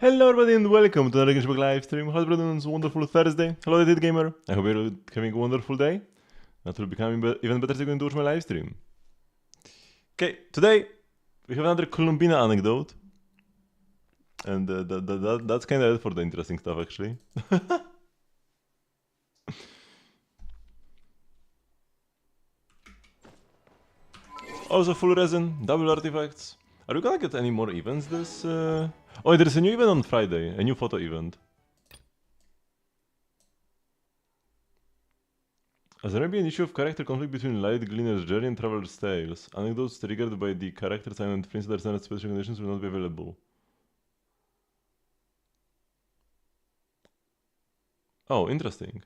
Hello everybody and welcome to another Genshin live stream. How's everyone's wonderful Thursday? Hello Edit Gamer. I hope you're having a wonderful day. That will become even better if you're going to watch my live stream. Okay, today we have another Columbina anecdote. And that's kind of it for the interesting stuff actually. Also full resin, double artifacts. Are we gonna get any more events this... Oh, there's a new event on Friday, a new photo event. As there may be an issue of character conflict between Light Gleaner's Journey and Traveler's Tales, anecdotes triggered by the character sign and friends that are special conditions will not be available. Oh, interesting.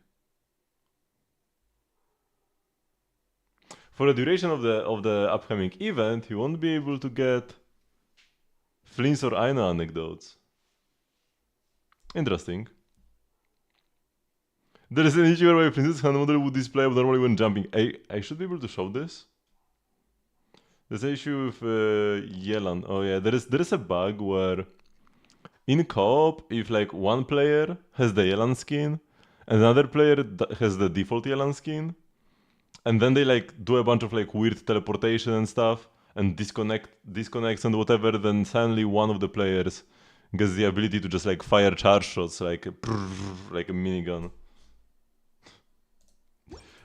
For the duration of the upcoming event, you won't be able to get Flints or Aina anecdotes. Interesting. There is an issue where my Princess hand model would display abnormally when jumping. I should be able to show this. There's an issue with Yelan. Oh yeah, there is a bug where in co-op, if like one player has the Yelan skin and another player has the default Yelan skin, and then they like do a bunch of like weird teleportation and stuff and disconnects and whatever, then suddenly one of the players gets the ability to just like fire charge shots like a minigun.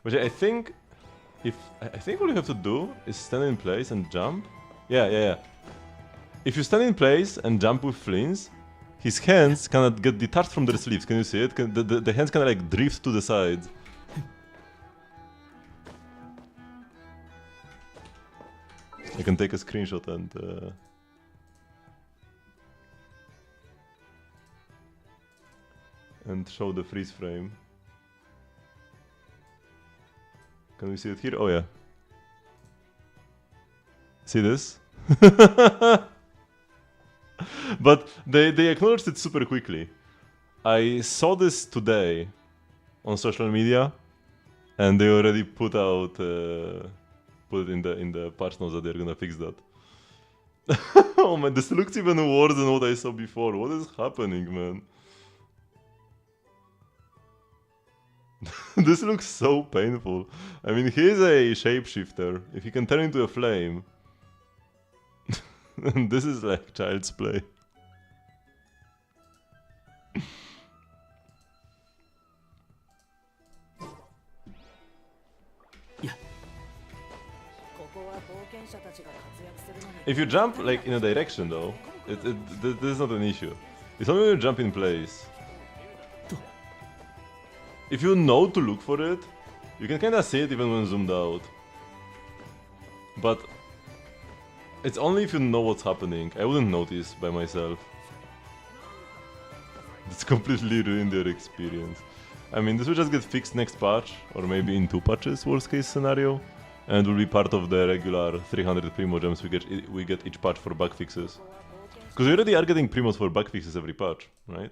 Which I think all you have to do is stand in place and jump. Yeah. If you stand in place and jump with Flints, his hands cannot get detached from their sleeves. Can you see it? The hands kind of like drift to the side. I can take a screenshot and show the freeze frame. Can we see it here? Oh yeah. See this? But they acknowledged it super quickly. I saw this today on social media, and they already put it in the patch notes that they're gonna fix that. Oh man, this looks even worse than what I saw before. What is happening, man? This looks so painful. I mean, he's a shapeshifter. If he can turn into a flame, this is like child's play. If you jump like in a direction though, this is not an issue. It's only when you jump in place. If you know to look for it, you can kinda see it even when zoomed out. But it's only if you know what's happening. I wouldn't notice by myself. It's completely ruined your experience. I mean, this will just get fixed next patch, or maybe in 2 patches, worst case scenario, and will be part of the regular 300 Primo gems we get each patch for bug fixes. Because we already are getting Primos for bug fixes every patch, right?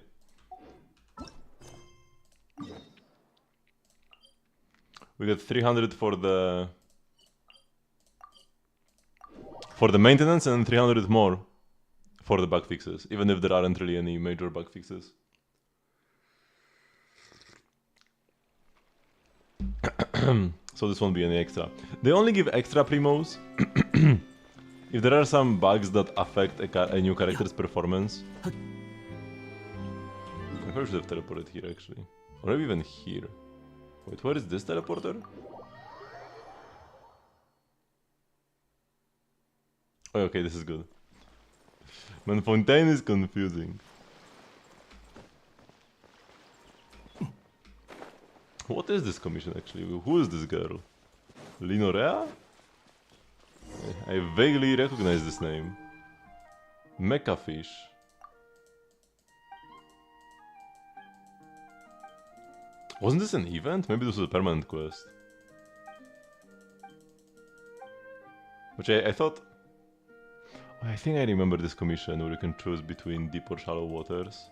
We get 300 for the maintenance and 300 more for the bug fixes, even if there aren't really any major bug fixes. So this won't be any extra. They only give extra primos if there are some bugs that affect a new character's performance. I probably should have teleported here actually. Or maybe even here. Wait, where is this teleporter? Oh, okay, this is good. Man, Fontaine is confusing. What is this commission actually? Who is this girl? Linorea? I vaguely recognize this name. Mecha Fish. Wasn't this an event? Maybe this was a permanent quest. Which I thought... I think I remember this commission where you can choose between deep or shallow waters.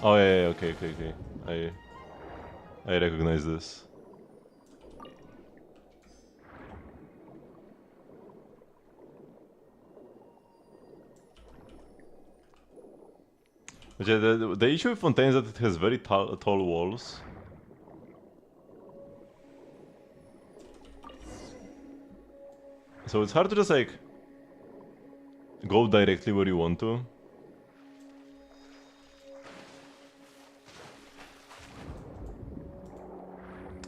Oh yeah, okay. I recognize this. But yeah, the issue with Fontaine is that it has very tall walls. So it's hard to just like go directly where you want to.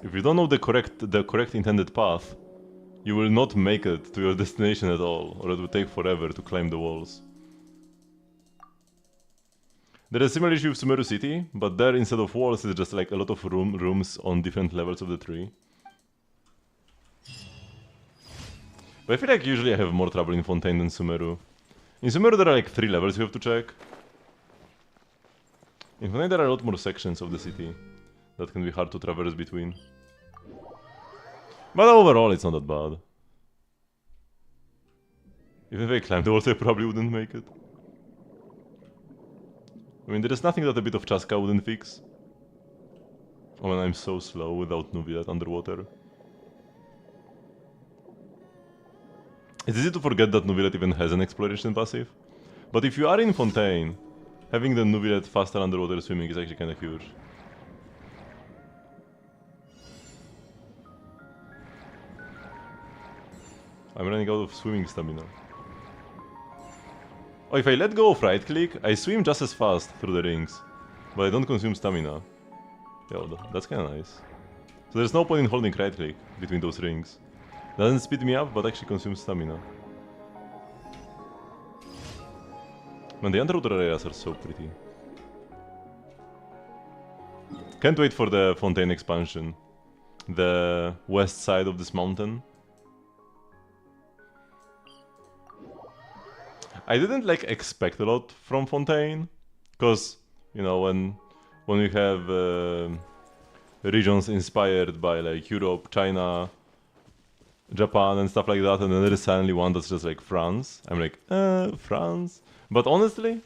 If you don't know the correct intended path, you will not make it to your destination at all, or it will take forever to climb the walls. There is a similar issue with Sumeru City, but there instead of walls it's just like a lot of rooms on different levels of the tree. But I feel like usually I have more trouble in Fontaine than Sumeru. In Sumeru there are like 3 levels you have to check. In Fontaine there are a lot more sections of the city that can be hard to traverse between. But overall it's not that bad. Even if I climbed the walls I probably wouldn't make it. I mean, there is nothing that a bit of Chaska wouldn't fix. Oh, and I'm so slow without Nuviat underwater. It's easy to forget that Nuviat even has an exploration passive. But if you are in Fontaine, having the Nuviat faster underwater swimming is actually kinda huge. I'm running out of swimming stamina. Oh, if I let go of right click, I swim just as fast through the rings. But I don't consume stamina. Yo, that's kinda nice. So there's no point in holding right click between those rings. Doesn't speed me up, but actually consumes stamina. Man, the underwater areas are so pretty. Can't wait for the Fontaine expansion. The west side of this mountain. I didn't like expect a lot from Fontaine, cause you know when we have regions inspired by like Europe, China, Japan and stuff like that, and then there is suddenly one that's just like France. I'm like, France. But honestly,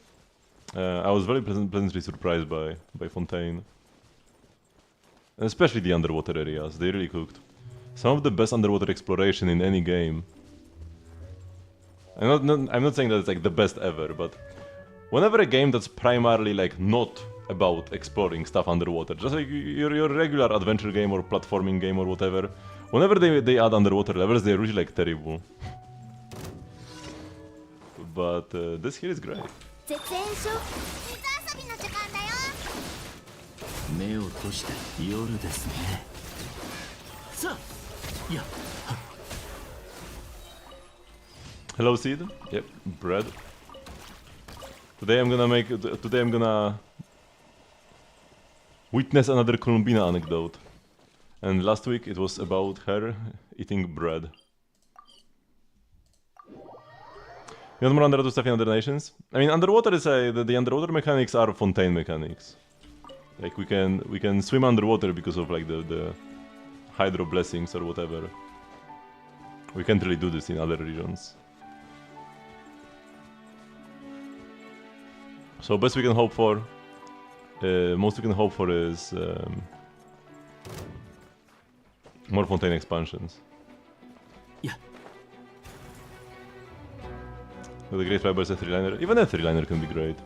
I was very pleasantly surprised by Fontaine, and especially the underwater areas. They really cooked. Some of the best underwater exploration in any game. I'm not saying that it's like the best ever, but whenever a game that's primarily like not about exploring stuff underwater, just like your regular adventure game or platforming game or whatever, whenever they add underwater levels, they're really like terrible. But this here is great. Hello, Seed. Yep, bread. Today I'm gonna witness another Columbina anecdote. And last week it was about her eating bread. You want more underwater stuff in other nations? I mean, underwater is the underwater mechanics are Fontaine mechanics. Like we can swim underwater because of like the hydro blessings or whatever. We can't really do this in other regions. So best we can hope for, most we can hope for is more Fontaine expansions. Yeah. With the Great Fiber is a 3-liner. Even a 3-liner can be great.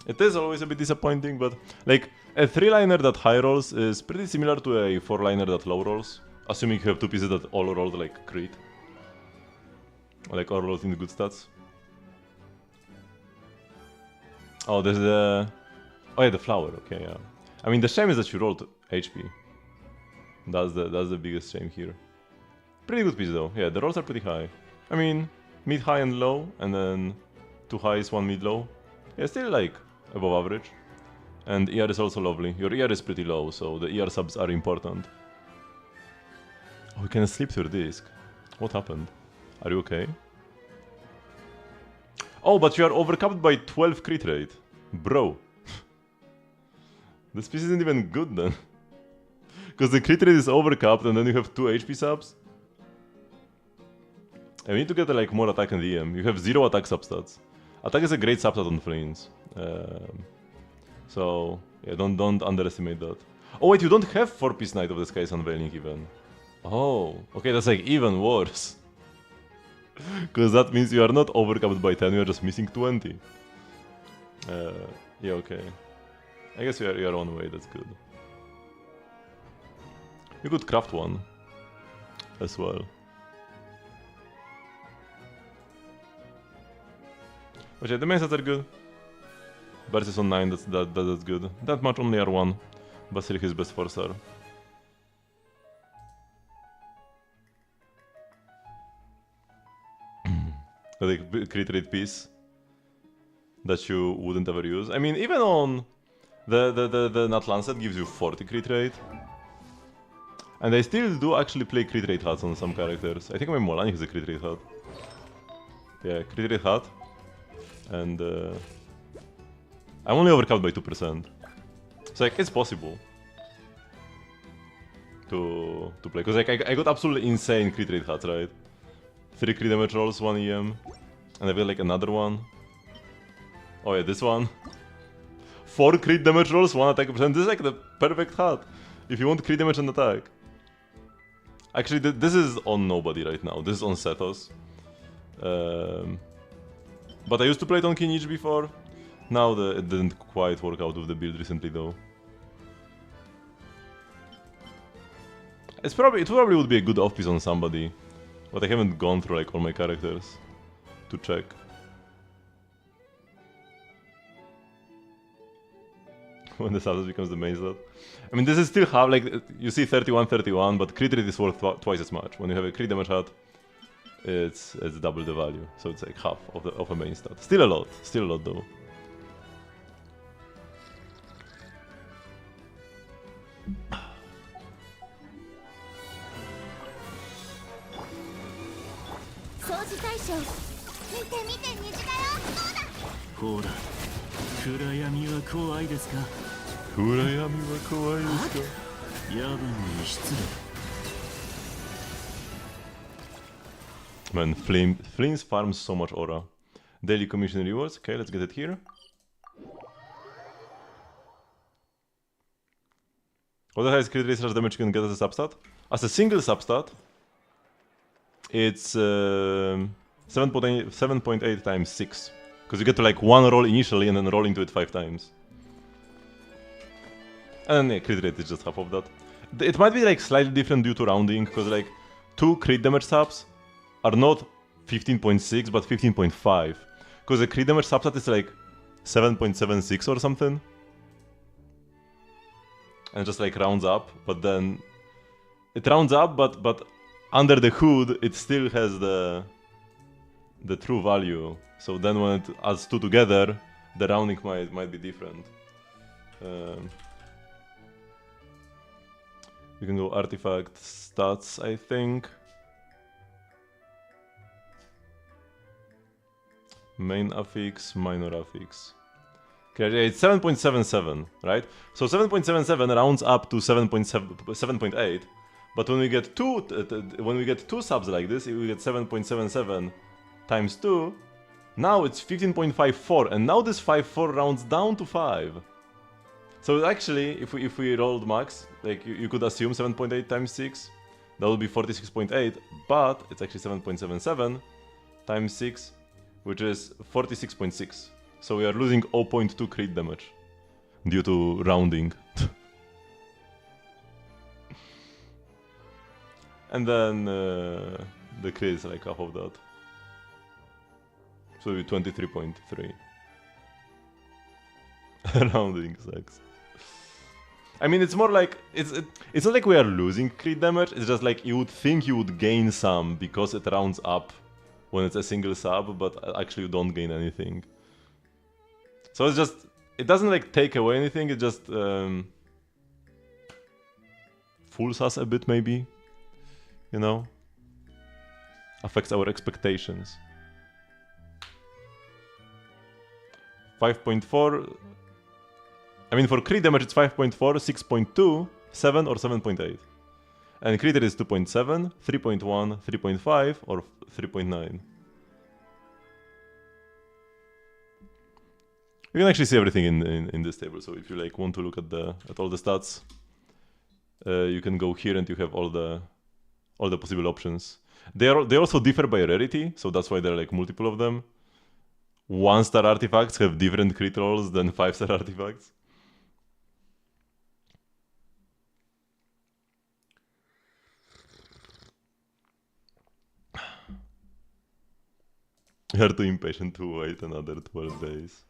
It is always a bit disappointing, but like a 3-liner that high rolls is pretty similar to a 4-liner that low rolls, assuming you have 2 pieces that all rolled like crit. Like all rolled in the good stats. Oh, there's the... Oh yeah, the flower, okay, yeah. I mean, the shame is that you rolled HP. That's the biggest shame here. Pretty good piece though, yeah, the rolls are pretty high. I mean, mid, high and low, and then 2 highs, 1 mid, low. Yeah, still like above average. And ER is also lovely. Your ER is pretty low, so the ER subs are important. Oh, we can slip through disc. What happened? Are you okay? Oh, but you are overcapped by 12 crit rate. Bro. This piece isn't even good then. Because the crit rate is overcapped and then you have 2 HP subs. And we need to get like more attack and EM. You have 0 attack substats. Attack is a great substat on flames. So, yeah, don't underestimate that. Oh wait, you don't have 4-piece Knight of the Skies Unveiling even. Oh, okay, that's like even worse. Because that means you are not overcapped by 10, you are just missing 20. Yeah, okay. I guess you are on way, that's good. You could craft one as well. But yeah, the main stats are good. Versus on 9, that's good. That much only R1, but still his best 4-star. Like crit rate piece that you wouldn't ever use. I mean, even on the Nat Lancet gives you 40 crit rate. And I still do actually play crit rate hats on some characters. I think my Molani has a crit rate hat. Yeah, crit rate hat. And I'm only overcapped by 2%. So like, it's possible to play. Because like, I got absolutely insane crit rate hats, right? 3 crit damage rolls, 1 EM. And I've got like another one. Oh yeah, this one. 4 crit damage rolls, 1 attack percent. This is like the perfect hat if you want crit damage and attack. Actually, this is on nobody right now. This is on Setos. But I used to play it on Kinich before. Now it didn't quite work out with the build recently though. It probably would be a good off-piece on somebody. But I haven't gone through like all my characters to check. When the status becomes the main stat. I mean, this is still half, like, you see 31-31, but crit rate is worth twice as much. When you have a crit damage hat, it's double the value. So it's like half of a main stat. Still a lot though. Man, Flames farms so much aura. Daily commission rewards. Okay, let's get it here. What the highest crit rate slash damage you can get as a substat? As a single substat, it's 7.8 times 6. Because you get to like 1 roll initially and then roll into it 5 times. And yeah, crit rate is just half of that. It might be like slightly different due to rounding, because like 2 crit damage subs are not 15.6 but 15.5. Because the crit damage substat is like 7.76 or something. And just like rounds up, but then it rounds up, but under the hood it still has the true value. So then when it adds 2 together, the rounding might be different. You can go artifact stats, I think. Main affix, minor affix. Okay, it's 7.77, right? So 7.77 rounds up to 7.8. But when we get two subs like this, we get 7.77 times 2. Now it's 15.54, and now this 5.4 rounds down to 5. So actually, if we rolled max, like you could assume 7.8 times 6, that would be 46.8, but it's actually 7.77 times 6, which is 46.6. So we are losing 0.2 crit damage due to rounding. And then the crit is like half of that. So we 23.3. Rounding sucks. I mean, it's more like it's not like we are losing crit damage. It's just like you would think you would gain some because it rounds up when it's a single sub, but actually you don't gain anything. So it's just, it doesn't like take away anything. It just fools us a bit, maybe. You know, affects our expectations. 5.4. I mean, for crit damage it's 5.4, 6.2, 7 or 7.8. And crit is 2.7, 3.1, 3.5 or 3.9. You can actually see everything in this table. So if you like want to look at all the stats, you can go here and you have all the possible options. They also differ by rarity, so that's why there are like multiple of them. 1-star artifacts have different crit rolls than 5-star artifacts. You're too impatient to wait another 12 days.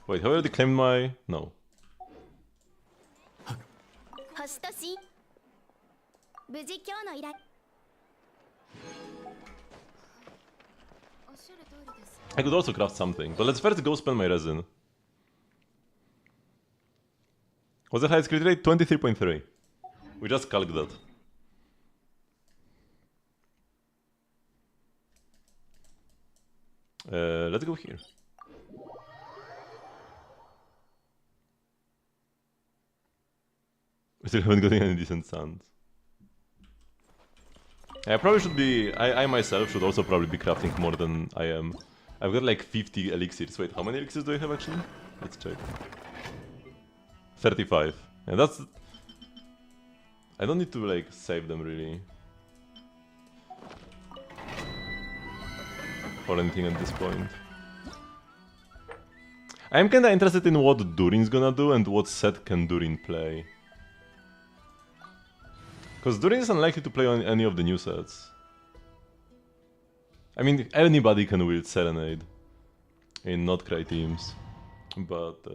Wait, have I already claimed my... No. I could also craft something, but let's first go spend my resin. What's the highest crit rate? 23.3. We just calc that. Let's go here. We still haven't gotten any decent sands. I probably should be... I myself should also probably be crafting more than I am. I've got like 50 elixirs. Wait, how many elixirs do I have actually? Let's check. 35. Yeah, that's... I don't need to like save them really. For anything at this point. I'm kinda interested in what Durin's gonna do and what set can Durin play. Because Durin is unlikely to play on any of the new sets. I mean, anybody can wield Serenade in not cry teams, but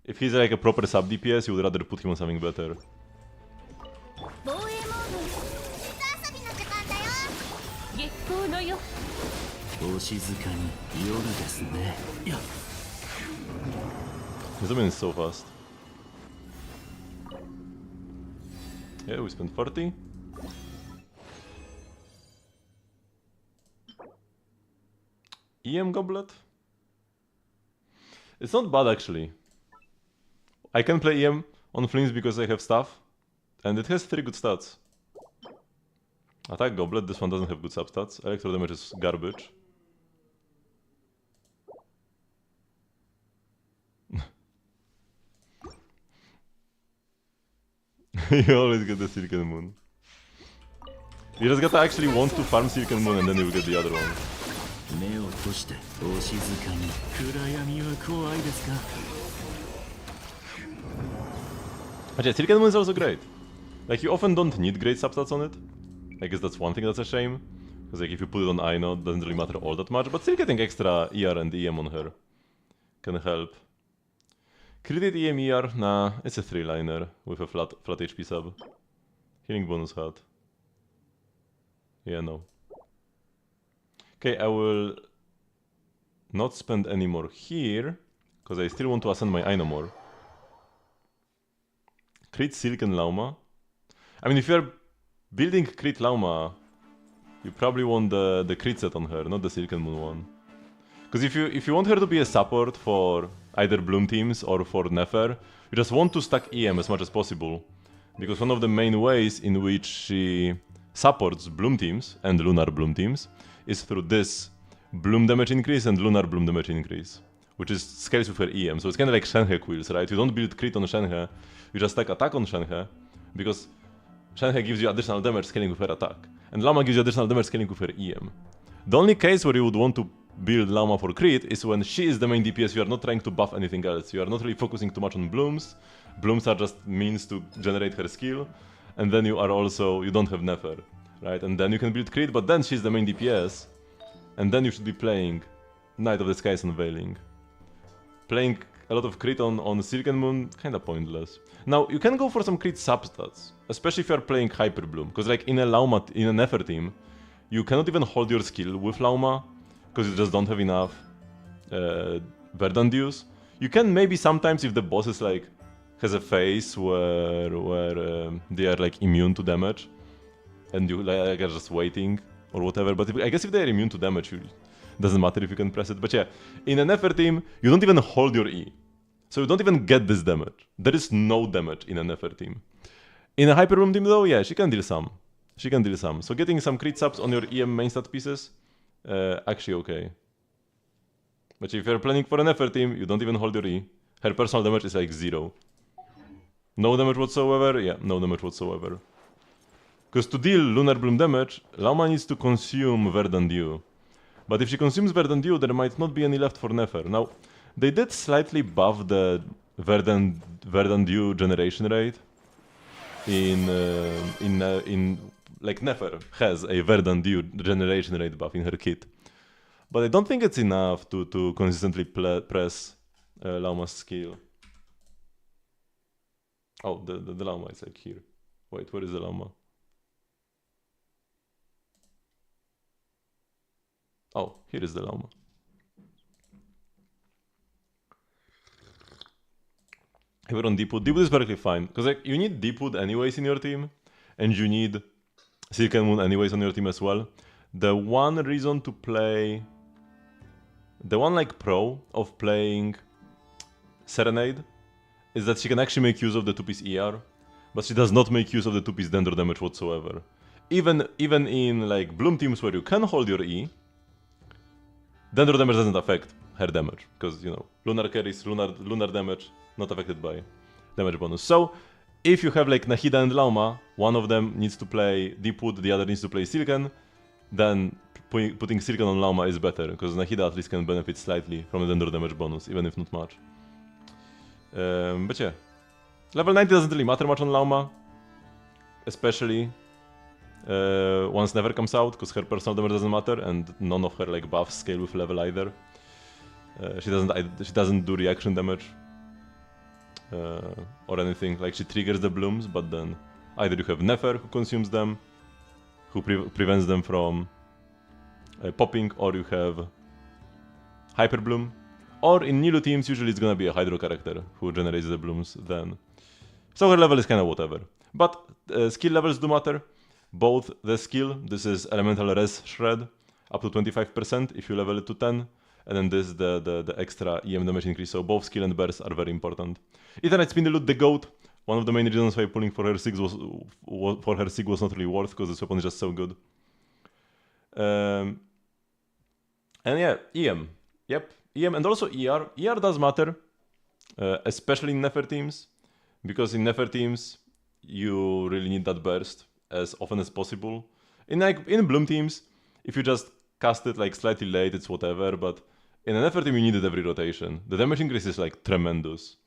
if he's like a proper sub DPS, you would rather put him on something better. Zoom in so fast. Yeah, we spent 40. EM Goblet? It's not bad actually. I can play EM on Flames because I have stuff, and it has 3 good stats. Attack Goblet, this one doesn't have good substats. Electro damage is garbage. You always get the Silken Moon. You just gotta actually want to farm Silken Moon and then you will get the other one. But yeah, Silken Moon is also great. Like, you often don't need great substats on it. I guess that's one thing that's a shame. Because like, if you put it on Aino, it doesn't really matter all that much. But still getting extra ER and EM on her can help. Credit EM ER? Nah, it's a 3-liner with a flat HP sub. Healing bonus hat. Yeah, no. Okay, I will not spend any more here, because I still want to ascend my Aino more. Crit Silken Lauma. I mean, if you're building Crit Lauma, you probably want the crit set on her, not the Silken Moon one. Because if you want her to be a support for either Bloom teams or for Nefer, you just want to stack EM as much as possible. Because one of the main ways in which she supports Bloom teams and Lunar Bloom teams is through this Bloom damage increase and Lunar Bloom damage increase, which is scales with her EM. So it's kind of like Shenhe quills, right? You don't build crit on Shenhe, you just stack attack on Shenhe, because Shenhe gives you additional damage scaling with her attack, and Lama gives you additional damage scaling with her EM. The only case where you would want to build Lama for crit is when she is the main DPS, you are not trying to buff anything else, you are not really focusing too much on Blooms. Blooms are just means to generate her skill, and then you don't have Nefer, right? And then you can build crit, but then she's the main DPS, and then you should be playing Night of the Skies Unveiling. Playing a lot of crit on Silken Moon, kinda pointless. Now, you can go for some crit substats, especially if you are playing Hyper Bloom, because like in a Nefer team, you cannot even hold your skill with Lauma, because you just don't have enough Verdant Dews. You can maybe sometimes, if the boss is like has a phase where they are like immune to damage, and you like are just waiting or whatever. But I guess if they are immune to damage, doesn't matter if you can press it. But yeah, in an Nefer team, you don't even hold your E, so you don't even get this damage. There is no damage in a Nefer team. In a Hyper Bloom team though, yeah, she can deal some. She can deal some. So getting some crit subs on your EM main stat pieces, actually okay. But if you're planning for an Nefer team, you don't even hold your E. Her personal damage is like 0. No damage whatsoever? Yeah, no damage whatsoever. Because to deal Lunar Bloom damage, Lauma needs to consume Verdant Dew. But if she consumes Verdant Dew, there might not be any left for Nefer. Now, they did slightly buff the Verdant Dew generation rate. Like Nefer has a Verdant Dew generation rate buff in her kit. But I don't think it's enough to consistently press Lauma's skill. Oh, the Lauma is like here. Wait, where is the Lauma? Oh, here is the Lauma. If we're on Deepwood, Deepwood is perfectly fine. Because like, you need Deepwood anyways in your team. And you need Silken Moon anyways on your team as well. The one reason to play... The one like pro of playing Serenade is that she can actually make use of the 2-piece ER. But she does not make use of the 2-piece Dendro damage whatsoever. Even in like Bloom teams where you can hold your E, Dendro damage doesn't affect her damage, because, you know, Lunar carries lunar damage, not affected by damage bonus. So, if you have like Nahida and Lauma, one of them needs to play Deepwood, the other needs to play Silken, then putting Silken on Lauma is better, because Nahida at least can benefit slightly from the Dendro damage bonus, even if not much. But yeah, level 90 doesn't really matter much on Lauma, especially once Never comes out, because her personal damage doesn't matter, and none of her like buffs scale with level either. She doesn't do reaction damage or anything. Like, she triggers the blooms, but then either you have Nefer who consumes them, who prevents them from popping, or you have Hyper Bloom, or in Nilu teams usually it's gonna be a Hydro character who generates the blooms then. So her level is kinda whatever. But skill levels do matter. Both the skill, this is Elemental Res Shred, up to 25% if you level it to 10, and then this, the extra EM damage increase, so both skill and burst are very important. Eternite Spindelute, the GOAT, one of the main reasons why pulling for her Sig was not really worth, because this weapon is just so good. And yeah, EM. Yep, EM and also ER. ER does matter, especially in Nefer teams, because in Nefer teams, you really need that burst as often as possible. In Bloom teams, if you just cast it like slightly late, it's whatever, but in an Nefer team you need it every rotation. The damage increase is like tremendous.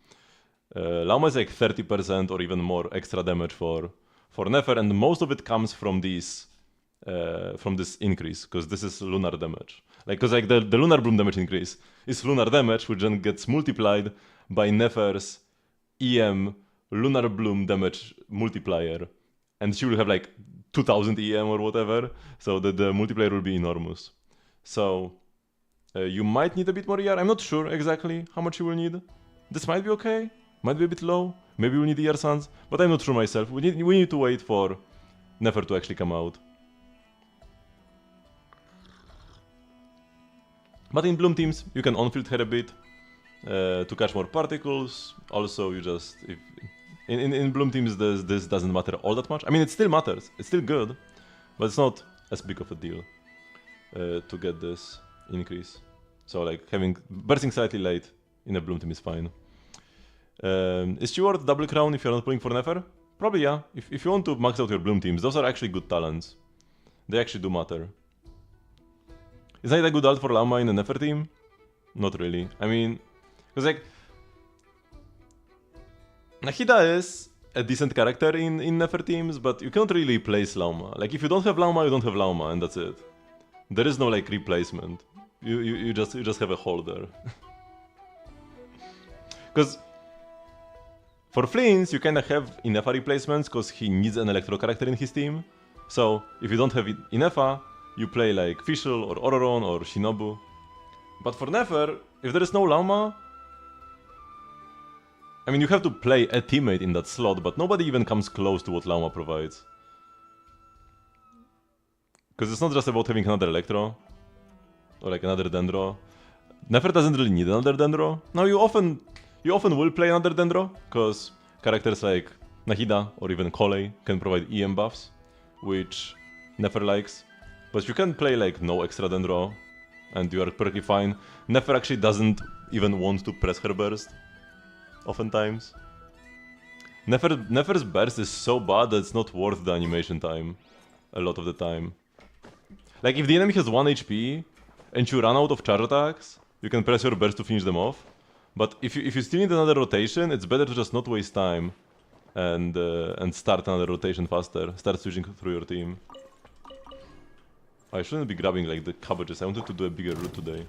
Lauma is like 30% or even more extra damage for Nefer, and most of it comes from this increase, because this is lunar damage. Like, because like the Lunar Bloom damage increase is lunar damage, which then gets multiplied by Nefer's EM Lunar Bloom damage multiplier. And she will have like 2000 EM or whatever, so the multiplier will be enormous. So you might need a bit more ER. I'm not sure exactly how much you will need. This might be okay, might be a bit low. Maybe we'll need ER Suns, but I'm not sure myself. We need to wait for Nefer to actually come out. But in Bloom teams, you can on-field her a bit to catch more particles. Also, you just... In Bloom teams, this doesn't matter all that much. I mean, it still matters. It's still good, but it's not as big of a deal to get this increase. So, like, bursting slightly late in a Bloom team is fine. Is she worth double crown if you're not playing for Nefer? Probably, yeah. If you want to max out your Bloom teams, those are actually good talents. They actually do matter. Is that a good ult for Lauma in a Nefer team? Not really. I mean, because like, Nahida is a decent character in Nefer teams, but you can't really replace Lauma. Like, if you don't have Lauma, you don't have Lauma, and that's it. There is no like replacement. You just have a holder. Because for Fleens, you kinda have Inefa replacements, because he needs an Electro character in his team. So if you don't have Inefa, you play like Fischl or Ororon or Shinobu. But for Nefer, if there is no Lauma, I mean, you have to play a teammate in that slot, but nobody even comes close to what Lauma provides. Because it's not just about having another Electro, or like another Dendro. Nefer doesn't really need another Dendro. Now, you often will play another Dendro, because characters like Nahida or even Kolei can provide EM buffs, which Nefer likes. But you can play like no extra Dendro, and you are perfectly fine. Nefer actually doesn't even want to press her burst, oftentimes. Nefer's burst is so bad that it's not worth the animation time. A lot of the time. Like, if the enemy has 1 HP, and you run out of charge attacks, you can press your burst to finish them off. But if you still need another rotation, it's better to just not waste time and start another rotation faster. Start switching through your team. I shouldn't be grabbing like the cabbages. I wanted to do a bigger route today.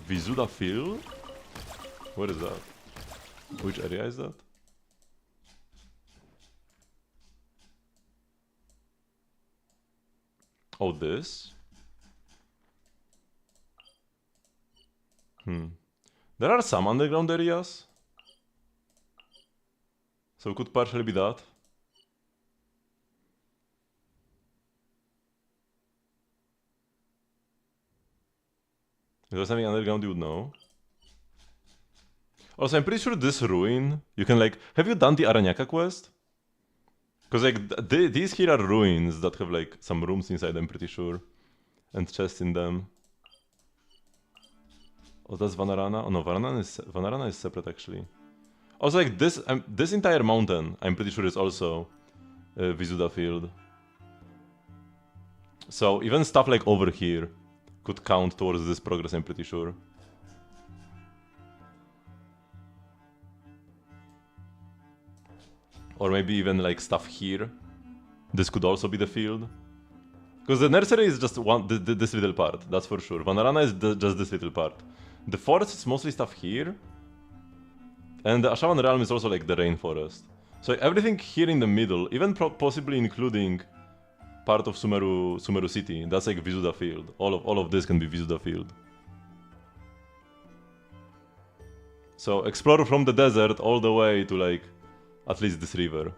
Vizuda Field? Where is that? Which area is that? Oh, this? There are some underground areas. So it could partially be that. If there's something underground you would know. Also, I'm pretty sure this ruin, you can like... Have you done the Aranyaka quest? Because like, these here are ruins that have like some rooms inside, I'm pretty sure. And chests in them. Oh, that's Vanarana? Oh no, Vanarana is separate actually. Also like this entire mountain, I'm pretty sure is also Vizuda Field. So even stuff like over here could count towards this progress, I'm pretty sure. Or maybe even like stuff here. This could also be the field. Because the nursery is just this little part, that's for sure. Vanarana is just this little part. The forest is mostly stuff here. And the Ashavan realm is also like the rainforest. So everything here in the middle, even possibly including part of Sumeru City, that's like Vizuda Field. All of this can be Vizuda Field. So explore from the desert all the way to like at least this river.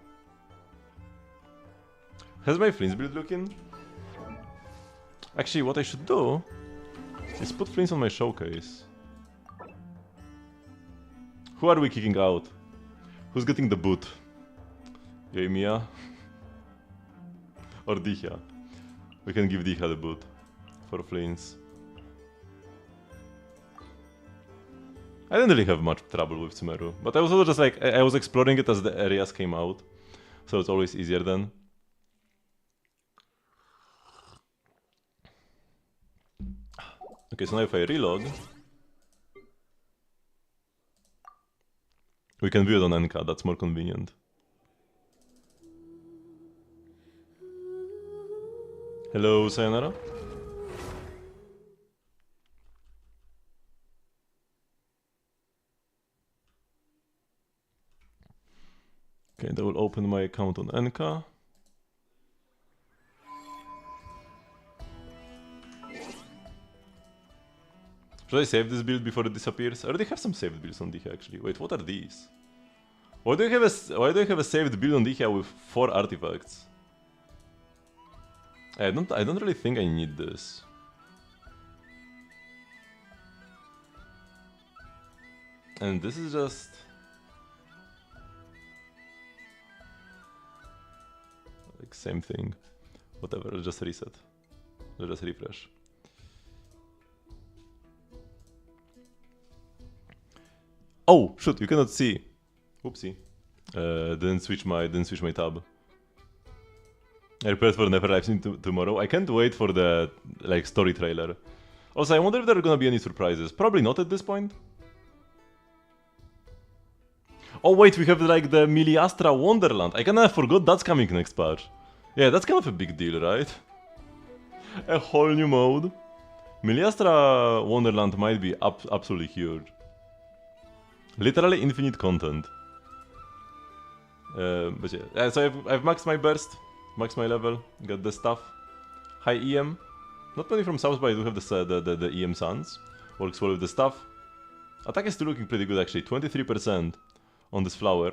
How's my Flints build looking? Actually, what I should do is put Flints on my showcase. Who are we kicking out? Who's getting the boot? Yoimiya? Or Dihya? We can give Dihya the boot for Flints. I didn't really have much trouble with Sumeru, but I was also just like, I was exploring it as the areas came out, so it's always easier then. Okay, so now if I reload, we can view it on Enka, that's more convenient. Hello, Sayonara? Okay, that will open my account on Enka. Should I save this build before it disappears? I already have some saved builds on Dihya actually. Wait, what are these? Why do I have a saved build on Dihya with 4 artifacts? I don't really think I need this. And this is just... like same thing. Whatever, let's just reset. Let's just refresh. Oh, shoot, you cannot see. Oopsie. Didn't switch my tab. I prepared for Never Live Stream tomorrow. I can't wait for the like story trailer. Also, I wonder if there are gonna be any surprises. Probably not at this point. Oh wait, we have like the Miliastra Wonderland. I kinda forgot that's coming next patch. Yeah, that's kind of a big deal, right? A whole new mode. Miliastra Wonderland might be absolutely huge. Literally infinite content. But yeah, so I've maxed my burst, maxed my level, got the stuff. High EM. Not many from South, but I do have the EM Suns. Works well with the stuff. Attack is still looking pretty good actually, 23% on this flower.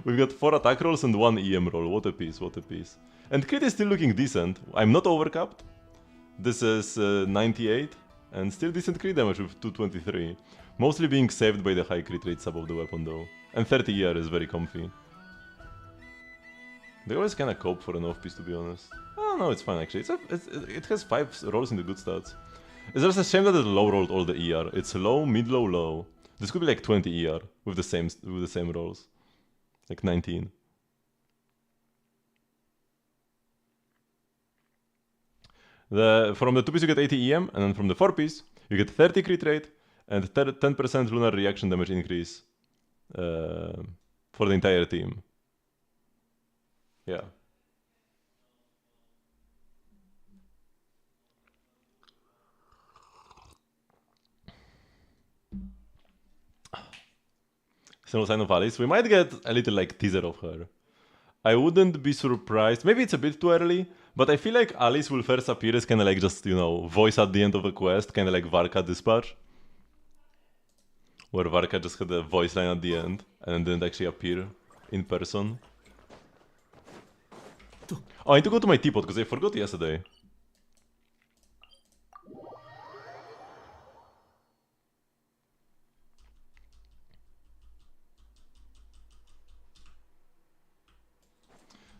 We've got 4 attack rolls and 1 EM roll, what a piece, what a piece. And crit is still looking decent, I'm not overcapped. This is 98, and still decent crit damage with 223. Mostly being saved by the high crit rate sub of the weapon though. And 30 ER is very comfy. They always kinda cope for an off-piece, to be honest. Oh no, it's fine actually. It has 5 rolls in the good stats. It's just a shame that it low rolled all the ER. It's low, mid, low, low. This could be like 20 ER with the same rolls. Like 19. From the 2-piece you get 80 EM, and then from the 4-piece you get 30 crit rate and 10% lunar reaction damage increase for the entire team. Yeah. Single sign of Alice. We might get a little like teaser of her. I wouldn't be surprised. Maybe it's a bit too early, but I feel like Alice will first appear as kind of like just, you know, voice at the end of a quest, kind of like Varka Dispatch. Where Varka just had a voice line at the end and didn't actually appear in person. Oh, I need to go to my teapot because I forgot yesterday.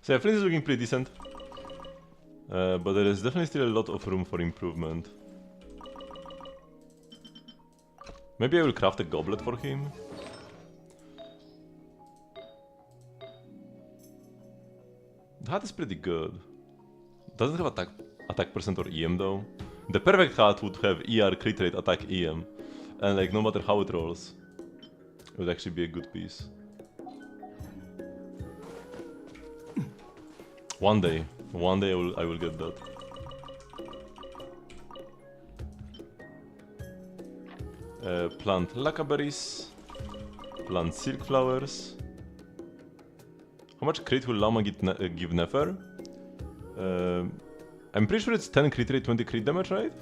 So yeah, Flint is looking pretty decent. But there is definitely still a lot of room for improvement. Maybe I will craft a goblet for him. The hat is pretty good. Doesn't have attack percent or EM though. The perfect hat would have ER, crit rate, attack, EM. And like no matter how it rolls, it would actually be a good piece. One day I will get that. Plant lacaberries, plant silk flowers. How much crit will Llama give Nefer? I'm pretty sure it's 10 crit rate, 20 crit damage, right?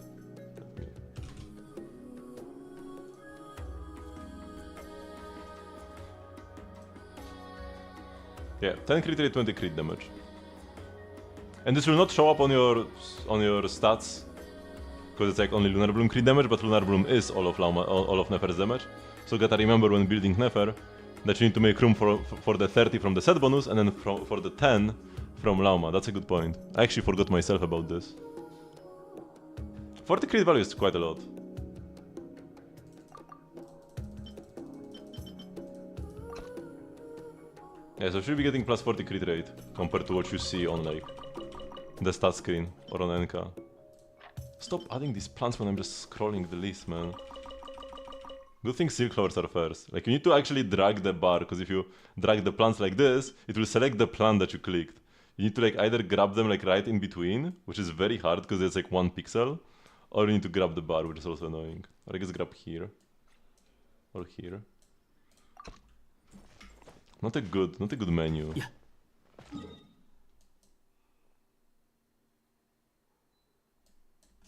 Yeah, 10 crit rate, 20 crit damage. And this will not show up on your stats, because it's like only Lunar Bloom crit damage, but Lunar Bloom is all of Nefer's damage. So gotta remember when building Nefer that you need to make room for the 30 from the set bonus and then for the 10 from Lauma. That's a good point. I actually forgot myself about this. 40 crit value is quite a lot. Yeah, so should be getting plus 40 crit rate compared to what you see on like the stat screen or on NK. Stop adding these plants when I'm just scrolling the list, man. Good thing silk flowers are first. Like you need to actually drag the bar, because if you drag the plants like this, it will select the plant that you clicked. You need to like either grab them like right in between, which is very hard because there's like 1 pixel, or you need to grab the bar, which is also annoying. Or I guess grab here. Or here. Not a good menu. Yeah.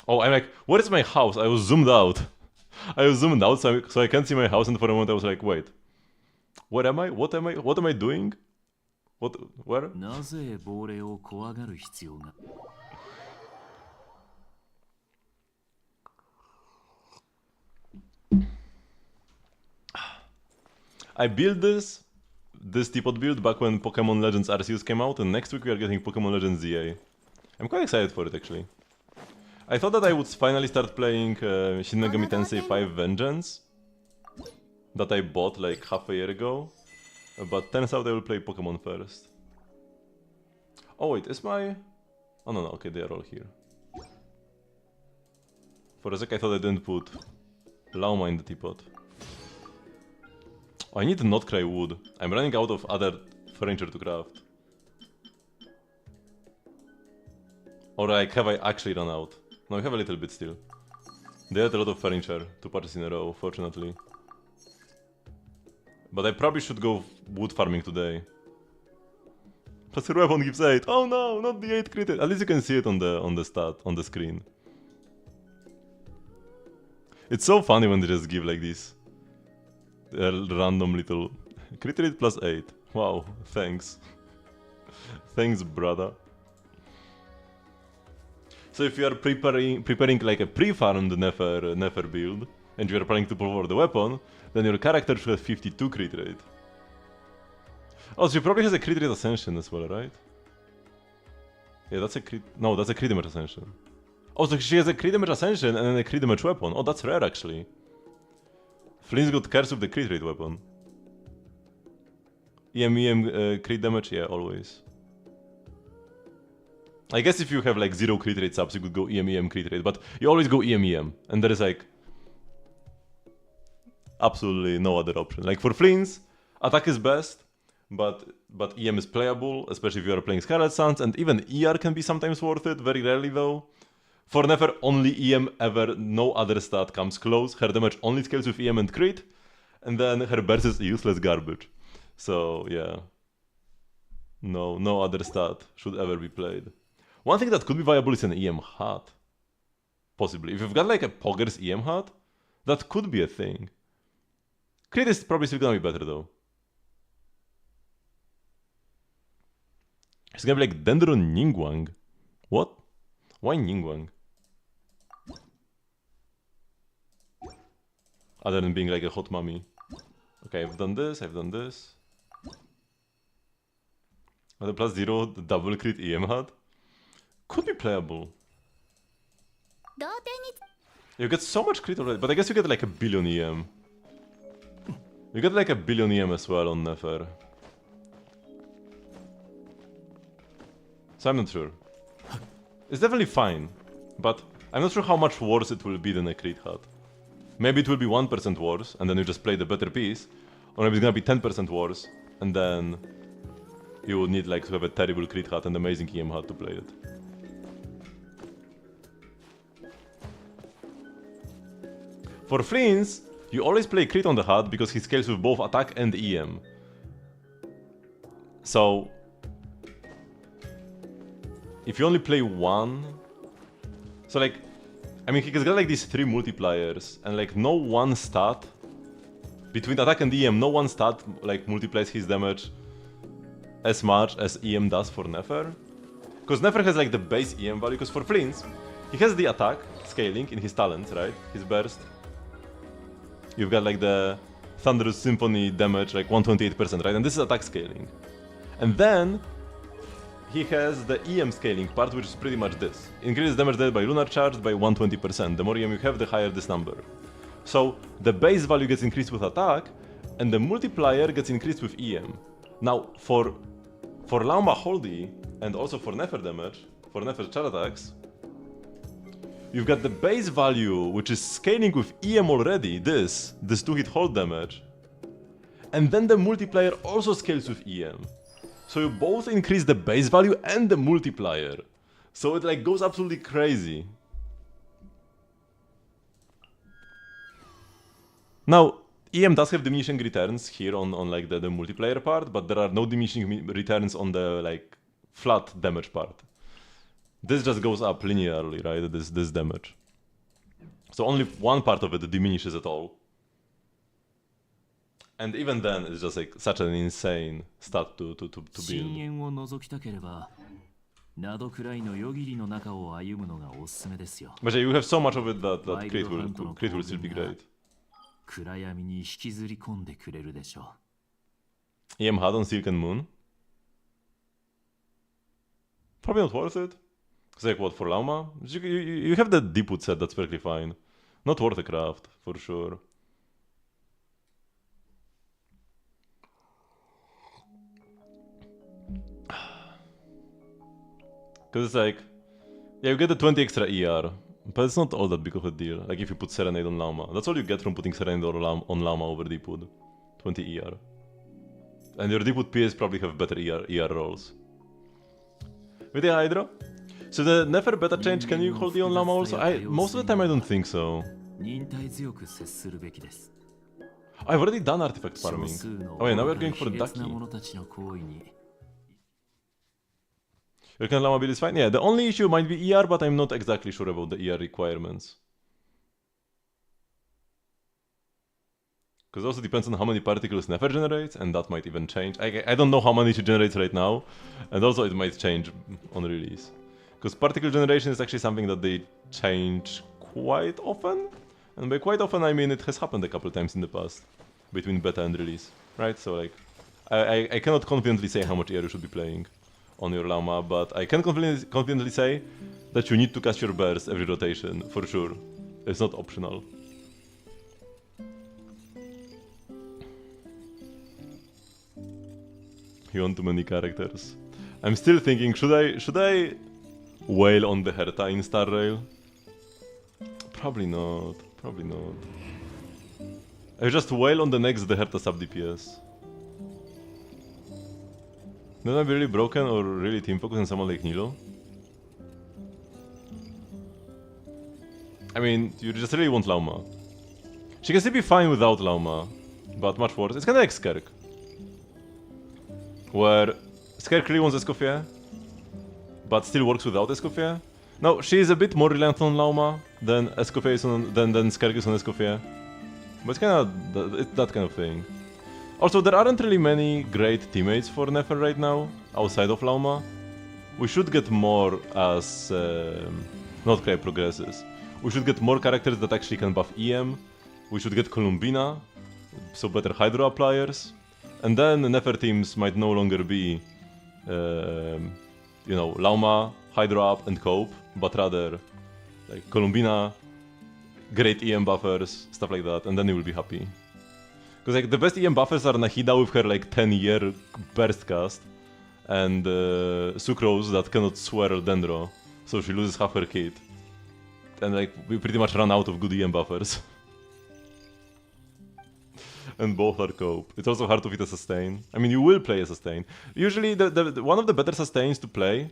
Oh, I'm like, what is my house? I was zoomed out. So I can't see my house, and for a moment I was like, wait. Where am I? What am I doing? Where? なぜ亡霊を怖がる必要が I built this teapot build back when Pokemon Legends Arceus came out, and next week we are getting Pokemon Legends ZA. I'm quite excited for it actually. I thought that I would finally start playing Shin Megami Tensei 5 Vengeance that I bought like half a year ago, but turns out I will play Pokemon first. Oh wait, is my... Oh no, okay, they are all here. For a sec I thought I didn't put Lauma in the teapot. Oh, I need Notcry wood. I'm running out of other furniture to craft. Or like, have I actually run out? No, I have a little bit still. They had a lot of furniture to purchase in a row, fortunately. But I probably should go wood farming today. Plus her weapon gives 8. Oh no, not the 8 crit. At least you can see it on the screen. It's so funny when they just give like this random little crit rate plus 8. Wow, thanks. Thanks, brother. So if you are preparing like a pre-farmed Nefer build, and you are planning to pull forward the weapon, then your character should have 52 crit rate. Oh, so she probably has a crit rate ascension as well, right? Yeah, that's a crit. No, that's a crit damage ascension. Oh, so she has a crit damage ascension and then a crit damage weapon. Oh, that's rare actually. Flynn's got curse with the crit rate weapon. EM crit damage, yeah, always. I guess if you have like 0 crit rate subs, you could go EM crit rate, but you always go EM, and there is like absolutely no other option. Like for Flynn's, attack is best, but EM is playable, especially if you are playing Scarlet Suns, and even ER can be sometimes worth it, very rarely though. For Nefer, only EM ever, no other stat comes close. Her damage only scales with EM and crit, and then her burst is useless garbage. So yeah, no other stat should ever be played. One thing that could be viable is an EM hat. Possibly. If you've got like a Poggers EM hat, that could be a thing. Crit is probably still gonna be better though. It's gonna be like Dendron Ningguang. What? Why Ningguang? Other than being like a hot mummy. Okay, I've done this, I've done this. The plus 0, the double crit EM hat. Could be playable. You get so much crit already, but I guess you get like a billion EM. You get like a billion EM as well on Nefer. So I'm not sure. It's definitely fine, but I'm not sure how much worse it will be than a crit hat. Maybe it will be 1% worse, and then you just play the better piece. Or maybe it's gonna be 10% worse, and then you would need like to have a terrible crit hat and amazing EM hat to play it. For Flynn's, you always play crit on the hat because he scales with both attack and EM. So if you only play one, so like, I mean, he's got like these 3 multipliers, and like no one stat between attack and EM, no one stat like multiplies his damage as much as EM does for Nefer. Because Nefer has like the base EM value, because for Flynn's, he has the attack scaling in his talents, right? His burst. You've got like the Thunderous Symphony damage, like 128%, right? And this is attack scaling. And then he has the EM scaling part, which is pretty much this. Increases damage dealt by Lunar Charge by 120%. The more EM you have, the higher this number. So the base value gets increased with attack, and the multiplier gets increased with EM. Now, for Lauma Holdy, and also for Nefer damage, for Nefer charge attacks, you've got the base value, which is scaling with EM already, this 2-hit hold damage. And then the multiplier also scales with EM. So you both increase the base value and the multiplier. So it like goes absolutely crazy. Now, EM does have diminishing returns here on like the multiplier part, but there are no diminishing returns on the like flat damage part. This just goes up linearly, right? This damage. So only one part of it diminishes at all. And even then, it's just like such an insane stat to build. 深淵を覗きたければ、などくらいの夜霧の中を歩むのがおすすめですよ。But yeah, you have so much of it that crit will still be great. 暗闇に引きずり込んでくれるでしょう。EM had on Silk and Moon? Probably not worth it. Cause like what, for Lauma? You have the Deepwood set, that's perfectly fine. Not worth a craft, for sure. Cause it's like, yeah, you get the 20 extra ER, but it's not all that big of a deal. Like if you put Serenade on Lauma, that's all you get from putting Serenade on Lauma over Deepwood. 20 ER. And your Deepwood PS probably have better ER rolls. With the Hydra? So the Nefer beta change, can you hold the on Lauma also? Most of the time I don't think so. 忍耐強く接するべきです。 I've already done artifact farming. Oh yeah, now we're going for the Ducky. 卑劣な者たちの行為に Your can Llama build is fine? Yeah, the only issue might be ER, but I'm not exactly sure about the ER requirements. Because it also depends on how many particles Nefer generates, and that might even change. I don't know how many she generates right now, and also it might change on release. Because particle generation is actually something that they change quite often. And by quite often I mean it has happened a couple times in the past, between beta and release, right? So like, I cannot confidently say how much ER you should be playing. on your Llama, but I can confidently say that you need to cast your burst every rotation, for sure. It's not optional. You want too many characters. I'm still thinking, should I wail on the Herta in Star Rail? Probably not. Probably not. I just wail on the next the Herta sub DPS. Then I'll be really broken or really team focus on someone like Nilo. I mean, you just really want Lauma. She can still be fine without Lauma, but much worse. It's kinda like Skerk. Where Skerk really wants Escoffier, but still works without Escoffier. No, she is a bit more reliant on Lauma than Escoffier is on, than Skerk is on Escoffier. But it's kinda that kind of thing. Also, there aren't really many great teammates for Nefer right now, outside of Lauma. We should get more as Notcry progresses. We should get more characters that actually can buff EM. We should get Columbina, so better Hydro appliers. And then the Nefer teams might no longer be, you know, Lauma, Hydro up, and Cope, but rather like Columbina, great EM buffers, stuff like that, and then you will be happy. Because like the best EM buffers are Nahida with her like 10-year burst cast, and Sucrose that cannot swirl Dendro, so she loses half her kit. And like we pretty much run out of good EM buffers. And both are Cope. It's also hard to fit a sustain. I mean, you will play a sustain. Usually the one of the better sustains to play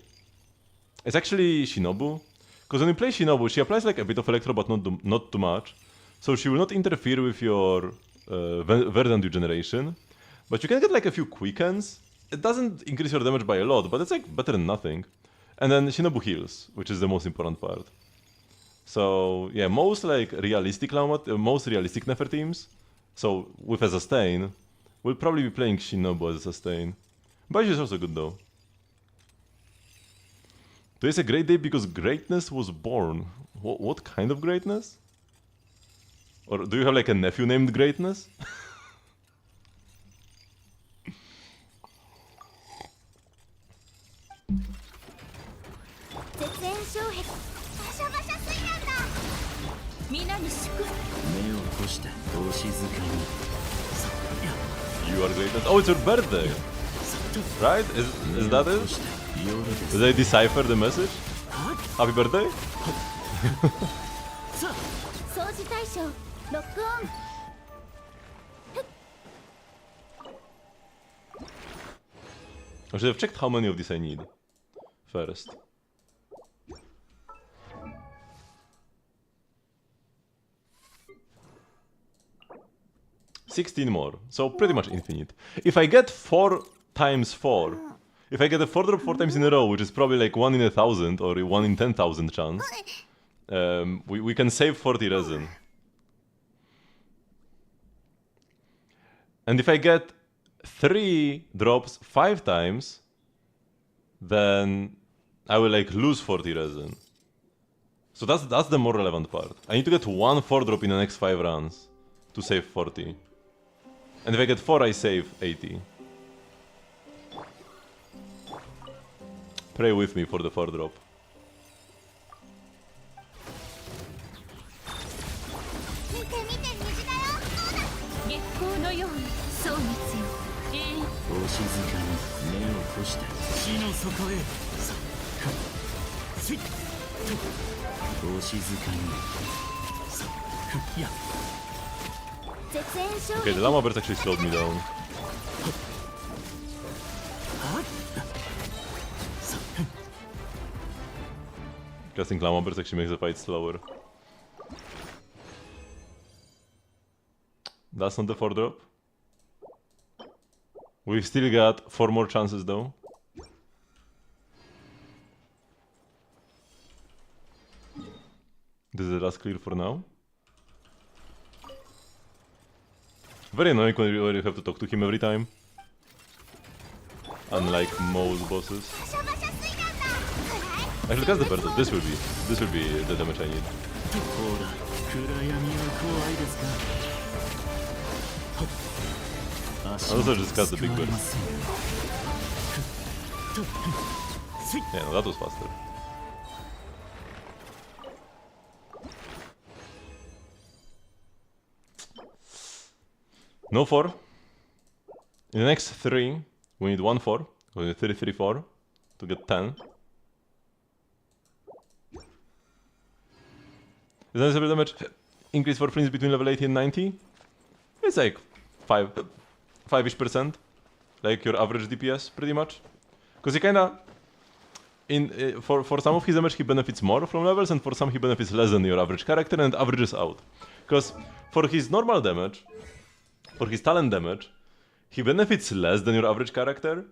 is actually Shinobu. Because when you play Shinobu, she applies like a bit of Electro, but not too much. So she will not interfere with your Verdant generation. But you can get like a few quickens. It doesn't increase your damage by a lot, but it's like better than nothing. And then Shinobu heals, which is the most important part. So yeah, most like realistic most realistic Nefer teams, so with a sustain, will probably be playing Shinobu as a sustain. But she's also good though. Today's a great day because greatness was born. What kind of greatness? Or do you have like a nephew named Greatness? You are Greatness. Oh, it's your birthday! Right? Is that it? Did they decipher the message? Happy birthday? I should have checked how many of these I need first. $16 more, so pretty much infinite. If I get 4 times 4, if I get a 4-drop 4 times in a row, which is probably like 1 in 1,000 or 1 in 10,000 chance, we can save 40 resin. And if I get 3 drops 5 times, then I will like lose 40 resin. So that's the more relevant part. I need to get 1 4-drop in the next 5 runs to save 40. And if I get 4, I save 80. Pray with me for the 4-drop. Okay, the Llama Burst actually slowed me down. Casting Llama Burst actually makes the fight slower. That's not the 4-drop. We've still got 4 more chances though. This is the last clear for now. Very annoying when you have to talk to him every time. Unlike most bosses. Actually, cast the bird. This will be the damage I need. I'll also just cast the big bird. Yeah, no, that was faster. No 4. In the next 3, we need 1 4. We need 3 3 4 to get 10. Is that a damage increase for friends between level 80 and 90? It's like 5-ish%. Like your average DPS, pretty much. Because he kinda... for some of his damage he benefits more from levels, and for some he benefits less than your average character, and averages out. Because for his normal damage, for his talent damage, he benefits less than your average character,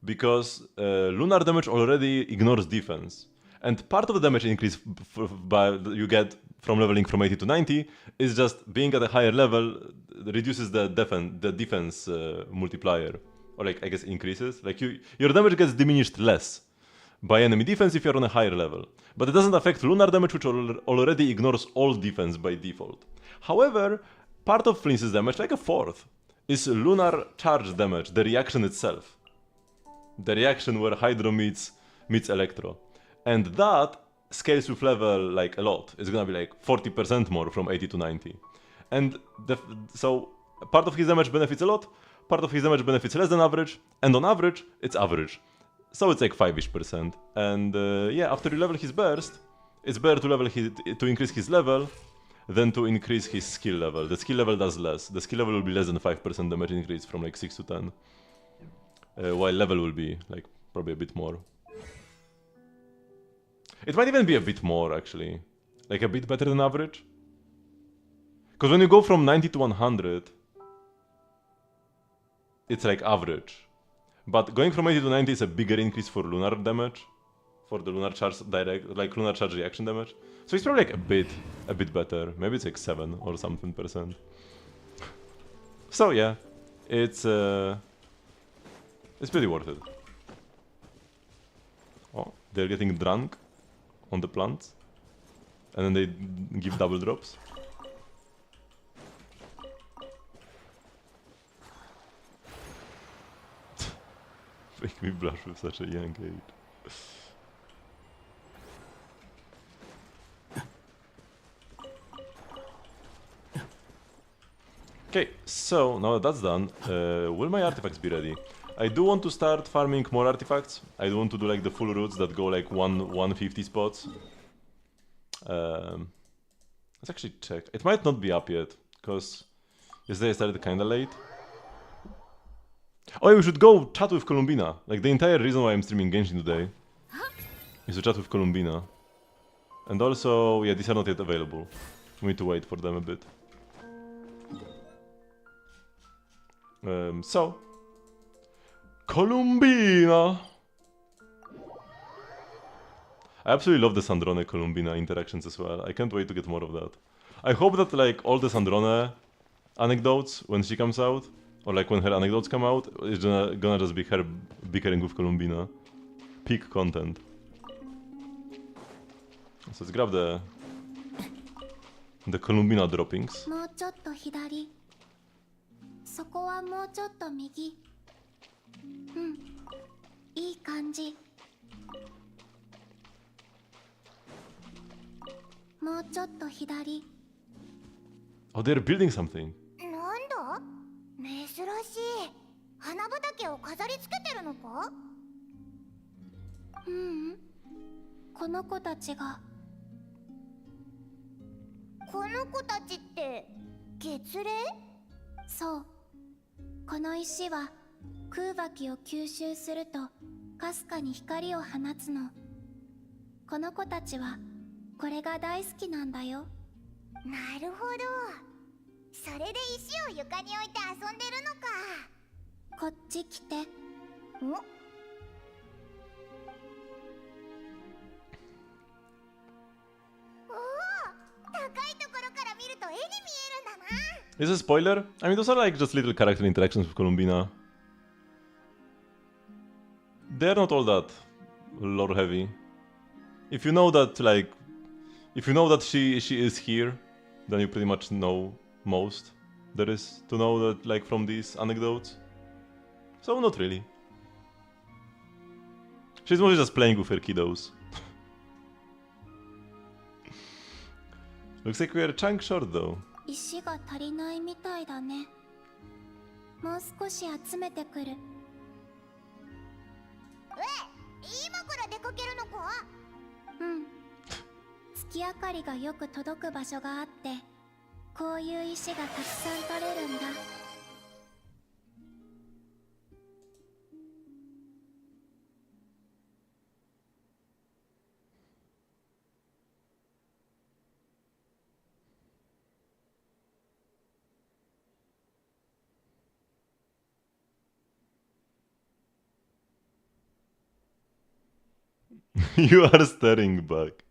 because lunar damage already ignores defense. And part of the damage increase you get from leveling from 80 to 90 is just being at a higher level reduces the defense multiplier. Or like, I guess increases. Like your damage gets diminished less by enemy defense if you're on a higher level. But it doesn't affect lunar damage, which already ignores all defense by default. However, part of Flince's damage, like a fourth, is lunar charge damage, the reaction itself. The reaction where Hydro meets Electro. And that scales with level like a lot. It's gonna be like 40% more from 80 to 90. And so part of his damage benefits a lot, part of his damage benefits less than average, and on average, it's average. So it's like 5-ish%. And yeah, after you level his burst, it's better to increase his level than to increase his skill level. The skill level does less. The skill level will be less than 5% damage increase from like 6 to 10. While level will be like probably a bit more. It might even be a bit more actually. Like a bit better than average. Because when you go from 90 to 100, it's like average. But going from 80 to 90 is a bigger increase for lunar damage. For the lunar charge lunar charge reaction damage. So it's probably like a bit better. Maybe it's like 7 or something %. So yeah, it's pretty worth it. Oh, they're getting drunk on the plants. And then they give double drops. Make me blush with such a young age. Okay, so now that that's done, will my artifacts be ready? I do want to start farming more artifacts. I do want to do like the full routes that go like 150 spots. Let's actually check. It might not be up yet, because yesterday I started kinda late. Oh yeah, we should go chat with Columbina. Like the entire reason why I'm streaming Genshin today is to chat with Columbina. And also, yeah, these are not yet available. We need to wait for them a bit. So Columbina! I absolutely love the Sandrone Columbina interactions as well. I can't wait to get more of that. I hope that like all the Sandrone anecdotes when she comes out, or like when her anecdotes come out, is gonna just be her bickering with Columbina. Peak content. So let's grab the Columbina droppings. もうちょっと左。そこはもうちょっと右。うん、いい感じ。もうちょっと左。Oh, they're building something. なんだ？珍しい。花畑を飾り付けてるのか？この子たちが。この子たちって月齢？そう。この石は空爆を吸収するとかすかに光を放つの。この子たちはこれが大好きなんだよ。なるほど。それで石を床に置いて遊んでるのか。こっち来て。ん？Is it a spoiler? I mean, those are like just little character interactions with Columbina. They're not all that lore heavy. If you know that, like, if you know that she is here, then you pretty much know most there is to know that, like, from these anecdotes. So not really. She's mostly just playing with her kiddos. Looks like we are a chunk short though. 石が足りないみたいだね。もう少し集めてくる。今から出かけるのか？うん。月明かりがよく届く場所があって、こういう石がたくさん取れるんだ。You are staring back.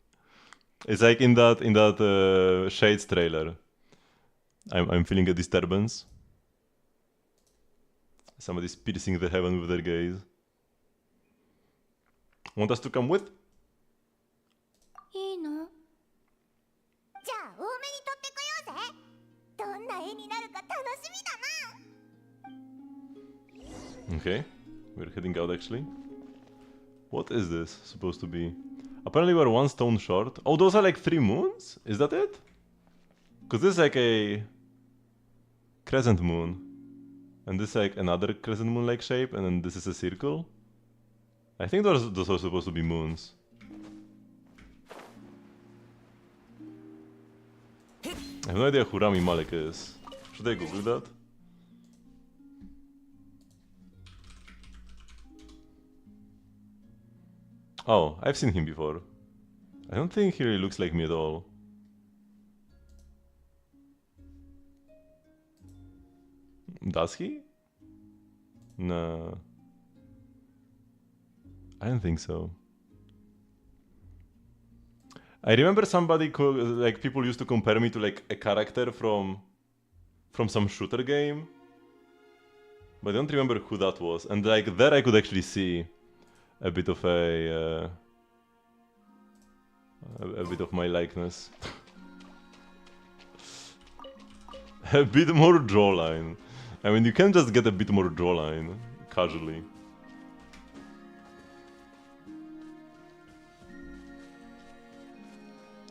It's like in that Shades trailer. I'm feeling a disturbance. Somebody's piercing the heaven with their gaze. Want us to come with? いいの？じゃあ多めに取ってこようぜ。どんな絵になるか楽しみだな。 Okay, we're heading out actually. What is this supposed to be? Apparently we're one stone short. Oh, those are like 3 moons? Is that it? Because this is like a crescent moon. And this is like another crescent moon-like shape, and then this is a circle. I think those are supposed to be moons. I have no idea who Rami Malek is. Should I Google that? Oh, I've seen him before. I don't think he really looks like me at all. Does he? No. I don't think so. I remember like people used to compare me to like a character from some shooter game. But I don't remember who that was. And like there I could actually see a bit of a bit of my likeness. A bit more jawline. I mean, you can't just get a bit more jawline casually.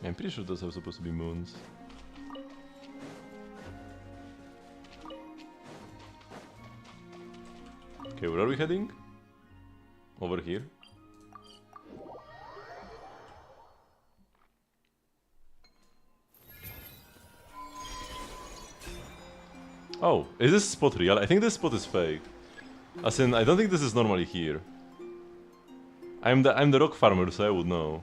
I'm pretty sure those are supposed to be moons. Okay, where are we heading? Over here. Oh, is this spot real? I think this spot is fake. As in, I don't think this is normally here. I'm the rock farmer, so I would know.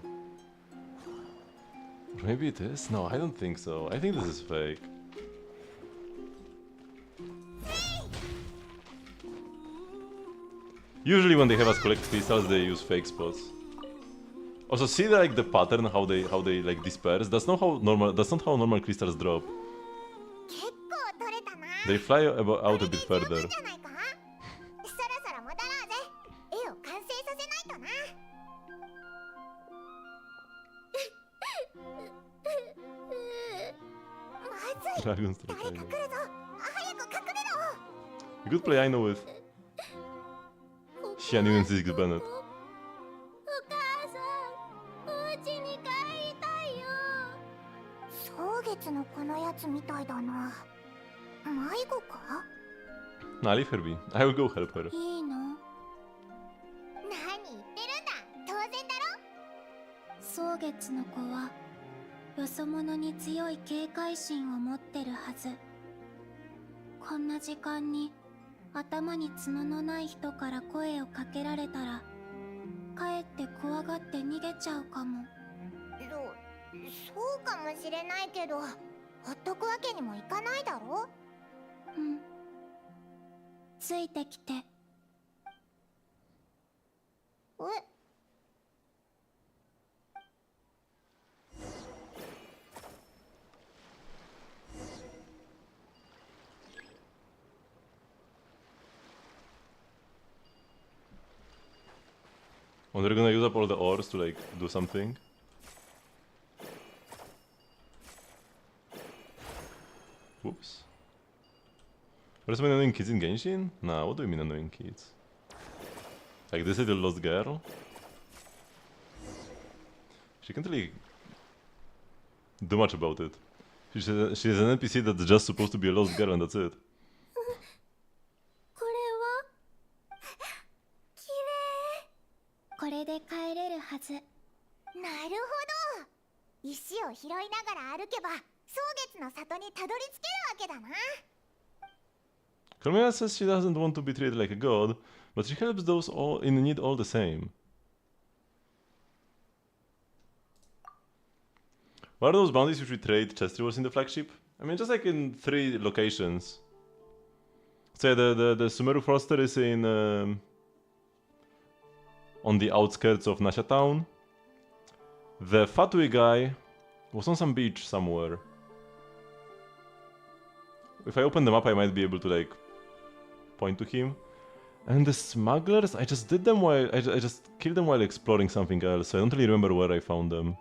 Or maybe it is? No, I don't think so. I think this is fake. Usually when they have us collect crystals, they use fake spots. Also, see like the pattern, how they like disperse. That's not how normal crystals drop. They fly out a bit further. Dragon Strike, I know. You could play I know with Xian and Ziggs Bennett. のこのやつみたいだな。迷子か？ Nah, leave her be. I will go help her. いいの？何言ってるんだ。当然だろ。蒼月の子はよそ者に強い警戒心を持ってるはず。こんな時間に頭に角のない人から声をかけられたら、かえって怖がって逃げちゃうかも。そうかもしれないけど、ほっとくわけにもいかないだろ。うん。ついてきて。えOh, they're gonna use up all the ores to like do something. Whoops. Are there so many annoying kids in Genshin? Nah, what do you mean annoying kids? Like this little lost girl? She can't really do much about it. She's an NPC that's just supposed to be a lost girl and that's it. これはきれい。これで帰れるはず。なるほど。石を拾いながら歩けば蒼月の里にたどり着けるわけだな。Carmela says she doesn't want to be treated like a god, but she helps those all in need all the same. What are those bounties which we trade chest rewards in the flagship? I mean, just like in 3 locations. So yeah, the Sumeru Froster is in on the outskirts of Nasha town. The Fatui guy was on some beach somewhere. If I open the map, I might be able to like point to him. And the smugglers, I just did them while I just killed them while exploring something else. So I don't really remember where I found them.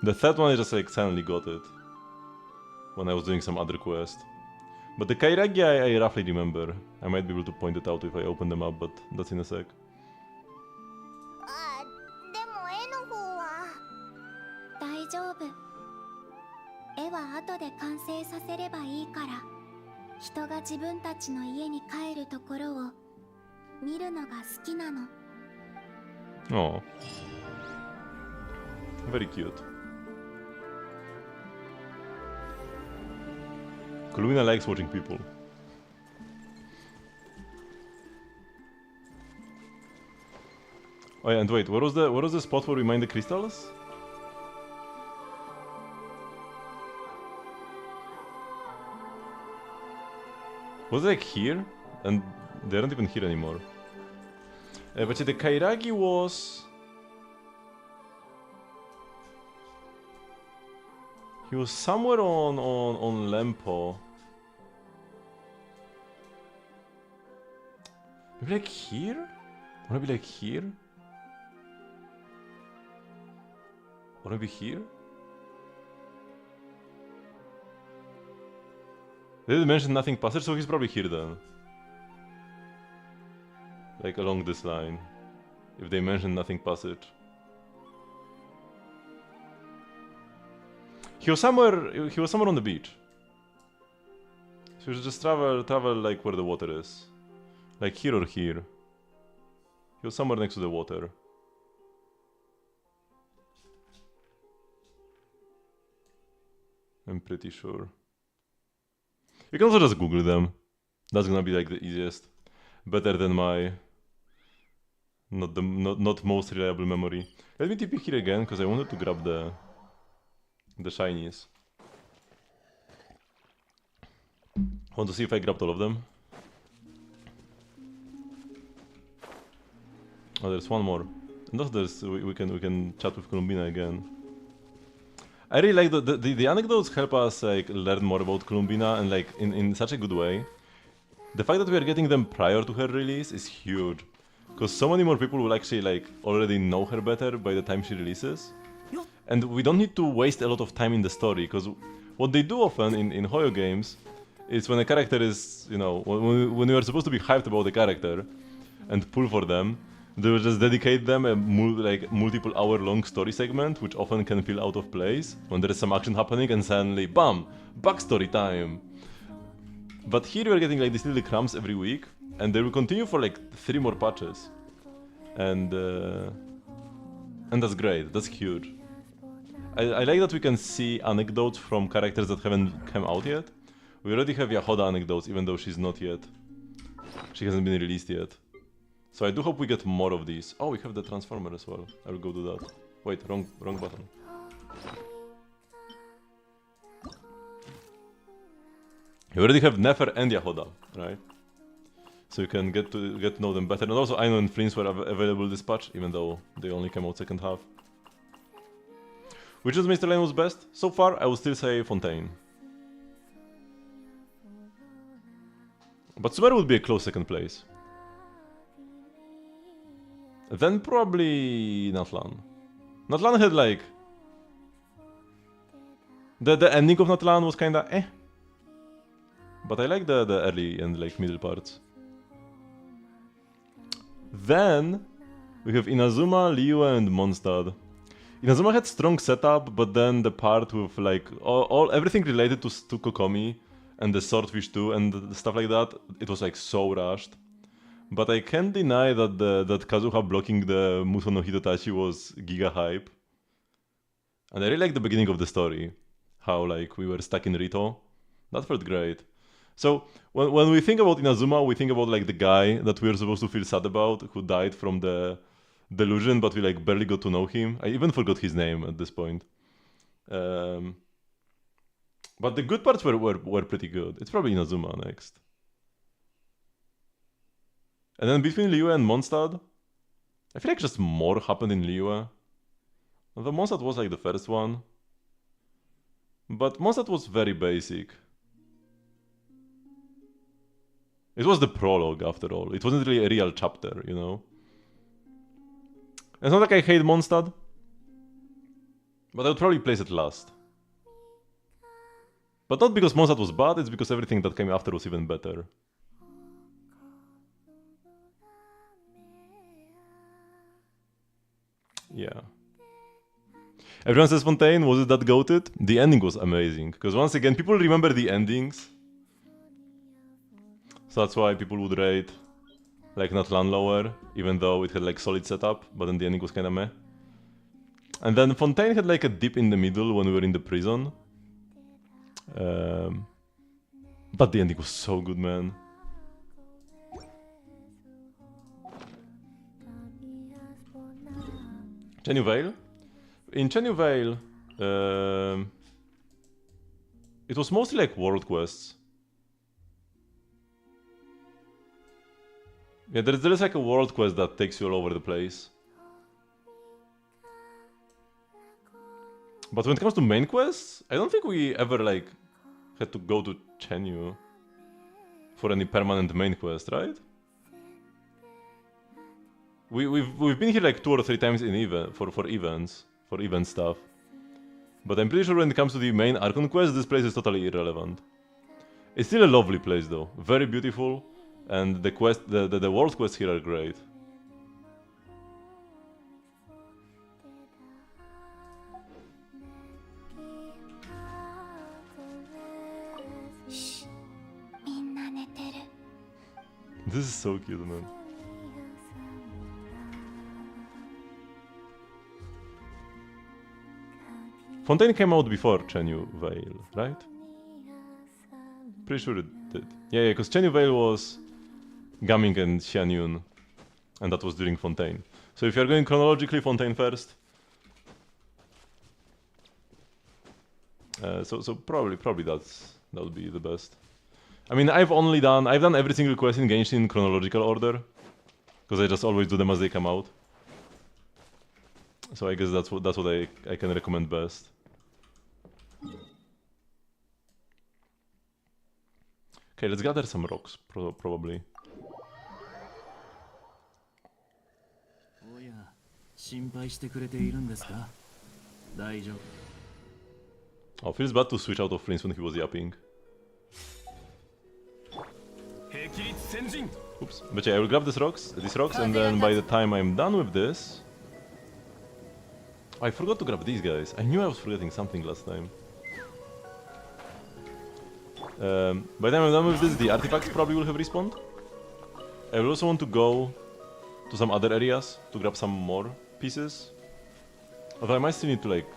The third one I just like suddenly got it when I was doing some other quest. But the Kairagi I roughly remember. I might be able to point it out if I open them up, but that's in a sec. あ、でも絵の方は大丈夫。絵は後で完成させればいいから。人が自分たちの家に帰るところを見るのが好きなの。Oh. Very cute. Kulumina likes watching people. Oh yeah, and wait, what was the spot where we mine the crystals? Was it like here? And they aren't even here anymore. But the Kairagi was... He was somewhere on Lempo. Maybe like here? Or maybe like here? Or maybe here? They didn't mention nothing passage, so he's probably here then. Like along this line. If they mention nothing passage. He was somewhere on the beach. So you should just travel like where the water is. Like here or here. He was somewhere next to the water. I'm pretty sure. You can also just Google them. That's gonna be like the easiest. Better than my not most reliable memory. Let me TP here again because I wanted to grab the shinies. Want to see if I grabbed all of them? Oh, there's one more. And also there's we can chat with Columbina again. I really like the anecdotes help us like learn more about Columbina and like in such a good way. The fact that we are getting them prior to her release is huge. Because so many more people will actually like already know her better by the time she releases. And we don't need to waste a lot of time in the story, because what they do often in Hoyo games is when a character is, you know, when you are supposed to be hyped about the character and pull for them, they will just dedicate them a multiple hour-long story segment, which often can feel out of place when there is some action happening and suddenly, BAM! Backstory time! But here we are getting like these little crumbs every week, and they will continue for like 3 more patches. And that's great, that's huge. I like that we can see anecdotes from characters that haven't come out yet. We already have Yahoda anecdotes, even though she's not yet. She hasn't been released yet. So I do hope we get more of these. Oh, we have the Transformer as well. I will go do that. Wait, wrong button. You already have Nefer and Yahoda, right? So you can get to know them better. And also Aino and Flints were available this patch, even though they only came out second half. Which is Mr. Lane was best? So far, I would still say Fontaine. But Sumeru would be a close second place. Then probably Natlan. Natlan had like... The ending of Natlan was kinda eh. But I like the early and like middle parts. Then We have Inazuma, Liyue, and Mondstadt. Inazuma had strong setup, but then the part with like everything related to Kokomi and the Swordfish too and stuff like that, it was like so rushed. But I can't deny that that Kazuha blocking the Muso no Hitotachi was giga hype. And I really like the beginning of the story, how like we were stuck in Rito. That felt great. So when we think about Inazuma, we think about like the guy that we are supposed to feel sad about, who died from the delusion, but we like barely got to know him. I even forgot his name at this point. But the good parts were pretty good. It's probably Inazuma next. And then between Liyue and Mondstadt, I feel like just more happened in Liyue. Although Mondstadt was like the first one. But Mondstadt was very basic. It was the prologue after all. It wasn't really a real chapter, you know? It's not like I hate Mondstadt, but I would probably place it last. But not because Mondstadt was bad, it's because everything that came after was even better. Yeah. Everyone says Fontaine, was it that goated? The ending was amazing, because once again, people remember the endings. So that's why people would rate like Natlan lower, even though it had like solid setup, but then the ending was kinda meh. And then Fontaine had like a dip in the middle when we were in the prison. But the ending was so good, man. Chenyu Vale? In Chenyu Vale, it was mostly like world quests. Yeah, there is like a world quest that takes you all over the place. But when it comes to main quests, I don't think we ever like had to go to Chenyu for any permanent main quest, right? We've been here like 2 or 3 times in for event stuff. But I'm pretty sure when it comes to the main Archon quest, this place is totally irrelevant. It's still a lovely place though, very beautiful. And the world quests here are great. This is so cute, man. Fontaine came out before Chenyu Vale, right? Pretty sure it did. Yeah, because Chenyu Vale was Gaming and Xianyun, and that was during Fontaine. So if you're going chronologically, Fontaine first. So probably that would be the best. I mean, I've done every single quest in Genshin in chronological order, because I just always do them as they come out. So I guess that's what I can recommend best. Okay, let's gather some rocks, probably. Oh, feels bad to switch out of flames when he was yapping. Oops. But yeah, I will grab these rocks, and then by the time I'm done with this... I forgot to grab these guys. I knew I was forgetting something last time. By the time I'm done with this, the artifacts probably will have respawned. I will also want to go to some other areas to grab some more pieces. Although I might still need to like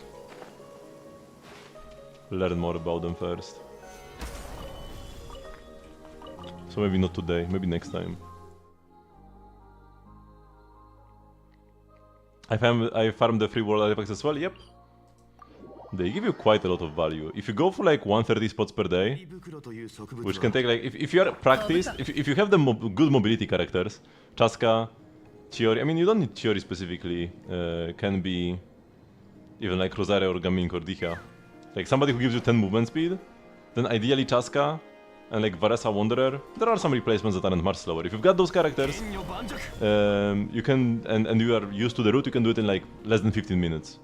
learn more about them first. So maybe not today, maybe next time. I farmed the free world artifacts as well, yep. They give you quite a lot of value. If you go for like 130 spots per day, which can take like, if you are practiced, if you have the good mobility characters, Chaska, Chiori, I mean you don't need Chiori specifically, can be even like Rosario or Gaming or Dihya. Like somebody who gives you 10 movement speed, then ideally Chaska, and like Varesa Wanderer, there are some replacements that aren't much slower. If you've got those characters, you can, and you are used to the route, you can do it in like less than 15 minutes.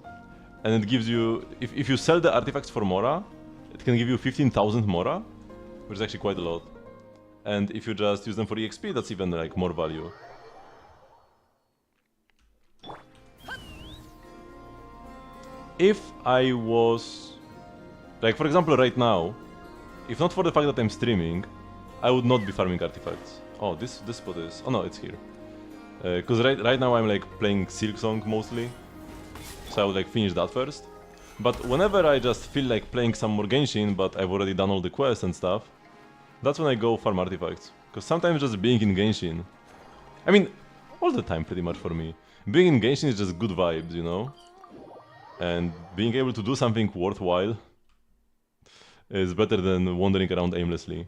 And it gives you, if you sell the artifacts for Mora, it can give you 15,000 Mora, which is actually quite a lot. And if you just use them for EXP, that's even like more value. if I was, like for example right now, if not for the fact that I'm streaming, I would not be farming artifacts. Oh, this spot is, oh no, it's here. Because right now I'm like playing Silksong mostly, so I would like finish that first. But whenever I just feel like playing some more Genshin, but I've already done all the quests and stuff, that's when I go farm artifacts. Because sometimes just being in Genshin, I mean, all the time pretty much for me, being in Genshin is just good vibes, you know? And being able to do something worthwhile is better than wandering around aimlessly.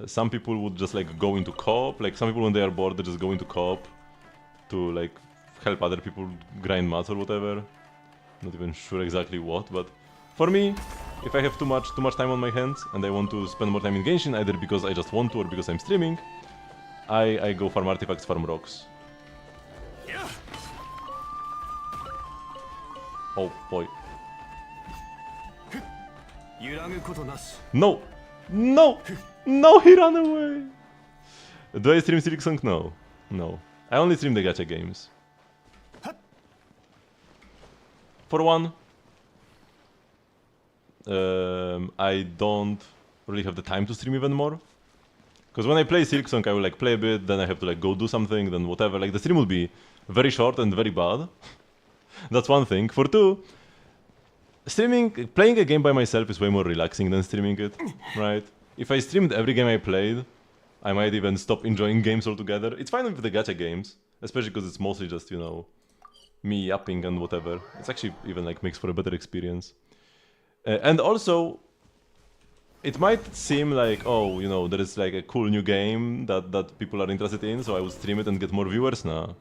Some people would just like go into co-op, like some people when they are bored they just go into co-op to like help other people grind mats or whatever. Not even sure exactly what, but for me, if I have too much time on my hands and I want to spend more time in Genshin, either because I just want to or because I'm streaming, I go farm artifacts, farm rocks. Oh boy. No! No! No, he ran away! Do I stream Silksong? No. No. I only stream the gacha games. For one, I don't really have the time to stream even more. Because when I play Silksong, I will like play a bit, then I have to like go do something, then whatever. Like the stream will be very short and very bad. That's one thing. For two, playing a game by myself is way more relaxing than streaming it, right? If I streamed every game I played, I might even stop enjoying games altogether. It's fine with the gacha games, especially because it's mostly just, you know, me yapping and whatever. It's actually even like makes for a better experience. And also, it might seem like, oh, you know, there is like a cool new game that people are interested in, so I would stream it and get more viewers. Nah.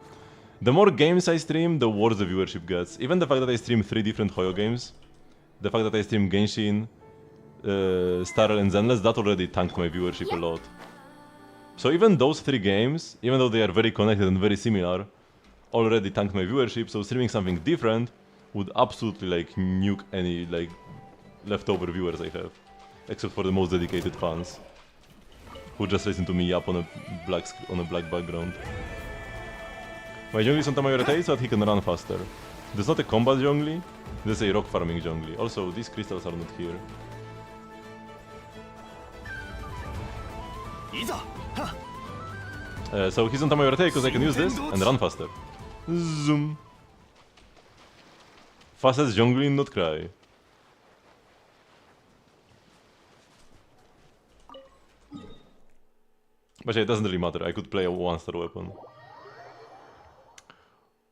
The more games I stream, the worse the viewership gets. Even the fact that I stream 3 different Hoyo games, the fact that I stream Genshin, Starrel and Zenless, that already tanked my viewership a lot. So even those 3 games, even though they are very connected and very similar, already tanked my viewership, so streaming something different would absolutely like nuke any like leftover viewers I have. Except for the most dedicated fans, who just listen to me yap on a black background. My jungli is on Tamayurete so that he can run faster. There's not a combat jungli, there's a rock farming jungli. Also, these crystals are not here. So he's on Tamayurete because I can use this and run faster. Zoom. Fastest jungli in Not Cry. But yeah, it doesn't really matter, I could play a 1-star weapon.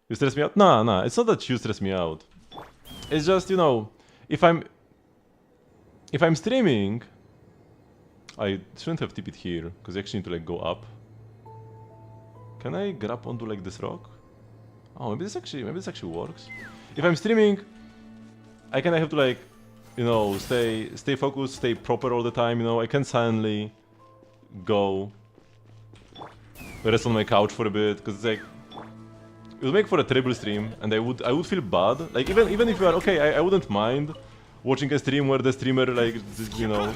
You stress me out? Nah, it's not that you stress me out. It's just, you know, if I'm streaming, I shouldn't have tipped it here, because you actually need to like go up. Can I grab onto like this rock? Oh, maybe this actually works. If I'm streaming, I kind of have to like, you know, stay focused, stay proper all the time, you know, I can silently go rest on my couch for a bit, because it's like, it would make for a terrible stream, and I would feel bad. Like even if you are okay, I wouldn't mind watching a stream where the streamer like, you know,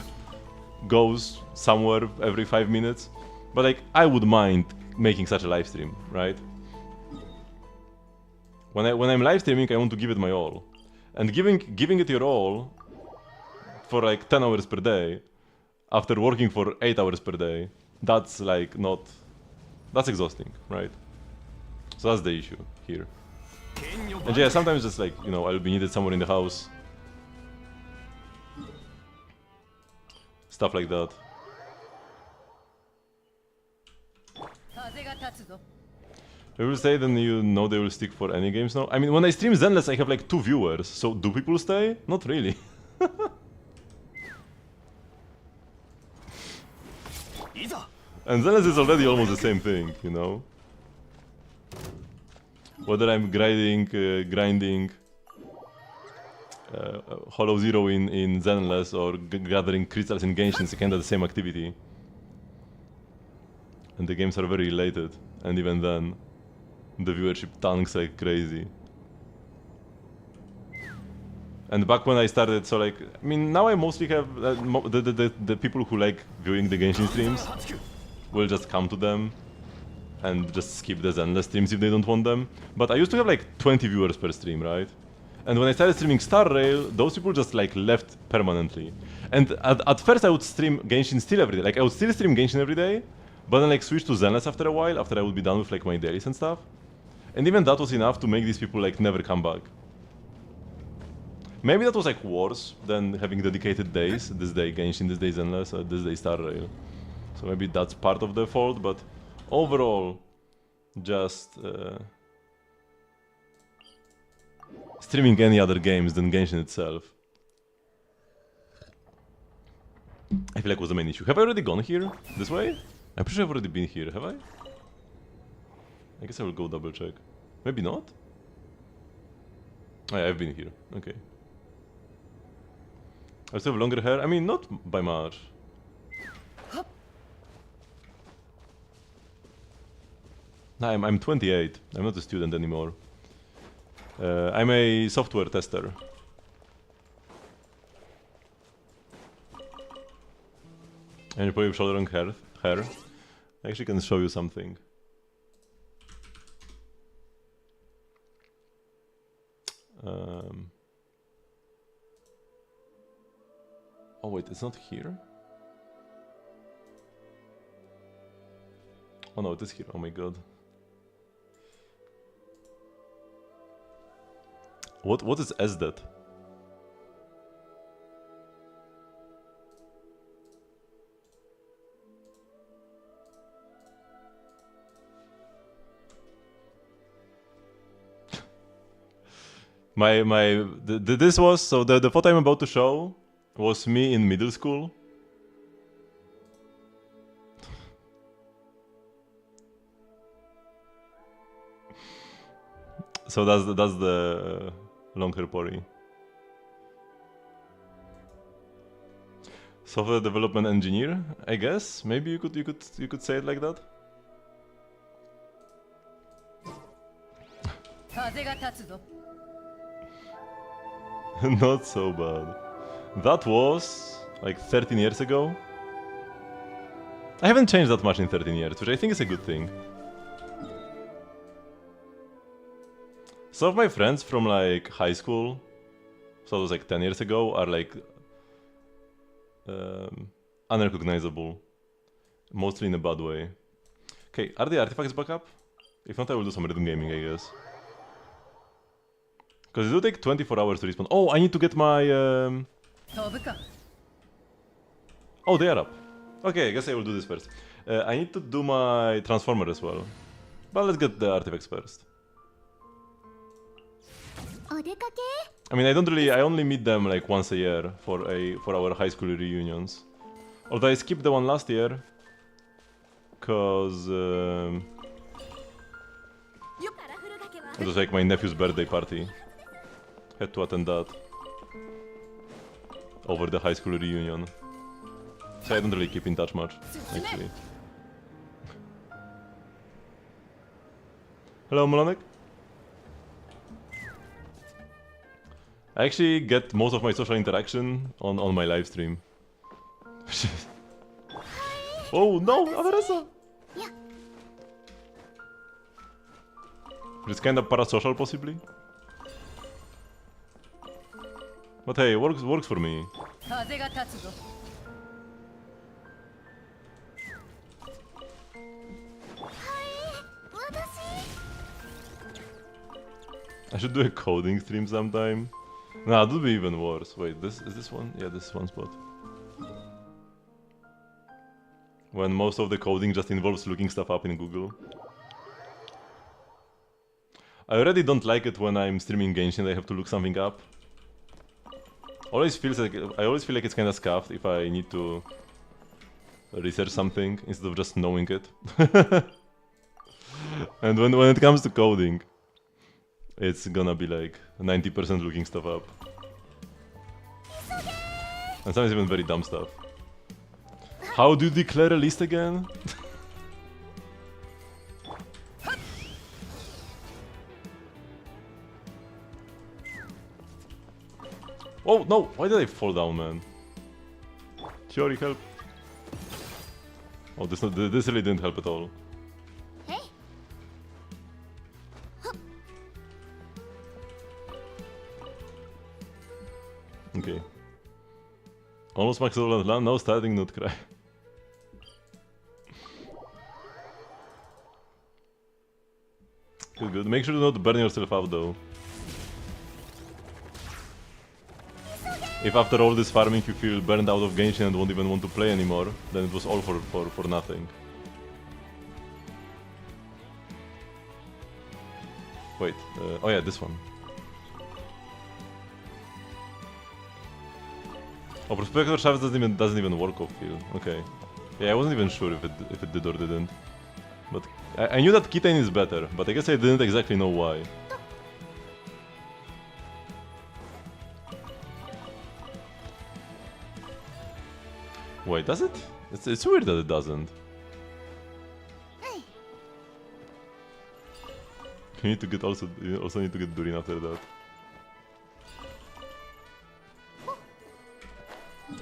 goes somewhere every 5 minutes, but like I would mind making such a live stream, right? When I'm live streaming, I want to give it my all, and giving it your all for like 10 hours per day, after working for 8 hours per day, that's like not. That's exhausting, right? So that's the issue here. And yeah, sometimes just like, you know, I'll be needed somewhere in the house. Stuff like that. I will stay, then you know they will stick for any games now. I mean, when I stream Zenless, I have like 2 viewers. So do people stay? Not really. And Zenless is already almost the same thing, you know? Whether I'm grinding Hollow Zero in Zenless or gathering crystals in Genshin, it's kinda the same activity. And the games are very related, and even then, the viewership tanks like crazy. And back when I started, so like, I mean, now I mostly have the people who like viewing the Genshin streams will just come to them and just skip the Zenless streams if they don't want them. But I used to have like 20 viewers per stream, right? And when I started streaming Star Rail, those people just like left permanently. And at first I would stream Genshin still every day. Like I would still stream Genshin every day, but then like switch to Zenless after a while, after I would be done with like my dailies and stuff. And even that was enough to make these people like never come back. Maybe that was like worse than having dedicated days. This day Genshin, this day Zenless, this day Star Rail. So maybe that's part of the fault, but overall, just streaming any other games than Genshin itself. I feel like was the main issue. Have I already gone here? This way? I'm pretty sure I've already been here, have I? I guess I will go double check. Maybe not? Oh yeah, I've been here. Okay. I still have longer hair. I mean, not by much. No, I'm 28. I'm not a student anymore. I'm a software tester. And you probably have shoulder long hair. I actually can show you something. Oh wait, it's not here? Oh no, it is here. Oh my god. What is SDET? This was, so the photo I'm about to show was me in middle school. So that's the long hair Pori. Software development engineer, I guess. Maybe you could say it like that. Not so bad. That was like 13 years ago. I haven't changed that much in 13 years, which I think is a good thing. Some of my friends from like high school, so it was like 10 years ago, are like unrecognizable. Mostly in a bad way. Okay, are the artifacts back up? If not, I will do some rhythm gaming, I guess. Because it will take 24 hours to respawn. Oh, I need to get my... Oh, they are up. Okay, I guess I will do this first. I need to do my transformer as well. But let's get the artifacts first. I mean, I only meet them like once a year for our high school reunions. Although I skipped the one last year, cause it was like my nephew's birthday party. Had to attend that over the high school reunion. So I don't really keep in touch much, actually. Hello, Molanek. I actually get most of my social interaction on my live stream. Oh no, Avaresa! It's kind of parasocial, possibly. But hey, works for me. I should do a coding stream sometime. Nah, that would be even worse. Wait, is this one? Yeah, this is one spot. When most of the coding just involves looking stuff up in Google. I already don't like it when I'm streaming Genshin, I have to look something up. I always feel like it's kinda scuffed if I need to research something instead of just knowing it. And when it comes to coding, it's gonna be like 90% looking stuff up. And sometimes even very dumb stuff. How do you declare a list again? Oh no! Why did I fall down, man? Chiori, help! Oh, this really didn't help at all. Okay. Almost max level and land, now starting not cry. Good, good. Make sure to not burn yourself out though. If after all this farming you feel burned out of Genshin and won't even want to play anymore, then it was all for nothing. Wait, oh yeah, this one. Oh, Prospector Shaft doesn't even work off field. Okay. Yeah, I wasn't even sure if it did or didn't. But I knew that Kitane is better, but I guess I didn't exactly know why. Wait, does it? It's weird that it doesn't. You need to get you also need to get Durin after that.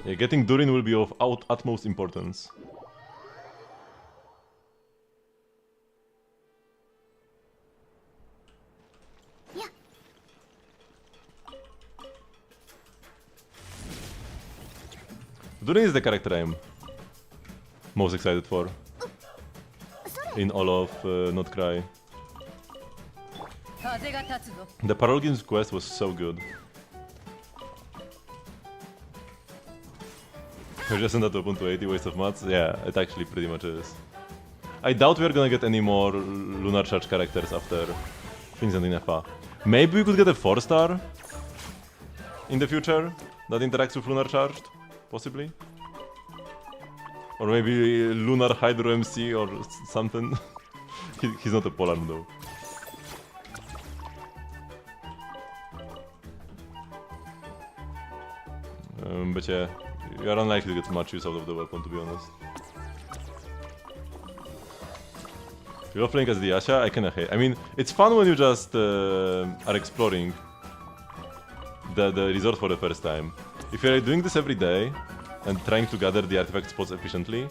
Yeah, getting Durin will be of utmost importance. Yeah. Durin is the character I'm most excited for. In all of Not Cry. The Parolgin's quest was so good. You're just that open to 80 waste of mats? Yeah, it actually pretty much is. I doubt we're gonna get any more Lunar Charge characters after Vincent in FA. Maybe we could get a 4-star in the future that interacts with Lunar Charged, possibly. Or maybe Lunar Hydro MC or something. He's not a Polar though. But yeah, you're unlikely to get much use out of the weapon, to be honest. You love playing as the Asha? I kinda hate. I mean, it's fun when you just are exploring the resort for the first time. If you're doing this every day and trying to gather the artifact spots efficiently,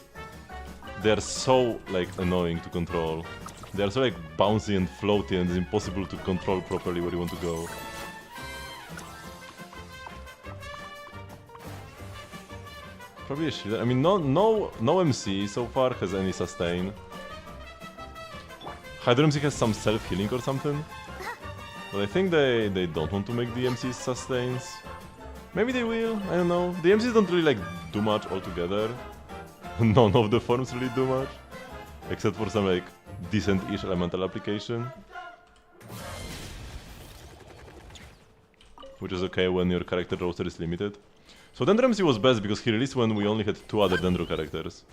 they are so like annoying to control. They are so like bouncy and floaty, and it's impossible to control properly where you want to go. Probably a shield. I mean, no MC so far has any sustain. Hydro MC has some self-healing or something. But I think they don't want to make the MCs sustains. Maybe they will, I don't know. The MCs don't really like do much altogether. None of the forms really do much. Except for some like decent-ish elemental application. Which is okay when your character roster is limited. So Dendro MC was best because he released when we only had 2 other Dendro characters.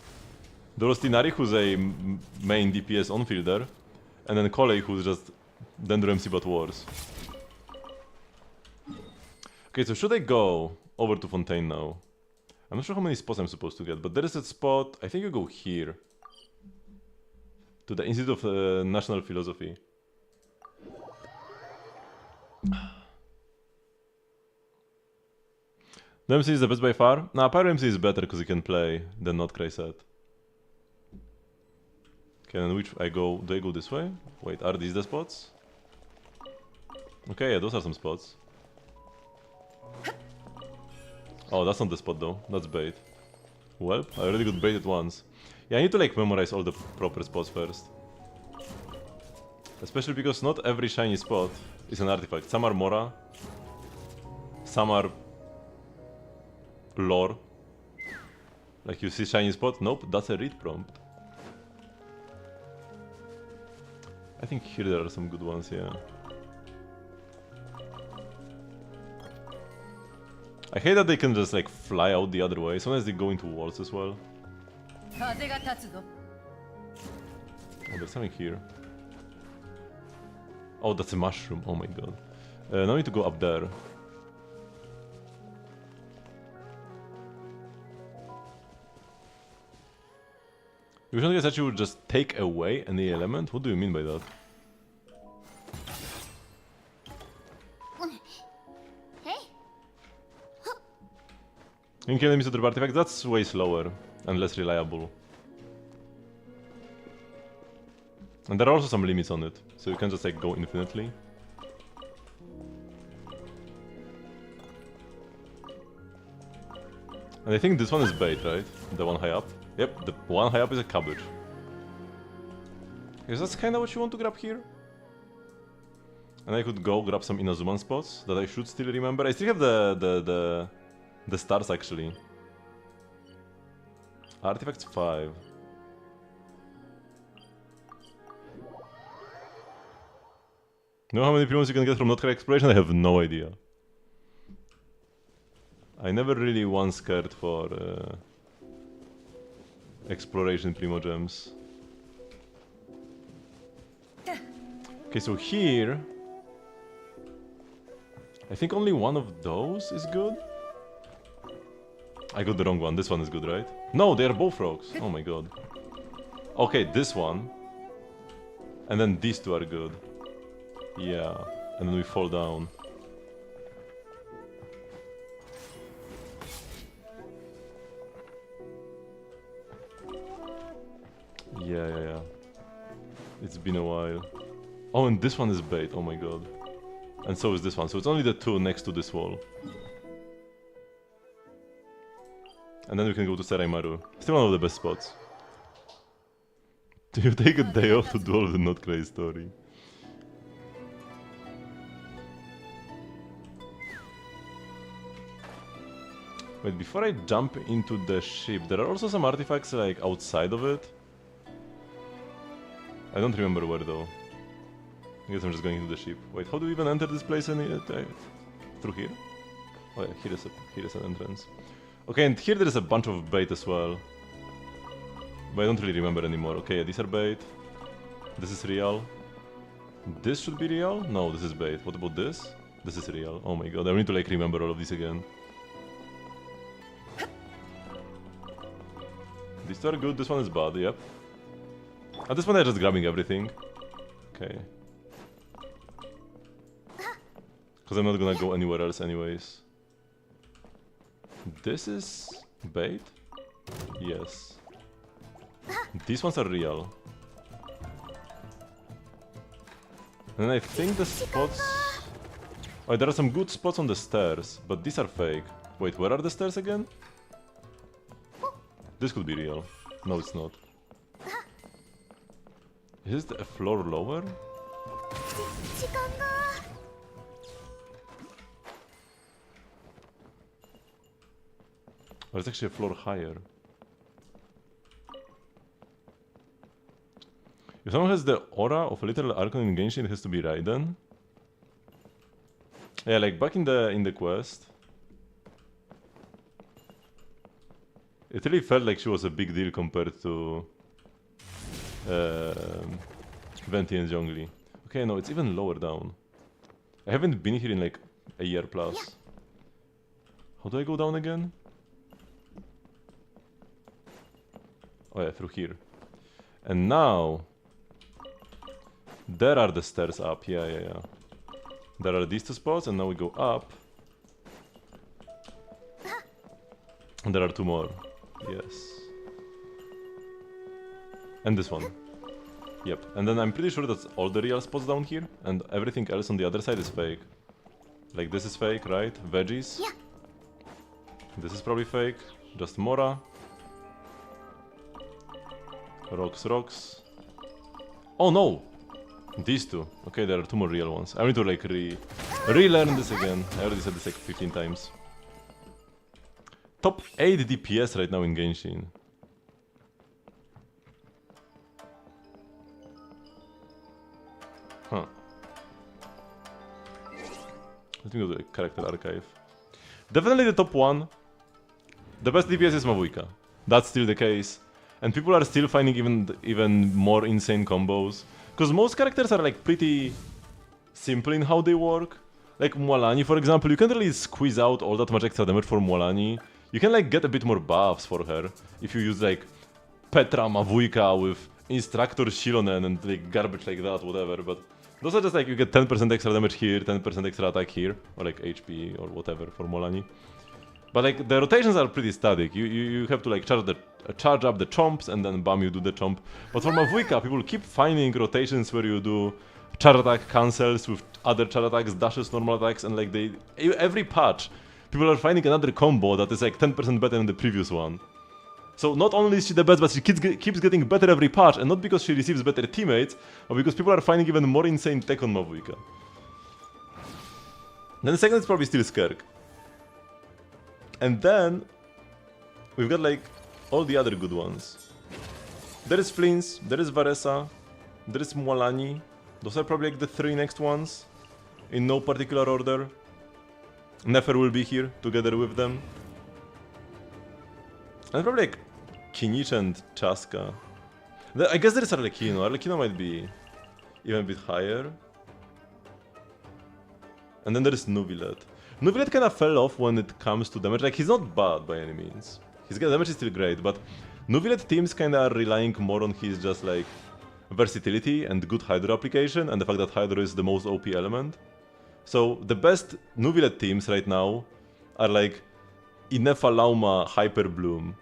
There was Tinari, who's a main DPS on-fielder, and then Kolei, who's just Dendro MC but worse. Okay, so should I go over to Fontaine now? I'm not sure how many spots I'm supposed to get, but there is a spot, I think you go here. To the Institute of National Philosophy. The MC is the best by far? Nah, Pyro MC is better because he can play than Not Cry set. Okay, and which do I go this way? Wait, are these the spots? Okay, yeah, those are some spots. Oh, that's not the spot though, that's bait. Well, I already got baited once. Yeah, I need to like memorize all the proper spots first. Especially because not every shiny spot is an artifact. Some are Mora, some are lore. Like you see shiny spot, nope, that's a read prompt. I think here there are some good ones, yeah. I hate that they can just like fly out the other way, sometimes they go into walls as well. Oh, there's something here. Oh, that's a mushroom, oh my god. Now I need to go up there. You don't guess that you would just take away any element? What do you mean by that? Linking enemies to the artifact, that's way slower and less reliable. And there are also some limits on it, so you can just like go infinitely. And I think this one is bait, right? The one high up? Yep, the one high up is a cabbage. Is that kinda what you want to grab here? And I could go grab some Inazuman spots that I should still remember. I still have the stars actually. Artifacts 5. Know how many primos you can get from Notker Exploration? I have no idea. I never really once cared for exploration primo gems. Okay, so here I think only one of those is good. I got the wrong one. This one is good, right? No, they are both rocks. Oh my god. Okay, this one. And then these two are good. Yeah. And then we fall down. Yeah. It's been a while. Oh, and this one is bait. Oh my god. And so is this one. So it's only the two next to this wall. And then we can go to Seraimaru. Still one of the best spots. Do you take a day off to do all the not crazy story? Wait, before I jump into the ship, there are also some artifacts like outside of it. I don't remember where though. I guess I'm just going into the ship. Wait, how do we even enter this place? Through here? Oh yeah, here is an entrance. Okay, and here there is a bunch of bait as well. But I don't really remember anymore. Okay, yeah, these are bait. This is real. This should be real? No, this is bait. What about this? This is real. Oh my god, I need to like remember all of these again. These two are good, this one is bad, yep. At this point I'm just grabbing everything. Okay. Because I'm not gonna go anywhere else anyways. This is bait? Yes. These ones are real. And I think the spots... Oh, there are some good spots on the stairs, but these are fake. Wait, where are the stairs again? This could be real. No, it's not. Is it a floor lower? Or it's actually a floor higher. If someone has the aura of a literal Archon in Genshin, it has to be Raiden. Yeah, like back in the quest, it really felt like she was a big deal compared to Venti and Zhongli. Okay, no, it's even lower down. I haven't been here in like a year plus. How do I go down again? Oh yeah, through here. And now there are the stairs up. Yeah. There are these two spots, and now we go up. And there are two more. Yes. And this one. Yep. And then I'm pretty sure that's all the real spots down here, and everything else on the other side is fake. Like this is fake, right? Veggies. Yeah. This is probably fake. Just Mora. Rocks. Oh no! These two. Okay, there are two more real ones. I need to like relearn this again. I already said this like 15 times. Top 8 DPS right now in Genshin. Huh. Let me go to the character archive. Definitely the top 1. The best DPS is Mavuyka. That's still the case. And people are still finding even more insane combos. Because most characters are like pretty simple in how they work. Like Mualani, for example, you can't really squeeze out all that much extra damage for Mualani. You can like get a bit more buffs for her if you use like Petra Mavuyka with Instructor Shilonen and like garbage like that, whatever. But those are just like you get 10% extra damage here, 10% extra attack here, or like HP or whatever for Mualani. But like the rotations are pretty static. You have to like charge up the chomps and then bam, you do the chomp. But for Mavuyka, people keep finding rotations where you do charge attack cancels with other charge attacks, dashes, normal attacks, and like every patch people are finding another combo that is like 10% better than the previous one. So not only is she the best, but she keeps getting better every patch, and not because she receives better teammates, but because people are finding even more insane tech on Mavuika. Then the second is probably still Skirk. And then we've got like all the other good ones. There is Flins, there is Varesa, there is Mwalani. Those are probably like the three next ones, in no particular order. Nefer will be here together with them. And probably like Kinich and Chaska. I guess there is Arlecchino. Arlecchino might be even a bit higher. And then there is Nuvilet. Nuvilet kind of fell off when it comes to damage. Like, he's not bad by any means. His damage is still great, but Nuvilet teams kind of are relying more on his just like versatility and good Hydro application, and the fact that Hydro is the most OP element. So the best Nuvilet teams right now are like Inefa Lauma Hyper Bloom.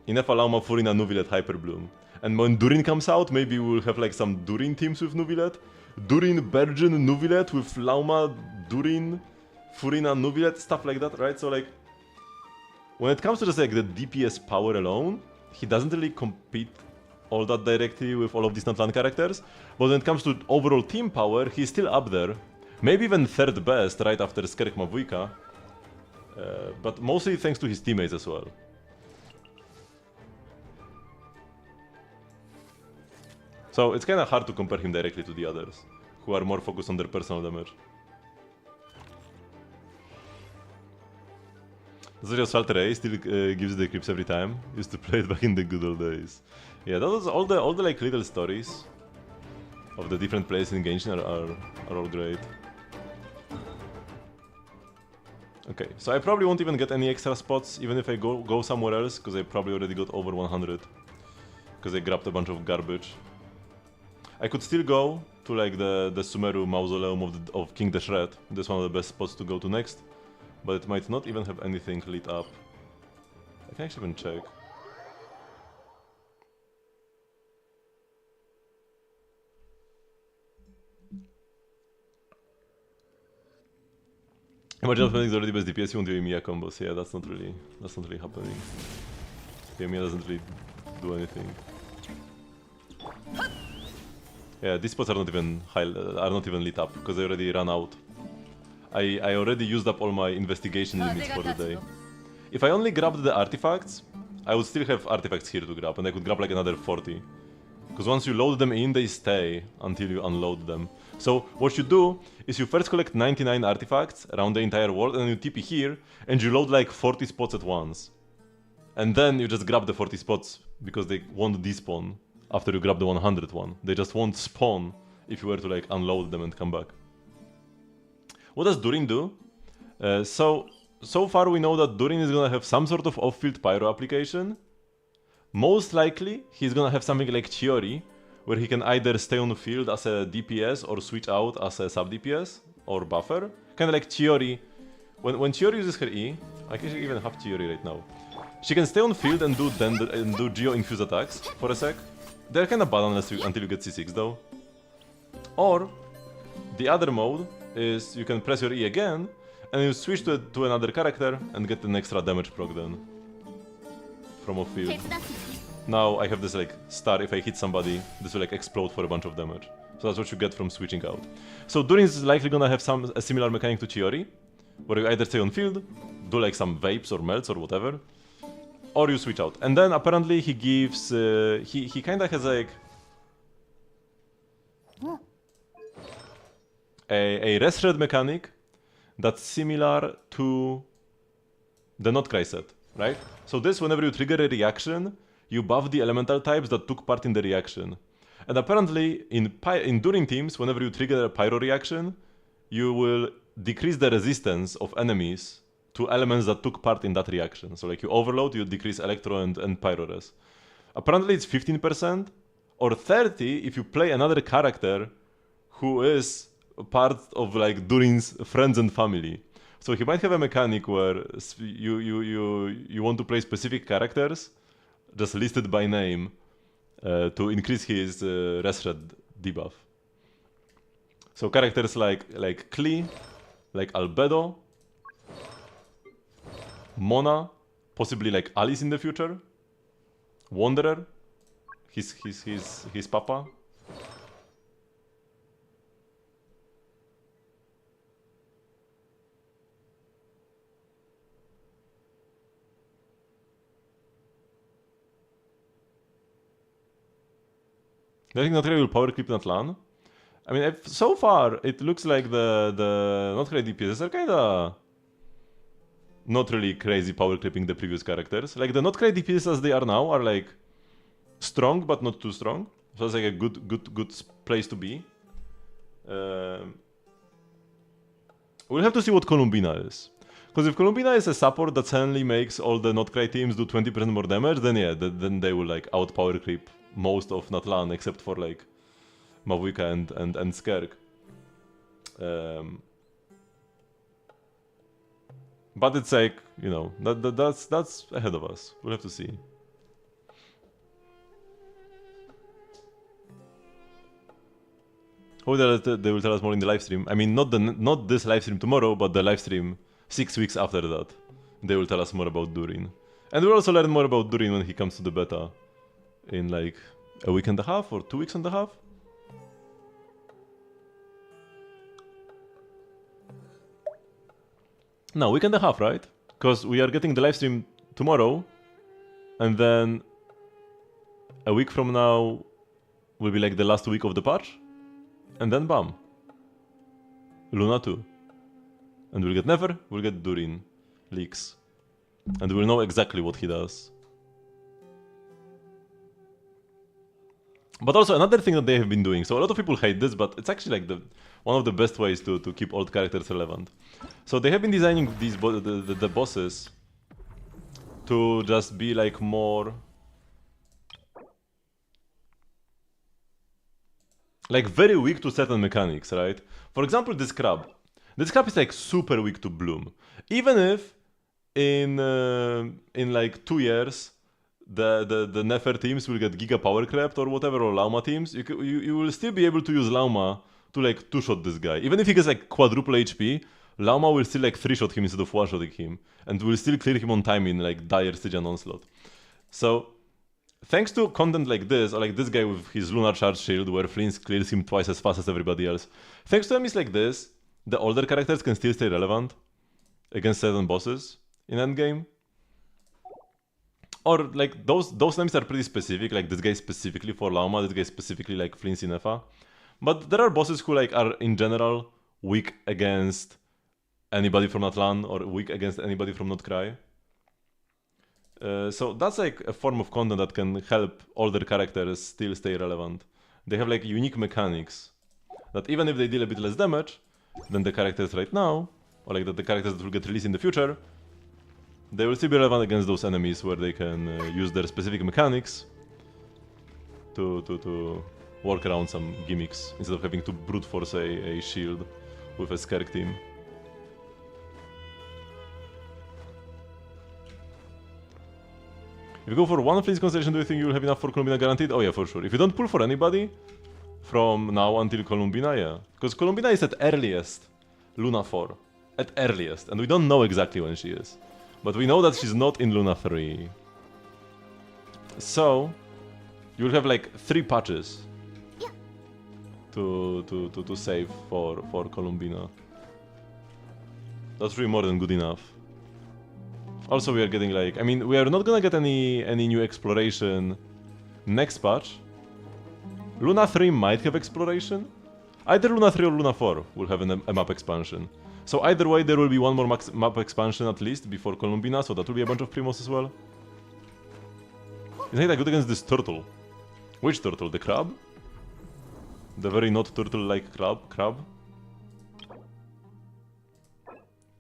Inefa Lauma Furina Nuvilet Hyper Bloom. And when Durin comes out, maybe we'll have like some Durin teams with Nuvilet. Durin, Bergen, Nuvilet with Lauma, Durin, Furina, Nuvilet, stuff like that, right? So like, when it comes to just like the DPS power alone, he doesn't really compete all that directly with all of these Natlan characters. But when it comes to overall team power, he's still up there. Maybe even third best right after Skerk Mavuika. But mostly thanks to his teammates as well. So it's kind of hard to compare him directly to the others, who are more focused on their personal damage. Zero Salter A still gives the creeps every time. Used to play it back in the good old days. Yeah, that was all the like little stories of the different places in Genshin are all great. Okay, so I probably won't even get any extra spots even if I go somewhere else, because I probably already got over 100. Because I grabbed a bunch of garbage. I could still go to like the Sumeru Mausoleum of King the Shred. That's one of the best spots to go to next. But it might not even have anything lit up. I can actually even check. Imagine if is already best DPS, you won't do Emiya combos. Yeah, that's not really happening. Emiya doesn't really do anything. Yeah, these spots are not even lit up because I already ran out. I already used up all my investigation limits for the day. If I only grabbed the artifacts, I would still have artifacts here to grab, and I could grab like another 40. Because once you load them in, they stay until you unload them. So what you do is you first collect 99 artifacts around the entire world, and then you TP here, and you load like 40 spots at once. And then you just grab the 40 spots, because they won't despawn after you grab the 100 one. They just won't spawn if you were to like unload them and come back. What does Durin do? So far we know that Durin is gonna have some sort of off-field pyro application. Most likely, he's gonna have something like Chiori, where he can either stay on the field as a DPS or switch out as a sub-DPS or buffer. Kinda like Chiori. When Chiori uses her E, I can even have Chiori right now. She can stay on field and do Geo-infuse attacks for a sec. They're kinda bad until you get C6 though. Or, the other mode is you can press your E again, and you switch to another character and get an extra damage proc then. From off field. Now I have this like star, if I hit somebody, this will like explode for a bunch of damage. So that's what you get from switching out. So Durin is likely gonna have a similar mechanic to Chiori, where you either stay on field, do like some vapes or melts or whatever, or you switch out. And then apparently he gives, he kinda has like a rest shred mechanic that's similar to the Notcry set, right? So this, whenever you trigger a reaction, you buff the elemental types that took part in the reaction. And apparently, in Durin teams, whenever you trigger a pyro reaction, you will decrease the resistance of enemies to elements that took part in that reaction. So like you overload, you decrease electro and pyro res. Apparently it's 15%, or 30 if you play another character who is part of like Durin's friends and family. So he might have a mechanic where you want to play specific characters, just listed by name, to increase his rest red debuff. So characters like Klee, like Albedo, Mona, possibly like Alice in the future. Wanderer, his papa. I think Notcray will power creep Natlan. I mean, so far it looks like the Notcray DPS are kinda not really crazy power clipping the previous characters. Like the Notcray DPS as they are now are like strong but not too strong. So it's like a good place to be. We'll have to see what Columbina is. Because if Columbina is a support that suddenly makes all the Notcray teams do 20% more damage, then yeah, then they will like outpower creep most of Natlan except for like Mavuika and Skerk. But it's like, you know, that's ahead of us. We'll have to see. Oh, they will tell us more in the live stream. I mean, not this live stream tomorrow, but the live stream 6 weeks after that. They will tell us more about Durin. And we'll also learn more about Durin when he comes to the beta in like a week and a half or 2 weeks and a half. No, week and a half, right? Because we are getting the live stream tomorrow, and then a week from now will be like the last week of the patch, and then bam, Luna 2. And we'll get Never, we'll get Durin leaks, and we'll know exactly what he does. But also another thing that they have been doing, so a lot of people hate this, but it's actually like one of the best ways to keep old characters relevant. So they have been designing these the bosses to just be like more like very weak to certain mechanics, right? For example, this crab. This crab is like super weak to Bloom. Even if in like 2 years the Nefer teams will get Giga Power Crept or whatever, or Lauma teams, you will still be able to use Lauma to like 2-shot this guy. Even if he gets like quadruple HP, Lauma will still like 3-shot him instead of 1-shotting him, and will still clear him on time in like dire Stygian Onslaught. So, thanks to content like this, or like this guy with his Lunar Charge Shield, where Flint clears him twice as fast as everybody else, thanks to enemies like this, the older characters can still stay relevant against certain bosses in endgame. Or like those enemies are pretty specific, like this guy specifically for Lauma, this guy specifically like Flint Sinefa. But there are bosses who like are in general weak against anybody from Natlan or weak against anybody from Notcray. So that's like a form of content that can help older characters still stay relevant. They have like unique mechanics that even if they deal a bit less damage than the characters right now, or like the characters that will get released in the future, they will still be relevant against those enemies where they can use their specific mechanics to work around some gimmicks instead of having to brute force a shield with a Skerk team. If you go for one Flint's Constellation, do you think you will have enough for Columbina guaranteed? Oh yeah, for sure. If you don't pull for anybody from now until Columbina, yeah. Because Columbina is at earliest Luna 4. At earliest. And we don't know exactly when she is. But we know that she's not in Luna 3. So, you'll have like 3 patches to save for Columbina. That's really more than good enough. Also, we are getting like, I mean, we are not gonna get any new exploration next patch. Luna 3 might have exploration. Either Luna 3 or Luna 4 will have a map expansion. So either way, there will be one more map expansion at least before Columbina, so that will be a bunch of Primos as well. Isn't it good against this turtle? Which turtle? The crab? The very not turtle-like crab?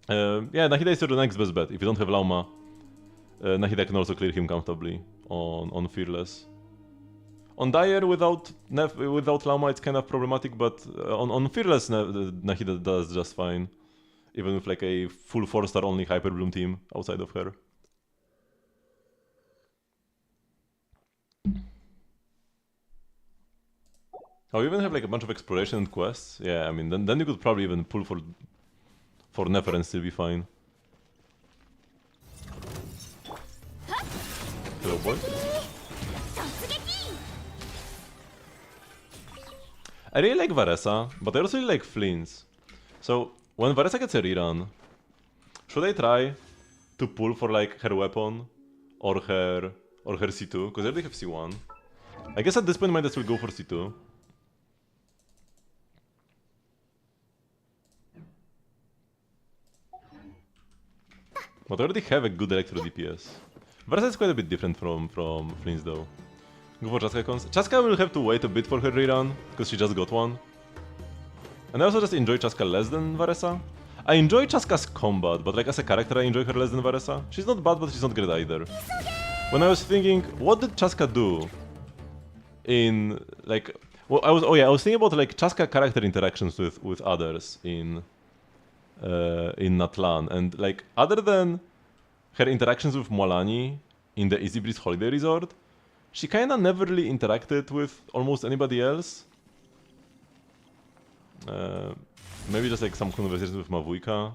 Yeah, Nahida is the next best bet. If you don't have Lauma, Nahida can also clear him comfortably on Fearless. On Dire without Lauma it's kind of problematic, but on Fearless Nahida does just fine. Even with like a full 4-star only Hyper Bloom team outside of her. Oh, you even have like a bunch of exploration and quests? Yeah, I mean, then you could probably even pull for Nefer and still be fine. Hero Point. I really like Varesa, but I also really like Fleens. So, when Varesa gets a rerun, should I try to pull for like her weapon or her C2? Because I already have C1. I guess at this point I might as well go for C2. But I already have a good Electro DPS. Varesa is quite a bit different from Fleens though. Go for Chaska cons. Chaska will have to wait a bit for her rerun, because she just got one. And I also just enjoy Chaska less than Varesa. I enjoy Chaska's combat, but like as a character I enjoy her less than Varesa. She's not bad, but she's not great either. When I was thinking, what did Chaska do in like... Well, I was thinking about like Chaska character interactions with others in Natlan, and like other than her interactions with Molani in the Easy Breeze Holiday Resort, she kinda never really interacted with almost anybody else. Maybe just like some conversations with Mavujka.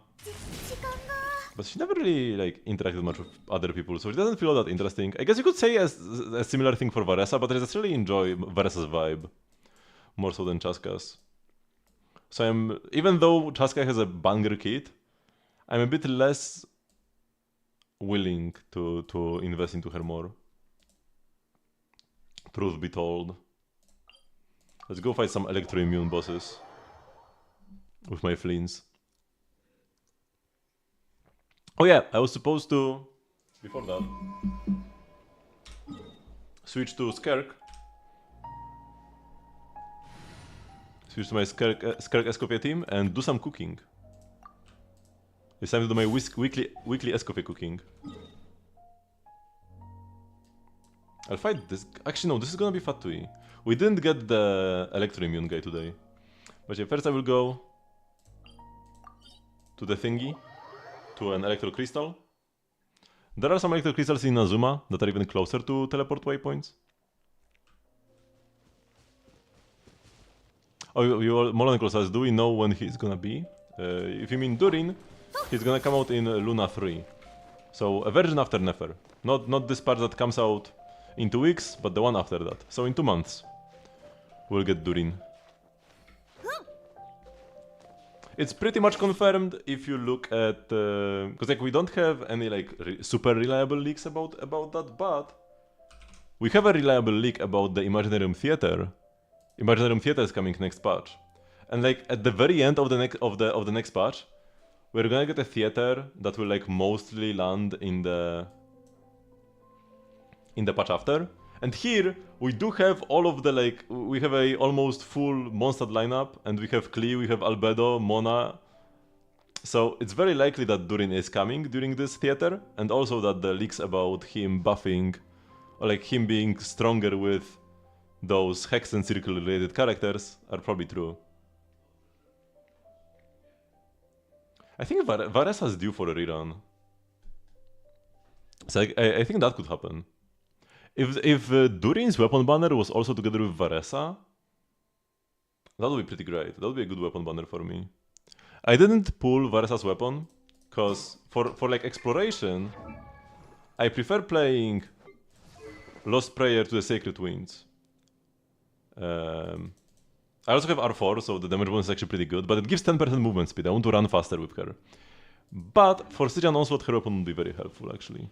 But she never really like interacted much with other people, so it doesn't feel that interesting. I guess you could say a similar thing for Varesa, but I just really enjoy Varesa's vibe more so than Chaska's. So even though Chaska has a banger kit, I'm a bit less willing to invest into her more. Truth be told. Let's go fight some Electro-immune bosses with my Fleens. Oh yeah, I was supposed to, before that, switch to Skirk. Switch to my Skirk Escoffier team and do some cooking. It's time to do my weekly Escoffier cooking. I'll fight this. Actually, no, this is gonna be Fatui. We didn't get the Electro-immune guy today. But yeah, first I will go to the thingy, to an Electro Crystal. There are some Electro Crystals in Azuma that are even closer to teleport waypoints. Oh, you all, Molenicals says, do we know when he's gonna be? If you mean Durin, he's gonna come out in Luna 3. So a version after Nefer. Not this part that comes out in 2 weeks, but the one after that. So in 2 months, we'll get Durin. It's pretty much confirmed if you look at... Because like we don't have any like super reliable leaks about that, but we have a reliable leak about the Imaginarium Theater. Imaginarium Theater is coming next patch. And like at the very end of the next patch, we're gonna get a theater that will like mostly land in the patch after. And here we do have all of the like, we have a almost full Mondstadt lineup, and we have Klee, we have Albedo, Mona. So it's very likely that Durin is coming during this theater, and also that the leaks about him buffing, or like him being stronger with those Hex and Circle related characters are probably true. I think Varesa is due for a rerun. So I think that could happen. If Durin's weapon banner was also together with Varesa, that would be pretty great. That would be a good weapon banner for me. I didn't pull Varesa's weapon, because for like exploration, I prefer playing Lost Prayer to the Sacred Winds. I also have R4, so the damage bonus is actually pretty good, but it gives 10% movement speed. I want to run faster with her. But for Stygian Onslaught, her weapon would be very helpful, actually.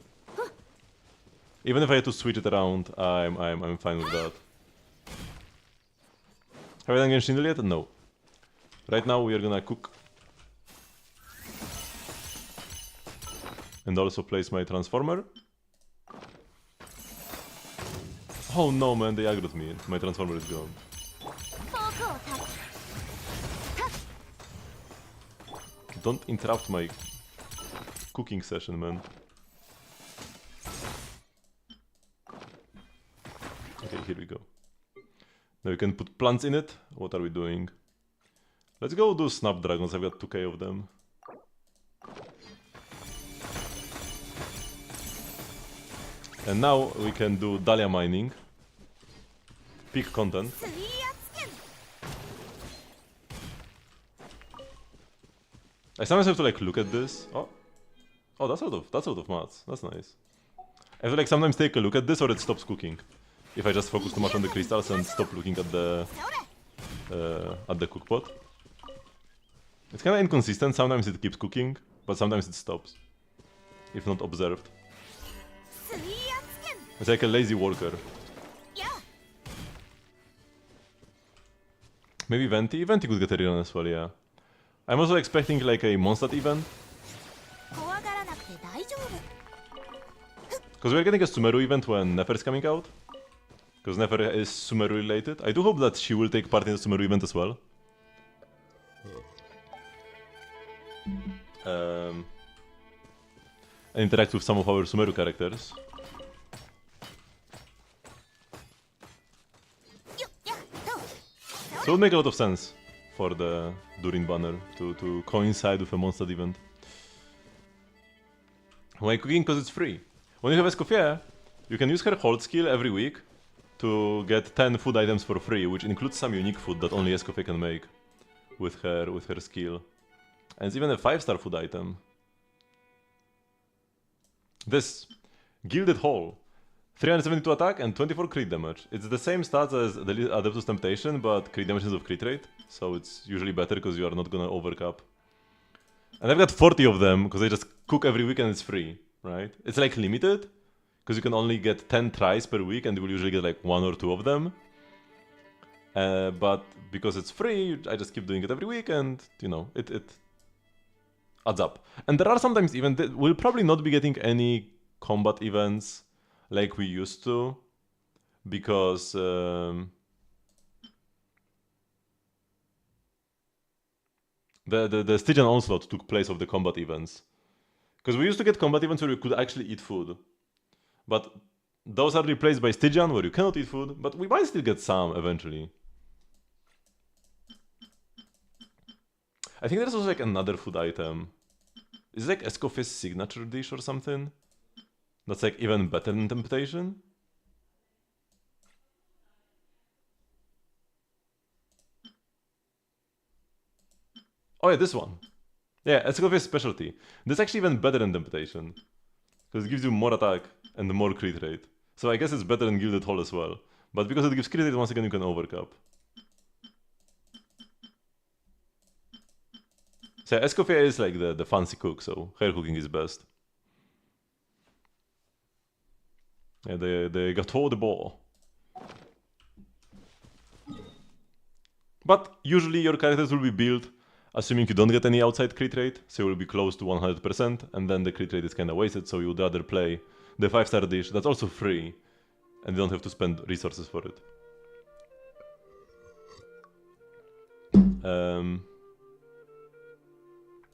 Even if I had to switch it around, I'm fine with that. Have I done Genshin yet? No. Right now we are gonna cook. And also place my transformer. Oh no man, they aggroed me. My transformer is gone. Don't interrupt my cooking session, man. Okay, here we go. Now we can put plants in it. What are we doing? Let's go do snapdragons. I've got 2k of them. And now we can do Dahlia mining. Peak content. I sometimes have to like look at this. Oh, that's out of maths. That's nice. I feel like sometimes take a look at this or it stops cooking. If I just focus too much on the crystals and stop looking at the cookpot. It's kind of inconsistent. Sometimes it keeps cooking, but sometimes it stops. If not observed. It's like a lazy worker. Maybe Venti? Venti could get a rerun as well, yeah. I'm also expecting like a Mondstadt event. Because we're getting a Sumeru event when Nefer's coming out. Because Nefer is Sumeru related. I do hope that she will take part in the Sumeru event as well. And interact with some of our Sumeru characters. So it would make a lot of sense for the Durin banner to coincide with a Mondstadt event. Why cooking? Because it's free. When you have Escoffier, you can use her hold skill every week to get 10 food items for free, which includes some unique food that only Escoffier can make with her skill. And it's even a 5-star food item. This Gilded Hole. 372 attack and 24 crit damage. It's the same stats as the Adeptus Temptation, but crit damage is of crit rate. So it's usually better because you are not gonna overcap. And I've got 40 of them because I just cook every week and it's free, right? It's like limited because you can only get 10 tries per week and you will usually get like 1 or 2 of them. But because it's free, I just keep doing it every week and, you know, it adds up. And there are sometimes even, we'll probably not be getting any combat events like we used to, because the Stygian Onslaught took place of the combat events. Because we used to get combat events where you could actually eat food. But those are replaced by Stygian where you cannot eat food, but we might still get some eventually. I think there's also like another food item. Is it like Escoffie's signature dish or something? That's like even better than Temptation? Oh yeah, this one. Yeah, Escoffie's specialty. This is actually even better than Temptation. Because it gives you more attack and more crit rate. So I guess it's better than Gilded Hall as well. But because it gives crit rate, once again you can overcap. So Escoffier is like the fancy cook, so her cooking is best. Yeah, the Gâteau de Bois. But usually your characters will be built assuming you don't get any outside crit rate, so you will be close to 100%, and then the crit rate is kinda wasted, so you would rather play the 5-star dish that's also free, and you don't have to spend resources for it.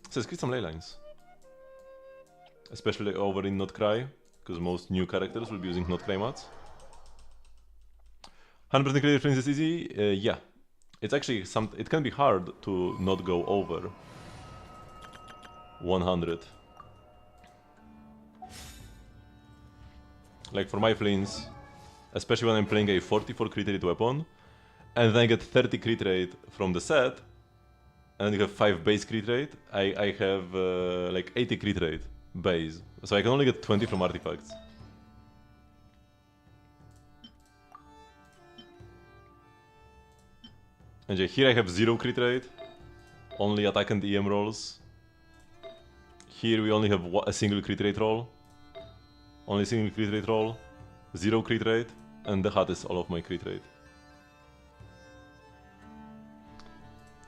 So let's get some ley lines. Especially over in Not Cry, because most new characters will be using Not Cry mats. 100% crit rate is easy? Yeah. It's actually it can be hard to not go over 100. Like for my flints, especially when I'm playing a 44 crit rate weapon, and then I get 30 crit rate from the set, and then you have 5 base crit rate, I have like 80 crit rate base. So I can only get 20 from artifacts. And yeah, here I have 0 crit rate, only attack and EM rolls. Here we only have a single crit rate roll, only single crit rate roll, 0 crit rate, and the hat is all of my crit rate.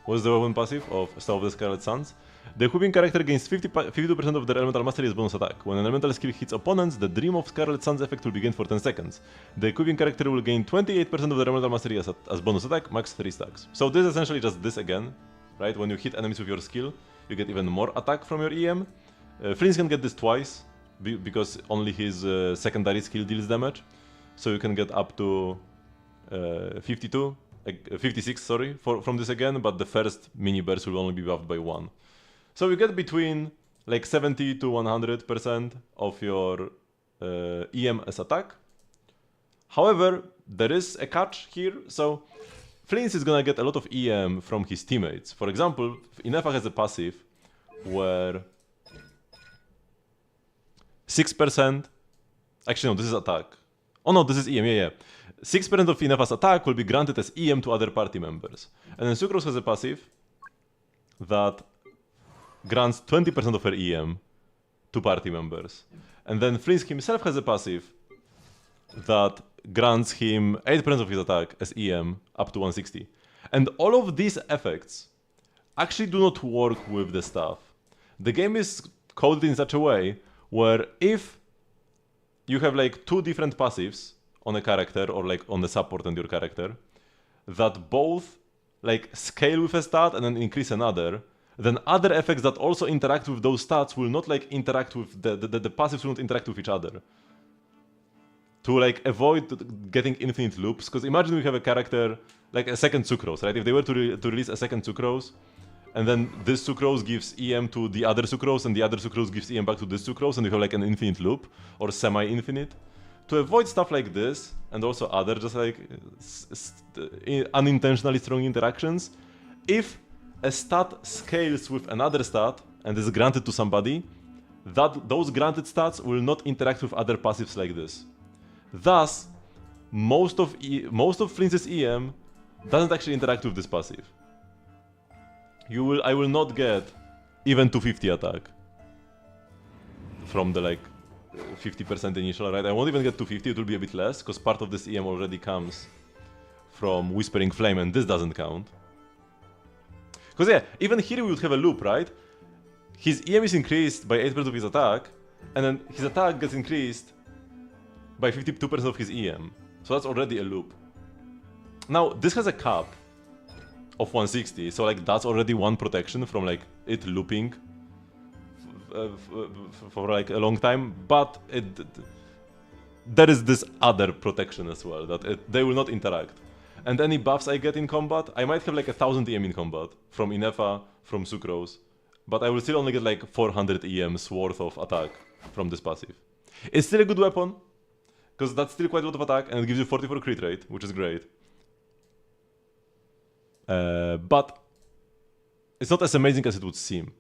What's the weapon passive of Staff of the Scarlet Suns? The equipping character gains 52% of their elemental mastery as bonus attack. When an elemental skill hits opponents, the Dream of Scarlet Suns effect will be gained for 10 seconds. The equipping character will gain 28% of their elemental mastery as bonus attack, max 3 stacks. So this is essentially just this again, right? When you hit enemies with your skill, you get even more attack from your EM. Flynn can get this twice, because only his secondary skill deals damage. So you can get up to 56, sorry, from this again, but the first mini burst will only be buffed by 1. So you get between like 70 to 100% of your EM as attack. However, there is a catch here. So Flint is gonna get a lot of EM from his teammates. For example, Inefa has a passive where 6% Actually, no, this is attack. Oh no, this is EM, yeah. 6% of Inefa's attack will be granted as EM to other party members. And then Sucrose has a passive that grants 20% of her EM to party members. And then Flinsk himself has a passive that grants him 8% of his attack as EM up to 160. And all of these effects actually do not work with the staff. The game is coded in such a way where if you have like two different passives on a character or like on the support and your character that both like scale with a stat and then increase another, then other effects that also interact with those stats will not like interact with the passives will not interact with each other. To like avoid getting infinite loops, because imagine we have a character like a second Sucrose, right? If they were to release a second Sucrose, and then this Sucrose gives EM to the other Sucrose, and the other Sucrose gives EM back to this Sucrose, and you have like an infinite loop, or semi-infinite. To avoid stuff like this, and also other just like unintentionally strong interactions, if a stat scales with another stat and is granted to somebody, those granted stats will not interact with other passives like this. Thus, most of Flince's EM doesn't actually interact with this passive. I will not get even 250 attack from the like 50% initial, right? I won't even get 250, it will be a bit less, because part of this EM already comes from Whispering Flame, and this doesn't count. Because yeah, even here we would have a loop, right? His EM is increased by 8% of his attack, and then his attack gets increased by 52% of his EM. So that's already a loop. Now, this has a cap of 160, so like that's already one protection from like it looping for like a long time, but there is this other protection as well, that they will not interact. And any buffs I get in combat, I might have like 1000 EM in combat from Inefa, from Sucrose, but I will still only get like 400 EMs worth of attack from this passive. It's still a good weapon, because that's still quite a lot of attack, and it gives you 44 crit rate, which is great. But it's not as amazing as it would seem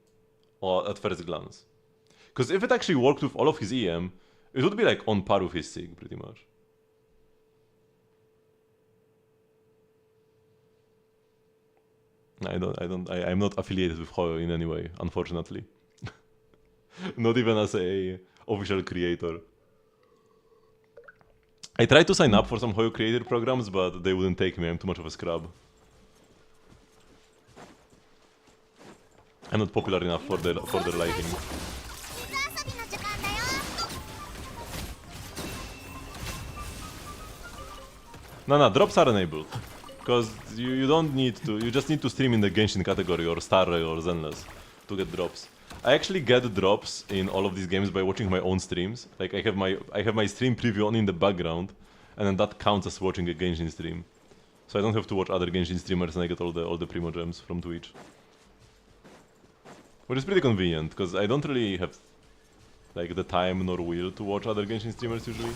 at first glance. Because if it actually worked with all of his EM, it would be like on par with his Sig, pretty much. I'm not affiliated with Hoyo in any way, unfortunately. Not even as a official creator. I tried to sign up for some Hoyo creator programs, but they wouldn't take me, I'm too much of a scrub. I'm not popular enough for their liking. No, drops are enabled. Because you don't need to, you just need to stream in the Genshin category or Star Rail or Zenless to get drops. I actually get drops in all of these games by watching my own streams. Like I have my stream preview on in the background, and then that counts as watching a Genshin stream. So I don't have to watch other Genshin streamers and I get all the Primo gems from Twitch. Which is pretty convenient, because I don't really have like the time nor will to watch other Genshin streamers usually.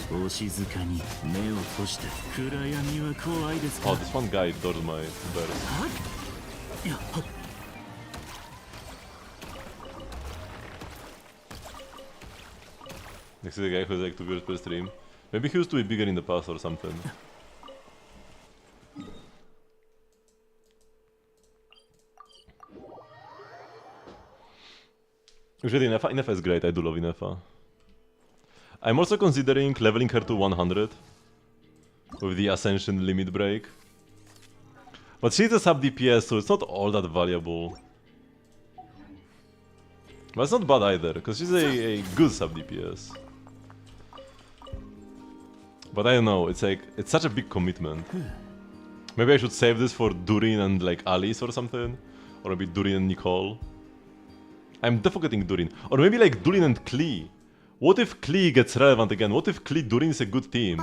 Oh, this one guy dodged my burst. Next is the guy who has like 2 viewers per stream. Maybe he used to be bigger in the past or something. Usually Inefa is great, I do love Inefa. I'm also considering leveling her to 100 with the Ascension limit break. But she's a sub DPS, so it's not all that valuable. But it's not bad either, because she's a good sub DPS. But I don't know, it's like, it's such a big commitment. Maybe I should save this for Durin and like Alice or something. Or maybe Durin and Nicole. I'm defocusing Durin. Or maybe like Durin and Klee. What if Klee gets relevant again? What if Klee Durin is a good team?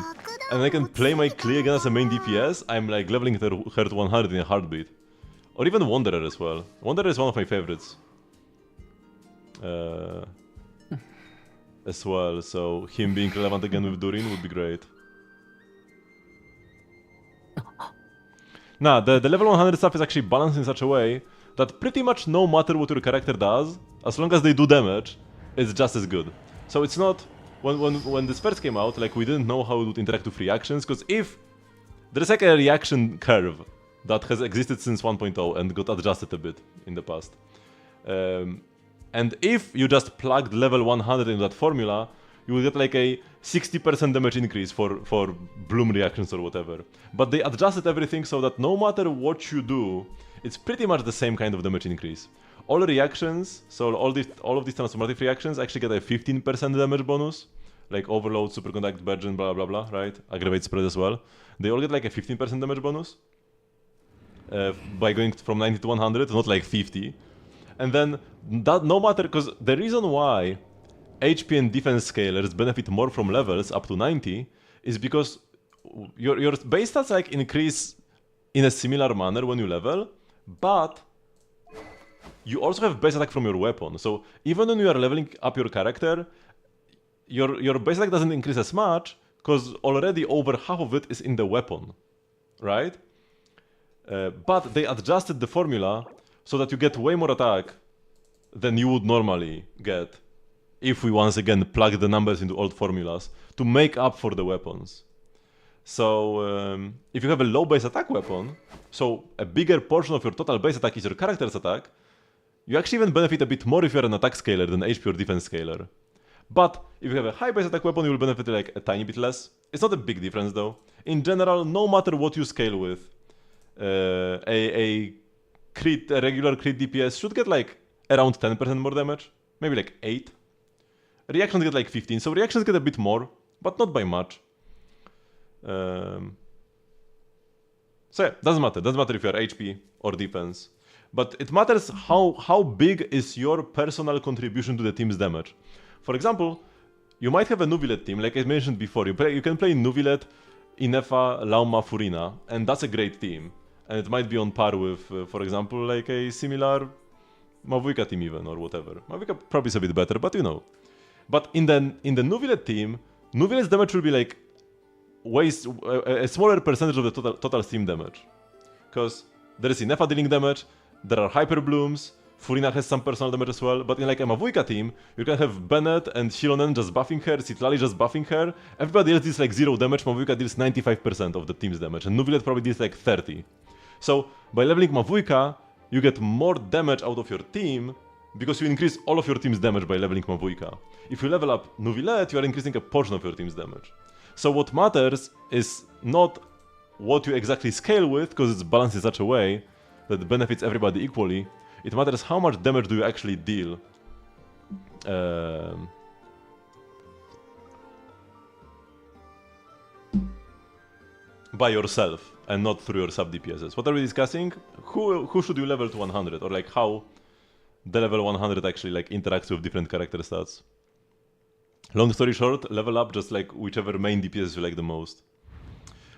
And I can play my Klee again as a main DPS? I'm like leveling her to 100 in a heartbeat. Or even Wanderer as well. Wanderer is one of my favorites. As well, so him being relevant again with Durin would be great. Nah, the level 100 stuff is actually balanced in such a way that pretty much no matter what your character does, as long as they do damage, it's just as good. So it's not... When this first came out, like, we didn't know how it would interact with reactions, because if... There's like a reaction curve that has existed since 1.0 and got adjusted a bit in the past. And if you just plugged level 100 into that formula, you will get like a 60% damage increase for bloom reactions or whatever. But they adjusted everything so that no matter what you do, it's pretty much the same kind of damage increase. All reactions, so all of these transformative reactions actually get a 15% damage bonus. Like Overload, Superconduct, Burgeon, blah blah blah, right? Aggravate Spread as well. They all get like a 15% damage bonus. By going from 90 to 100, not like 50. And then, that no matter, because the reason why HP and defense scalers benefit more from levels up to 90 is because your base stats like increase in a similar manner when you level, but you also have base attack from your weapon. So even when you are leveling up your character, your base attack doesn't increase as much because already over half of it is in the weapon, right? But they adjusted the formula so that you get way more attack than you would normally get if we once again plug the numbers into old formulas to make up for the weapons. So if you have a low base attack weapon, so a bigger portion of your total base attack is your character's attack, you actually even benefit a bit more if you're an attack scaler than HP or defense scaler. But if you have a high base attack weapon, you will benefit like a tiny bit less. It's not a big difference though. In general, no matter what you scale with, a regular crit DPS should get like around 10% more damage, maybe like 8. Reactions get like 15, so reactions get a bit more, but not by much. So yeah, doesn't matter if you're HP or defense. But it matters how big is your personal contribution to the team's damage. For example, you might have a Nuvilet team, like I mentioned before. You can play Nuvilet, Inefa, Lauma, Furina, and that's a great team. And it might be on par with, for example, like a similar Mavuika team even, or whatever. Mavuika probably is a bit better, but you know. But in the Nuvilet team, Nuvilet's damage will be like a smaller percentage of the total team damage. Because there is Inefa dealing damage, there are Hyper Blooms, Furina has some personal damage as well, but in like a Mavuika team, you can have Bennett and Hironen just buffing her, Citlali just buffing her, everybody else deals like 0 damage, Mavuika deals 95% of the team's damage, and Nuvilet probably deals like 30. So, by leveling Mavuika, you get more damage out of your team, because you increase all of your team's damage by leveling Mavuika. If you level up Nuvilet, you are increasing a portion of your team's damage. So what matters is not what you exactly scale with, because it's balanced in such a way that it benefits everybody equally. It matters how much damage do you actually deal. By yourself, and not through your sub DPSs. What are we discussing? Who should you level to 100? Or like how the level 100 actually like interacts with different character stats. Long story short, level up just like whichever main DPS you like the most.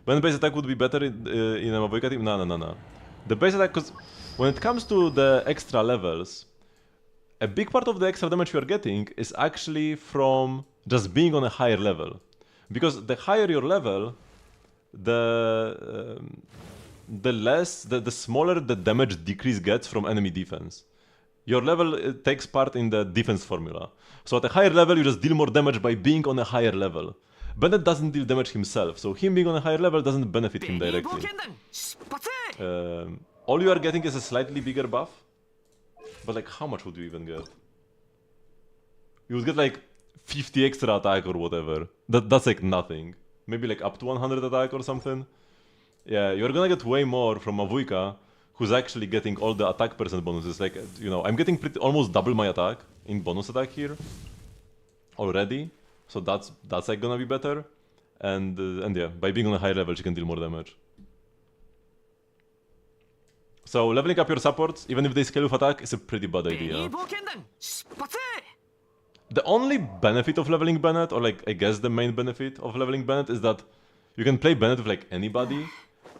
When base attack would be better in a Mavuika team? No. The base attack, because when it comes to the extra levels, a big part of the extra damage you are getting is actually from just being on a higher level. Because the higher your level, the smaller the damage decrease gets from enemy defense. Your level takes part in the defense formula. So at a higher level, you just deal more damage by being on a higher level. Bennett doesn't deal damage himself, so him being on a higher level doesn't benefit him directly. All you are getting is a slightly bigger buff. But like, how much would you even get? You would get like 50 extra attack or whatever. That's like nothing. Maybe like up to 100 attack or something. Yeah, you're gonna get way more from Mavuika, who's actually getting all the attack percent bonuses. Like, you know, I'm getting almost double my attack in bonus attack here already. So that's like gonna be better. And yeah, by being on a higher level, she can deal more damage. So leveling up your supports, even if they scale with attack, is a pretty bad idea. The only benefit of leveling Bennett, or like I guess the main benefit of leveling Bennett, is that you can play Bennett with like anybody.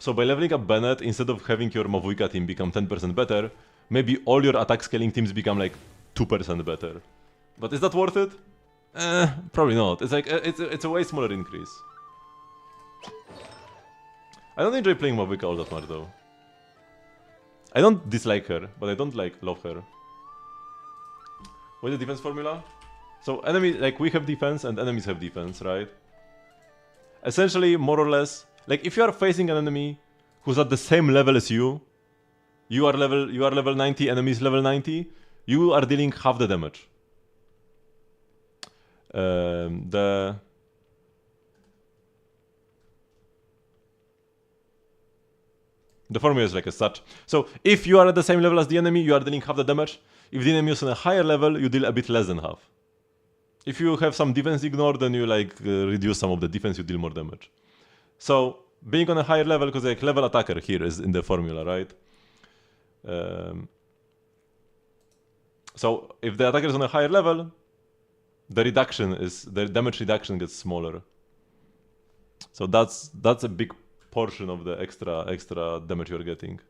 So by leveling up Bennett, instead of having your Mavuika team become 10% better, maybe all your attack scaling teams become like 2% better. But is that worth it? Probably not. It's like it's a way smaller increase. I don't enjoy playing Mavuika all that much though. I don't dislike her, but I don't like love her. What's the defense formula? So enemy, like we have defense and enemies have defense, right? Essentially, more or less, like if you are facing an enemy who's at the same level as you, you are level 90, enemy is level 90, you are dealing half the damage. The formula is like as such. So if you are at the same level as the enemy, you are dealing half the damage. If the enemy is on a higher level, you deal a bit less than half. If you have some defense ignored, then you like reduce some of the defense, you deal more damage. So being on a higher level, because like level attacker here is in the formula, right? So if the attacker is on a higher level, the damage reduction gets smaller. So that's a big portion of the extra damage you're getting.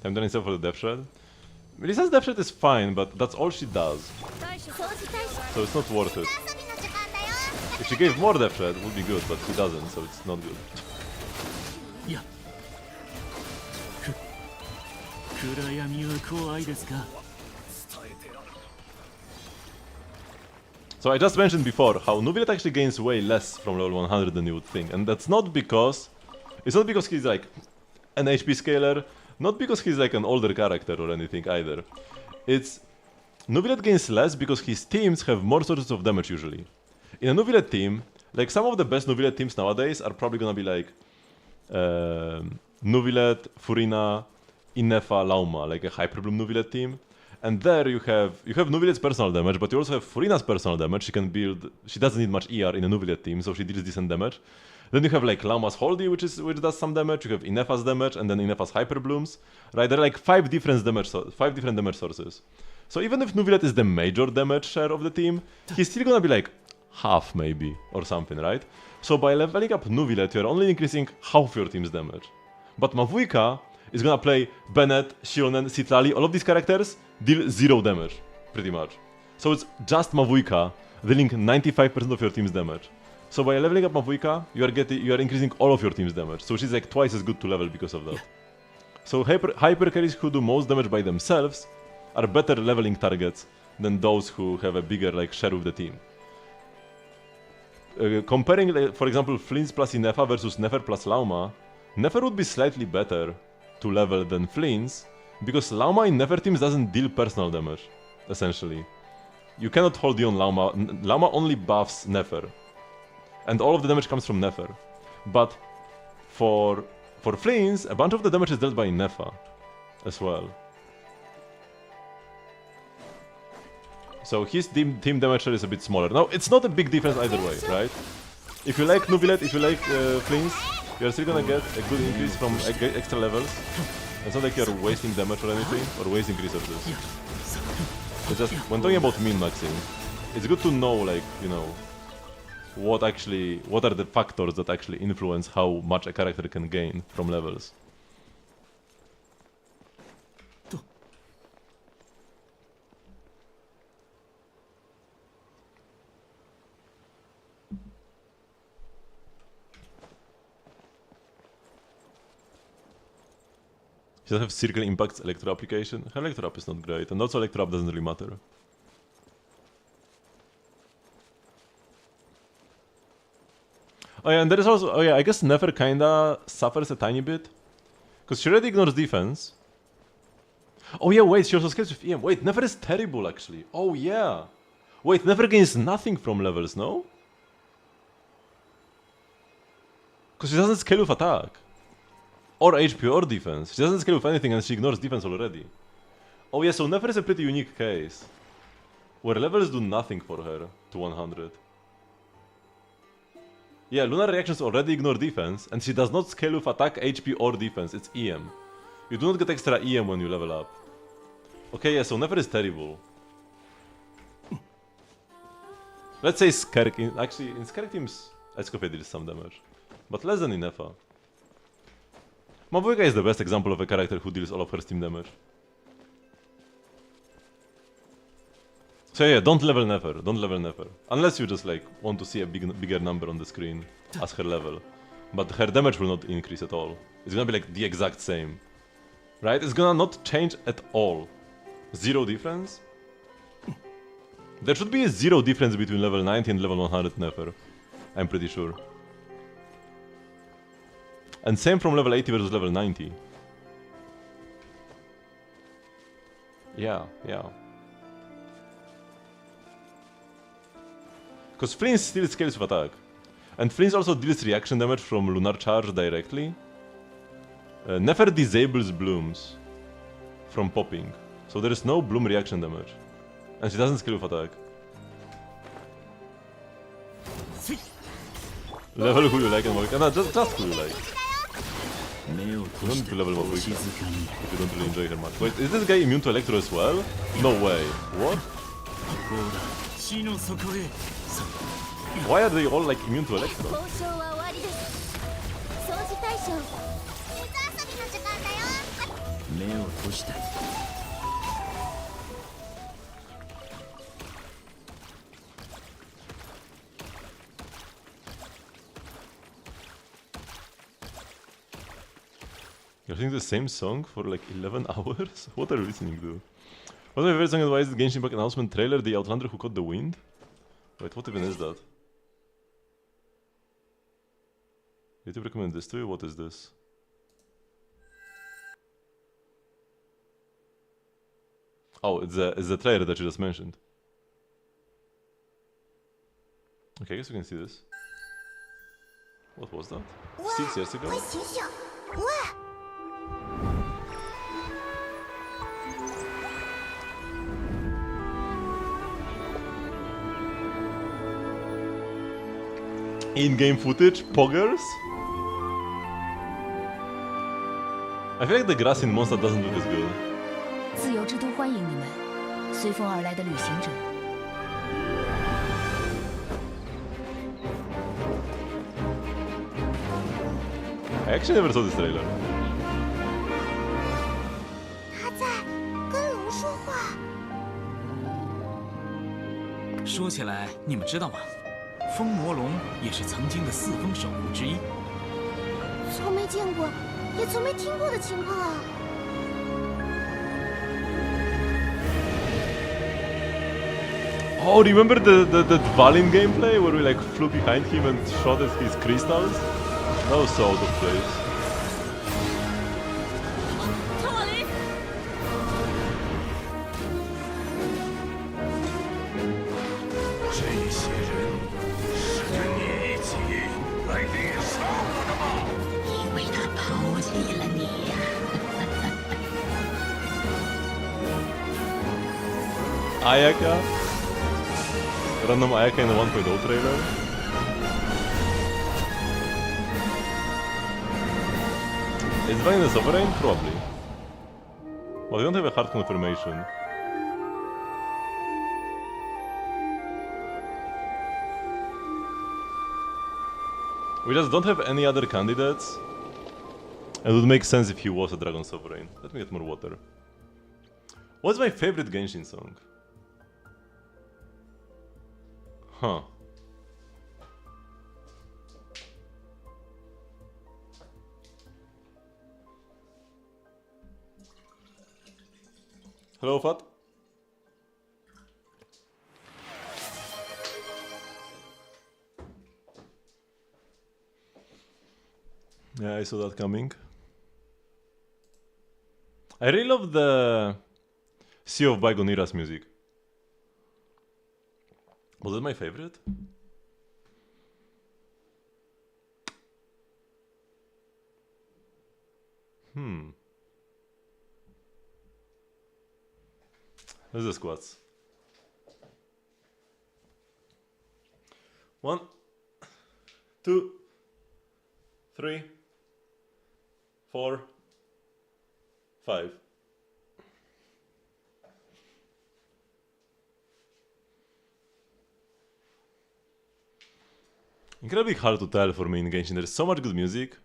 I'm done for the death shred. Melissa's death shred is fine, but that's all she does. So it's not worth it. If she gave more death shred, it would be good, but she doesn't, so it's not good. Yeah. 暗闇は怖いですか So I just mentioned before how Nubilet actually gains way less from level 100 than you would think, and that's not because... It's not because he's like an HP scaler, not because he's like an older character or anything either. It's... Nubilet gains less because his teams have more sources of damage usually. In a Nubilet team, like some of the best Nubilet teams nowadays are probably gonna be like... Nubilet, Furina, Innefa, Lauma, like a Hyperbloom Nubilet team. And there you have Nubilet's personal damage, but you also have Furina's personal damage. She can build... She doesn't need much ER in a Nubilet team, so she deals decent damage. Then you have like Lauma's Holdy, which does some damage. You have Innefa's damage, and then Innefa's Hyperblooms. Right, there are like 5 different damage sources. So even if Nubilet is the major damage share of the team, he's still gonna be like half maybe, or something, right? So by leveling up Nubilet, you're only increasing half your team's damage. But Mavuika is gonna play Bennett, Shionen, Citlali, all of these characters deal 0 damage, pretty much. So it's just Mavuika dealing 95% of your team's damage. So by leveling up Mavuika, you are increasing all of your team's damage, so she's like twice as good to level because of that. So hyper carries who do most damage by themselves are better leveling targets than those who have a bigger like share with the team. Comparing, for example, Flint's plus Innefa versus Nefer plus Lauma, Nefer would be slightly better to level than Flint's, because Lauma in Nefer teams doesn't deal personal damage, essentially. You cannot hold you on Lauma. Lauma only buffs Nefer, and all of the damage comes from Nefer. But for Flint's, a bunch of the damage is dealt by Nefa as well. So his team damage share is a bit smaller. Now, it's not a big difference either way, right? If you like Nubilet, if you like Flint's, you're still gonna get a good increase from extra levels. It's not like you're wasting damage or anything, or wasting resources. It's just, when talking about min-maxing, it's good to know, like, you know, what are the factors that actually influence how much a character can gain from levels. She doesn't have circle impacts electro application. Her electro up is not great, and also electro up doesn't really matter. Oh yeah, and there is also, oh yeah, I guess Nefer kinda suffers a tiny bit. Because she already ignores defense. Oh yeah, wait, she also scales with EM. Wait, Nefer is terrible actually. Oh yeah. Wait, Nefer gains nothing from levels, no? Because she doesn't scale with attack. Or HP or defense. She doesn't scale with anything and she ignores defense already. Oh yeah, so Nefer is a pretty unique case. Where levels do nothing for her to 100. Yeah, Lunar reactions already ignore defense, and she does not scale with attack, HP or defense, it's EM. You do not get extra EM when you level up. Okay, yeah, so Nefer is terrible. Let's say Skerk, actually in Skerk teams, Escopade deals some damage. But less than in Nefa. Mavuika is the best example of a character who deals all of her team damage. So yeah, don't level Nefer, don't level Nefer. Unless you just like want to see a bigger number on the screen as her level. but her damage will not increase at all. It's gonna be like the exact same. Right? It's gonna not change at all. Zero difference? There should be a zero difference between level 90 and level 100 never. I'm pretty sure. And same from level 80 versus level 90. Yeah. Because Flint still scales with attack. And Flint also deals reaction damage from Lunar Charge directly. Never disables blooms from popping. So there is no bloom reaction damage. And she doesn't scale with attack. Level who you like and more. No, just who you like. You don't need to level more quick if you don't really enjoy her much. Wait, is this guy immune to Electro as well? No way. What? Why are they all like immune to Electro? You're singing the same song for like 11 hours? What are you listening to? What's my favorite song and why is the Genshin Impact announcement trailer the Outlander who caught the wind? Wait, what even is that? YouTube recommend this to you? What is this? Oh, it's the trailer that you just mentioned. Okay, I guess we can see this. What was that? 6 years ago? In-game footage? Poggers? I feel like the grass in Monster doesn't look as good. 自由之都欢迎你们，随风而来的旅行者。 I actually never saw this trailer. 他在跟龙说话。说起来，你们知道吗？风魔龙也是曾经的四风守护之一。从没见过，也从没听过的情况啊。 Oh, remember the Dvalin gameplay where we like flew behind him and shot at his crystals? That was so out of place. 特瓦林，这些人是跟你一起来猎杀我的吗？因为他抛弃了你呀、Ayaka? Random Ayaka in the 1.0 trailer? Is Vine the Sovereign? Probably. Well, we don't have a hard confirmation. We just don't have any other candidates. It would make sense if he was a Dragon Sovereign. Let me get more water. What's my favorite Genshin song? Huh. Hello, Fat. Yeah, I saw that coming. I really love the Sea of Bygone Era's music. Was it my favorite? Where's the squats? 1, 2, 3, 4, 5. Incredibly hard to tell for me in Genshin. There's so much good music.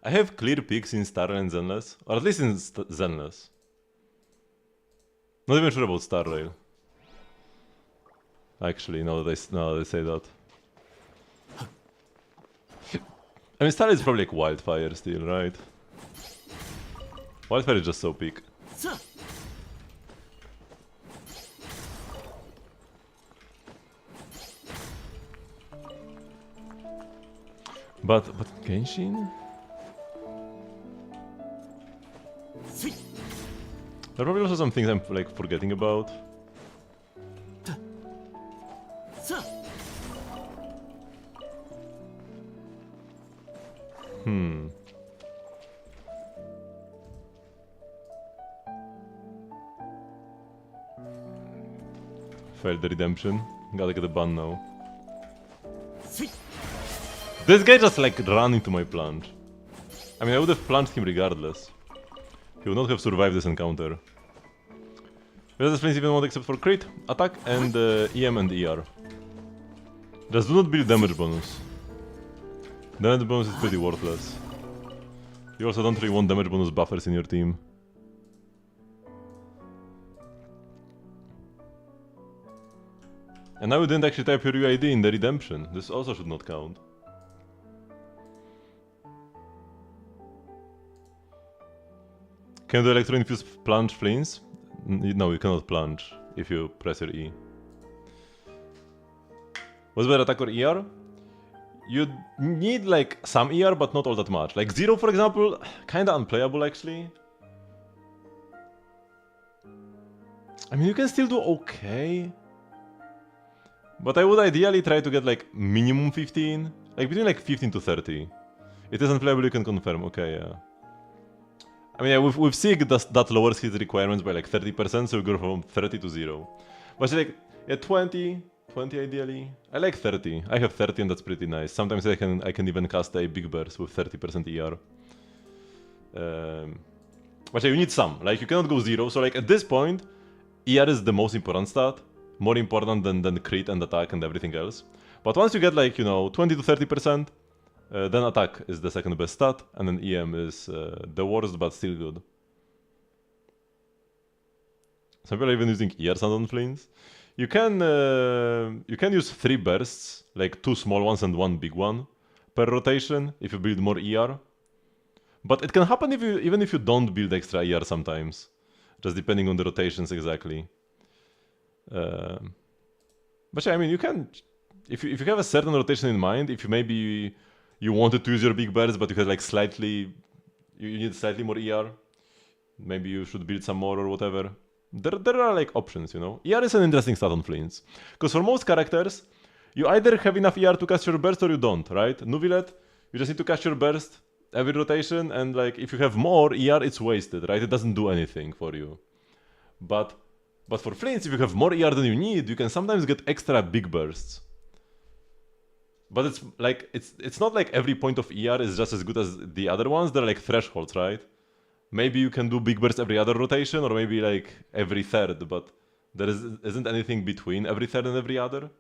I have clear picks in Star Rail and Zenless, or at least in Zenless. Not even sure about Star Rail. Actually, now that I say that. I mean, Star is probably like Wildfire still, right? Wildfire is just so peak. But Genshin? There are probably also some things I'm like forgetting about. Failed the redemption. Gotta get a ban now. This guy just like ran into my plunge. I mean, I would have plunged him regardless. He would not have survived this encounter. Whereas this even one except for crit, attack, and EM and ER. Just do not build damage bonus. Damage bonus is pretty worthless. You also don't really want damage bonus buffers in your team. And now you didn't actually type your UID in the redemption. This also should not count. Can you do electro-infused plunge flames? No, you cannot plunge if you press your E. What's better, attack or ER? You need like some ER, but not all that much. Like Zero, for example, kinda unplayable actually. I mean, you can still do okay. But I would ideally try to get like minimum 15. Like between like 15 to 30. It is unplayable, you can confirm. Okay, yeah. I mean, yeah, with Sig that lowers his requirements by like 30%, so we go from 30 to 0. But like, yeah, 20 ideally. I like 30. I have 30 and that's pretty nice. Sometimes I can even cast a big burst with 30% ER. But yeah, you need some. Like, you cannot go 0. So like, at this point, ER is the most important stat. More important than crit and attack and everything else. But once you get like, you know, 20 to 30%, then attack is the second best stat, and then EM is the worst, but still good. Some people are even using ER sound on flames. You can use 3 bursts, like 2 small ones and 1 big one, per rotation if you build more ER. But it can happen even if you don't build extra ER sometimes, just depending on the rotations exactly. But yeah, I mean, you can, if you have a certain rotation in mind, if you maybe you wanted to use your big burst, but you had like you need slightly more ER, maybe you should build some more or whatever. There are like options, you know. ER is an interesting stat on Flames, because for most characters, you either have enough ER to cast your burst or you don't, right? Nuvilet, you just need to cast your burst every rotation, and like if you have more ER, it's wasted, right? It doesn't do anything for you. But for Flames, if you have more ER than you need, you can sometimes get extra big bursts. But it's like it's not like every point of ER is just as good as the other ones. They're like thresholds, right? Maybe you can do big bursts every other rotation, or maybe like every third, but there isn't anything between every third and every other.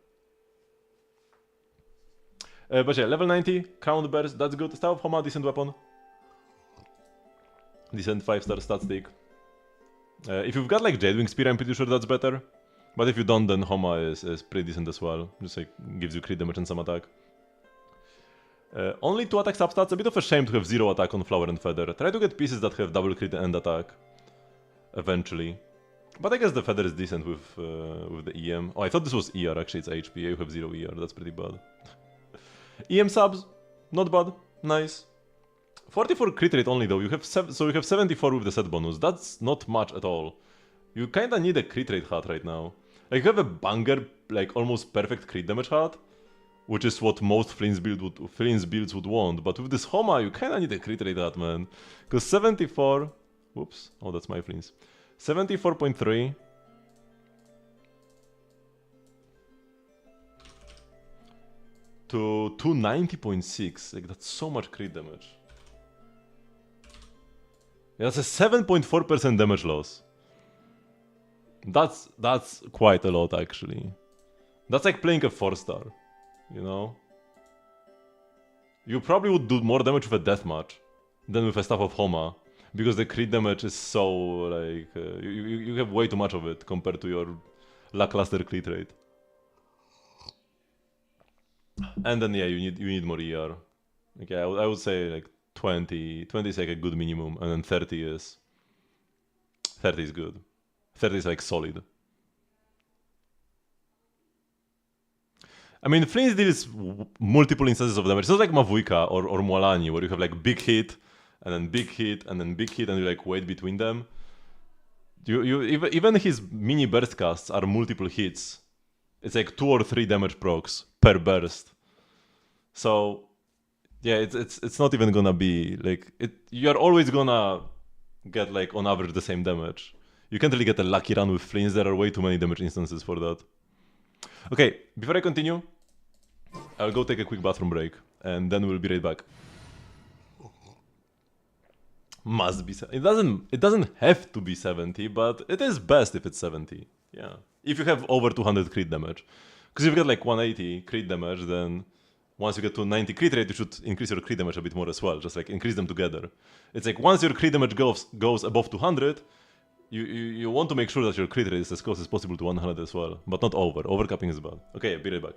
But yeah, level 90, Crown Burst, that's good. Staff of Homa, decent weapon. Decent 5-star stat stick. If you've got like Jadewing Spear, I'm pretty sure that's better. But if you don't, then Homa is pretty decent as well. Just like gives you crit damage and some attack. Only 2 attack substats, a bit of a shame to have 0 attack on Flower and Feather. Try to get pieces that have double crit and attack. Eventually. But I guess the Feather is decent with the EM. Oh, I thought this was ER, actually it's HP. You have 0 ER, that's pretty bad. EM subs, not bad, nice. 44 crit rate only though, you have so you have 74 with the set bonus. That's not much at all. You kinda need a crit rate hat right now. Like you have a banger, like almost perfect crit damage hat, which is what most Flames builds would want. But with this Homa, you kinda need a crit rate hat, man. Because 74, whoops, oh that's my Flames. 74.3. To 290.6, like that's so much crit damage. Yeah, that's a 7.4% damage loss. That's quite a lot actually. That's like playing a 4-star, you know? You probably would do more damage with a deathmatch than with a Staff of Homa, because the crit damage is so like you have way too much of it compared to your lackluster crit rate. And then yeah, you need more ER. Okay, I would say like 20. 20 is like a good minimum, and then 30 is good. 30 is like solid. I mean, Flames deals multiple instances of damage. It's not like Mavuika or Mualani, where you have like big hit, and then big hit, and then big hit, and you like wait between them. Even his mini burst casts are multiple hits. It's like 2 or 3 damage procs per burst. So yeah, it's not even gonna be like it. You're always gonna get like on average the same damage. You can't really get a lucky run with Flames. There are way too many damage instances for that. Okay, before I continue, I'll go take a quick bathroom break, and then we'll be right back. Must be. It doesn't have to be 70, but it is best if it's 70. Yeah, if you have over 200 crit damage, because if you get like 180 crit damage, then once you get to 90 crit rate, you should increase your crit damage a bit more as well. Just like increase them together. It's like once your crit damage goes above 200, you want to make sure that your crit rate is as close as possible to 100 as well, but not over. Overcapping is bad. Okay, be right back.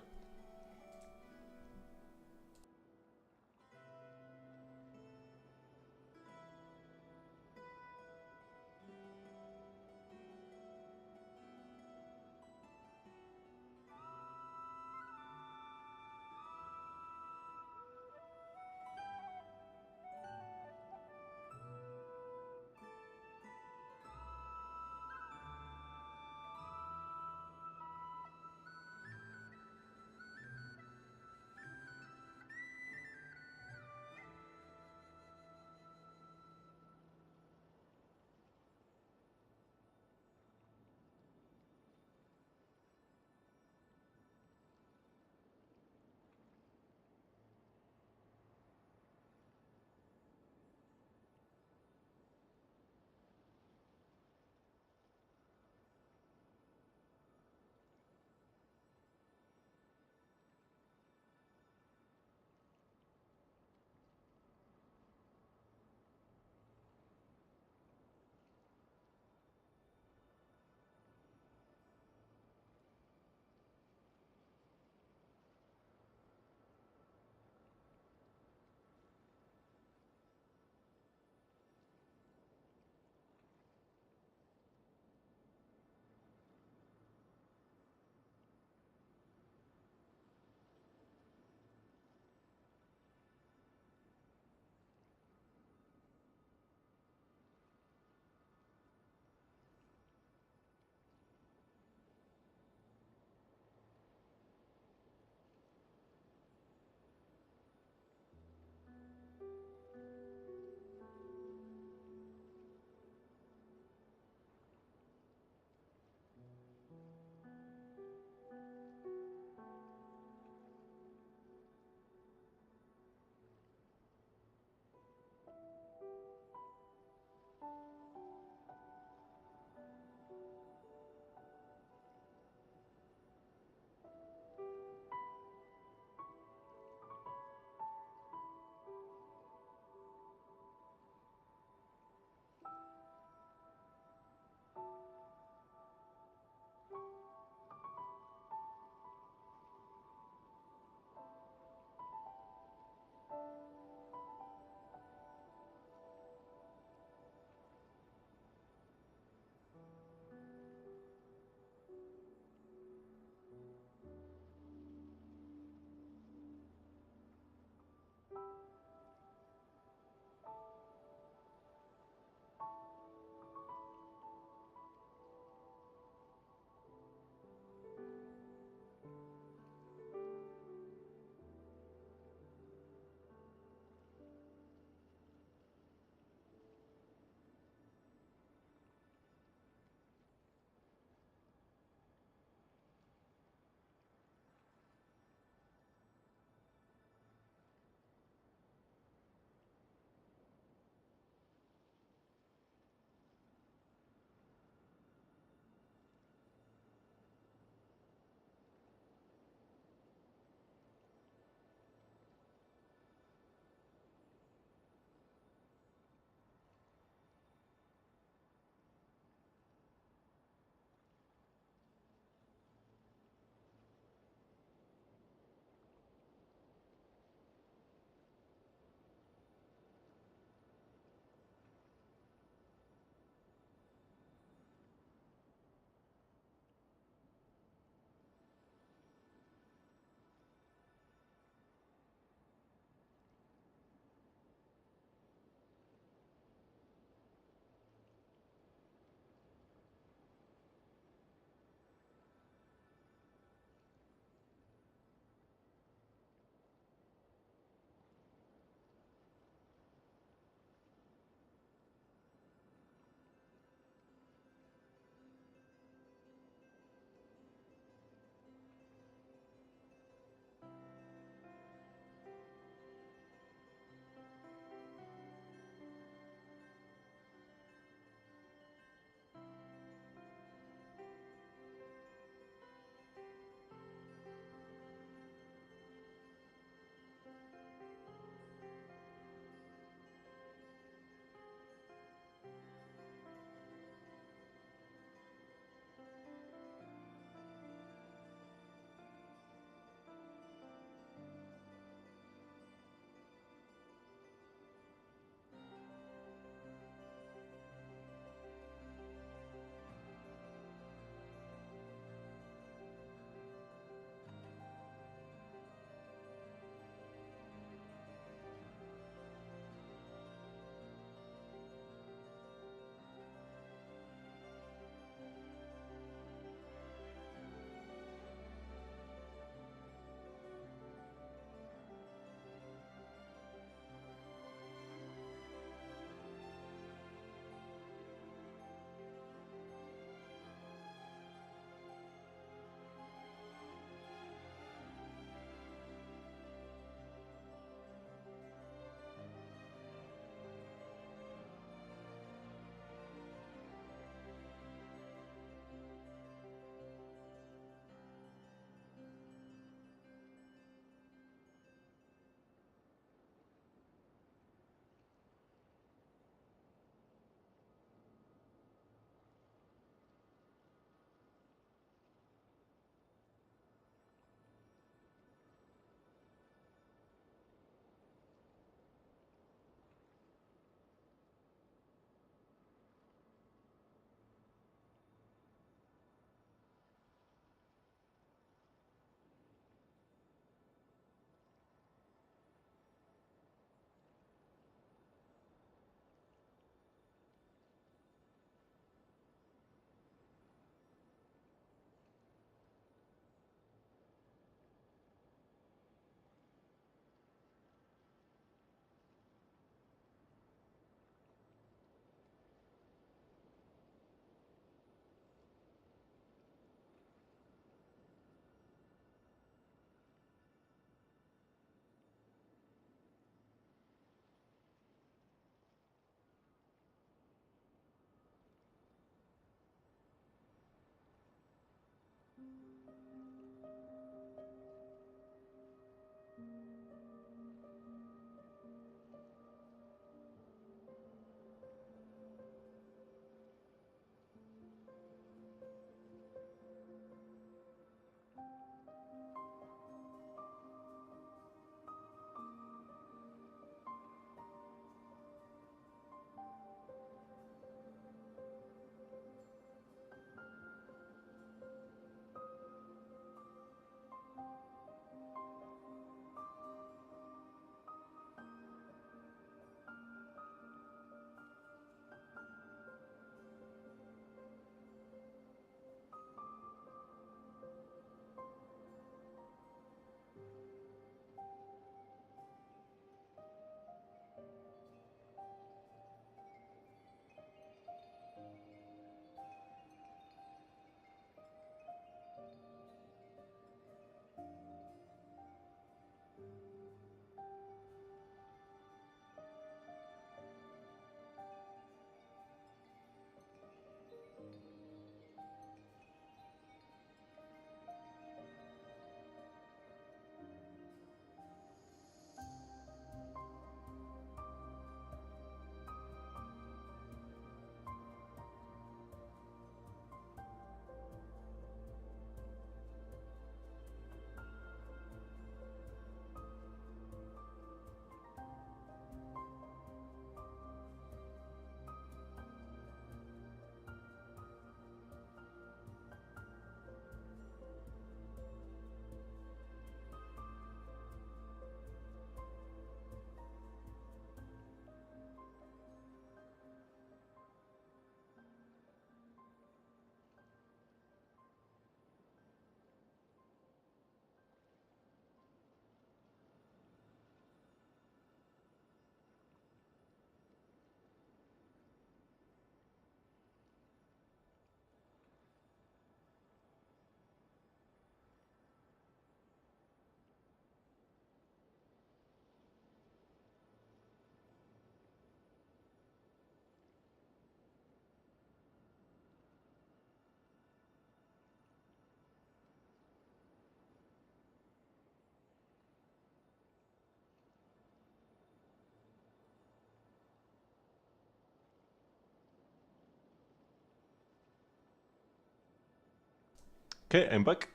Okay, I'm back.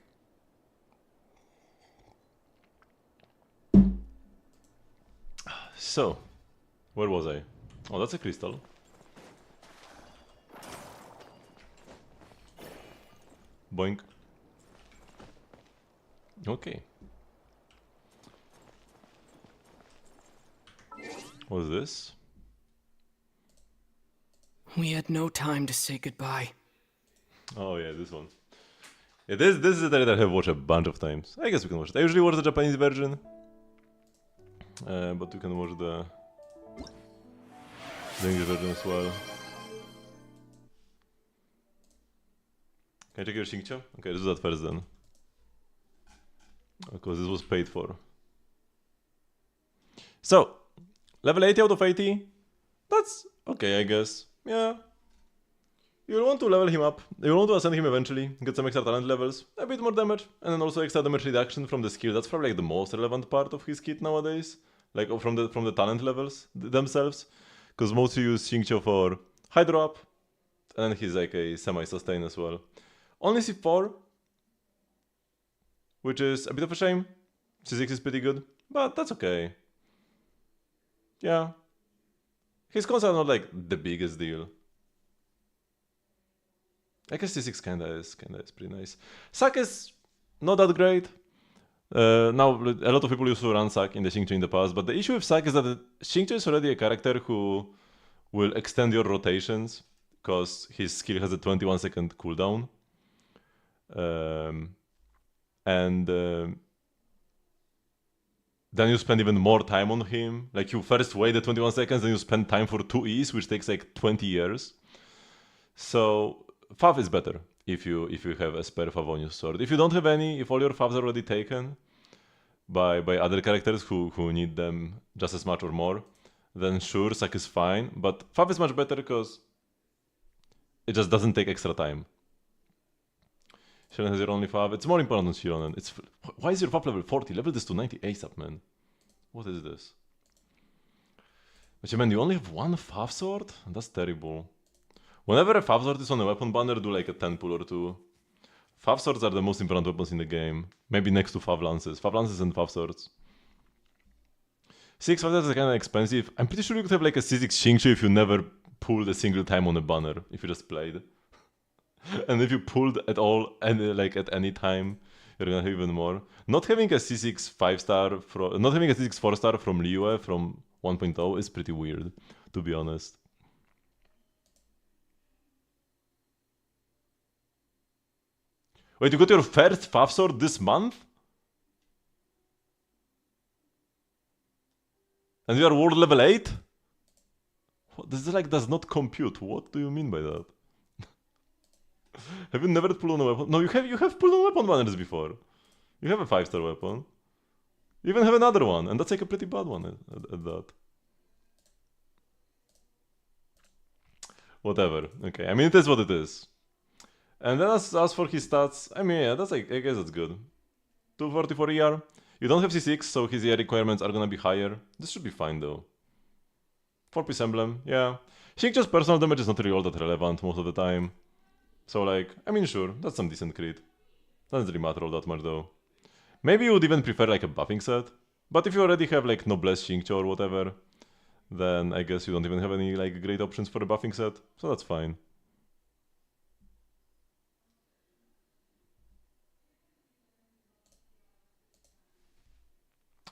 So, where was I? Oh, that's a crystal. Boink. Okay. What's this? We had no time to say goodbye. Oh yeah, this one. Yeah, this is a trailer that I have watched a bunch of times. I guess we can watch it. I usually watch the Japanese version. But we can watch the English version as well. Can I check your Xingqiu? Okay, let's do that first then. Because this was paid for. So, level 80 out of 80. That's okay, I guess. Yeah. You'll want to level him up. You'll want to ascend him eventually, get some extra talent levels, a bit more damage, and then also extra damage reduction from the skill. That's probably like the most relevant part of his kit nowadays. Like from the talent levels themselves. Because mostly use Xingqiu for Hydro up, and then he's like a semi-sustain as well. Only C4, which is a bit of a shame. C6 is pretty good, but that's okay. Yeah. His cons are not like the biggest deal. I guess C6 kinda is pretty nice. Sack is not that great. Now, a lot of people used to run Sack in the Xingqiu in the past, but the issue with Sack is that Xingqiu is already a character who will extend your rotations, because his skill has a 21-second cooldown. Then you spend even more time on him. Like, you first wait the 21 seconds, then you spend time for 2Es, which takes like 20 years. So, Fav is better if you have a spare Fav on your sword. If you don't have any, if all your Favs are already taken by other characters who need them just as much or more, then sure, Sack is fine. But Fav is much better because it just doesn't take extra time. Shiren has your only Fav. It's more important than Shironen. Why is your Fav level 40? Level this to 90 ASAP, man. What is this? But man, you only have one Fav sword? That's terrible. Whenever a Fav sword is on a weapon banner, do like a 10 pull or 2. Fav swords are the most important weapons in the game. Maybe next to Fav lances. Fav lances and Fav swords. 6 Fav is kind of expensive. I'm pretty sure you could have like a C6 Xingqiu if you never pulled a single time on a banner. If you just played. And if you pulled at all, and like at any time, you're gonna have even more. Not having a C6 5-star not having a C6 4-star from Liyue from 1.0 is pretty weird, to be honest. Wait, you got your first Fav sword this month? And you are world level 8? This is like does not compute. What do you mean by that? Have you never pulled on a weapon? No, you have pulled on weapon banners before. You have a 5-star weapon. You even have another one, and that's like a pretty bad one at that. Whatever. Okay, I mean it is what it is. And then as for his stats, I mean yeah, that's like I guess that's good. 244 ER. You don't have C6, so his ER requirements are gonna be higher. This should be fine though. 4-piece emblem, yeah. Xingqiu's personal damage is not really all that relevant most of the time. So like, I mean sure, that's some decent crit. Doesn't really matter all that much though. Maybe you would even prefer like a buffing set. But if you already have like Noblesse Xingqiu or whatever, then I guess you don't even have any like great options for a buffing set. So that's fine.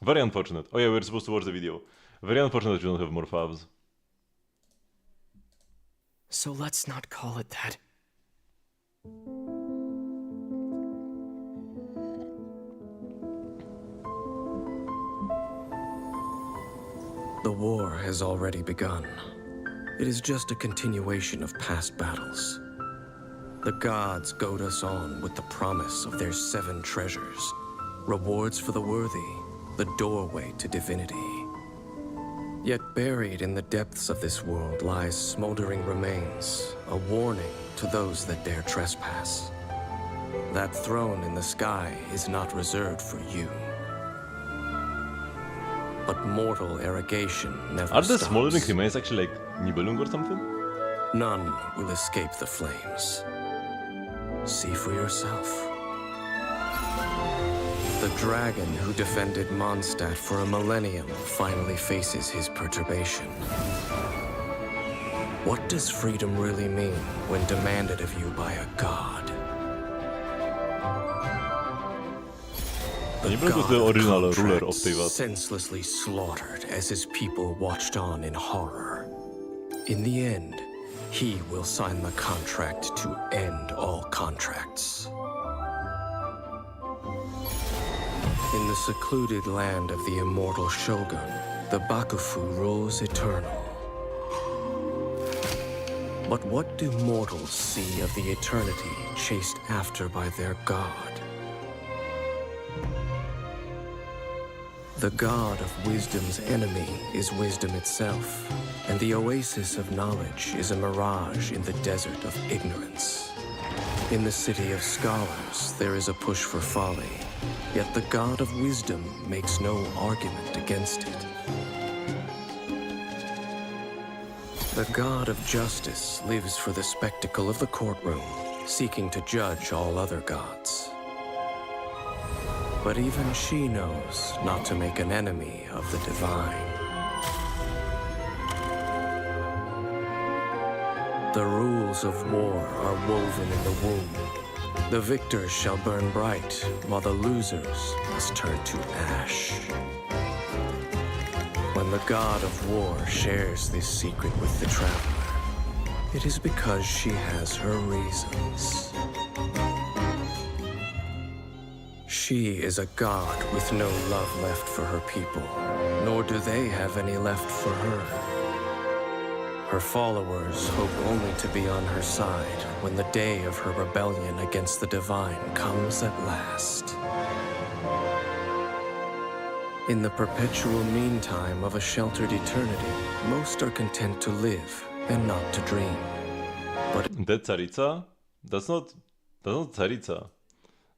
Very unfortunate. Oh yeah, we were supposed to watch the video. Very unfortunate that you don't have more Favs. So let's not call it that. The war has already begun. It is just a continuation of past battles. The gods goad us on with the promise of their 7 treasures, rewards for the worthy, the doorway to divinity. Yet buried in the depths of this world lies smoldering remains, a warning to those that dare trespass. That throne in the sky is not reserved for you. But mortal arrogation never Are the stops. smoldering remains actually like Nibelung or something? None will escape the flames. See for yourself. The dragon who defended Mondstadt for a millennium finally faces his perturbation. What does freedom really mean when demanded of you by a god? The Nie będę god the of original ruler of contracts tej senselessly slaughtered as his people watched on in horror. In the end, he will sign the contract to end all contracts. In the secluded land of the immortal Shogun, the Bakufu rules eternal. But what do mortals see of the eternity chased after by their god? The god of wisdom's enemy is wisdom itself, and the oasis of knowledge is a mirage in the desert of ignorance. In the city of scholars, there is a push for folly, yet the god of wisdom makes no argument against it. The god of justice lives for the spectacle of the courtroom, seeking to judge all other gods. But even she knows not to make an enemy of the divine. The rules of war are woven in the womb. The victors shall burn bright, while the losers must turn to ash. When the god of war shares this secret with the traveler, it is because she has her reasons. She is a god with no love left for her people, nor do they have any left for her. Her followers hope only to be on her side when the day of her rebellion against the divine comes at last. In the perpetual meantime of a sheltered eternity, most are content to live and not to dream. That Tsarica? That's not Tsarica.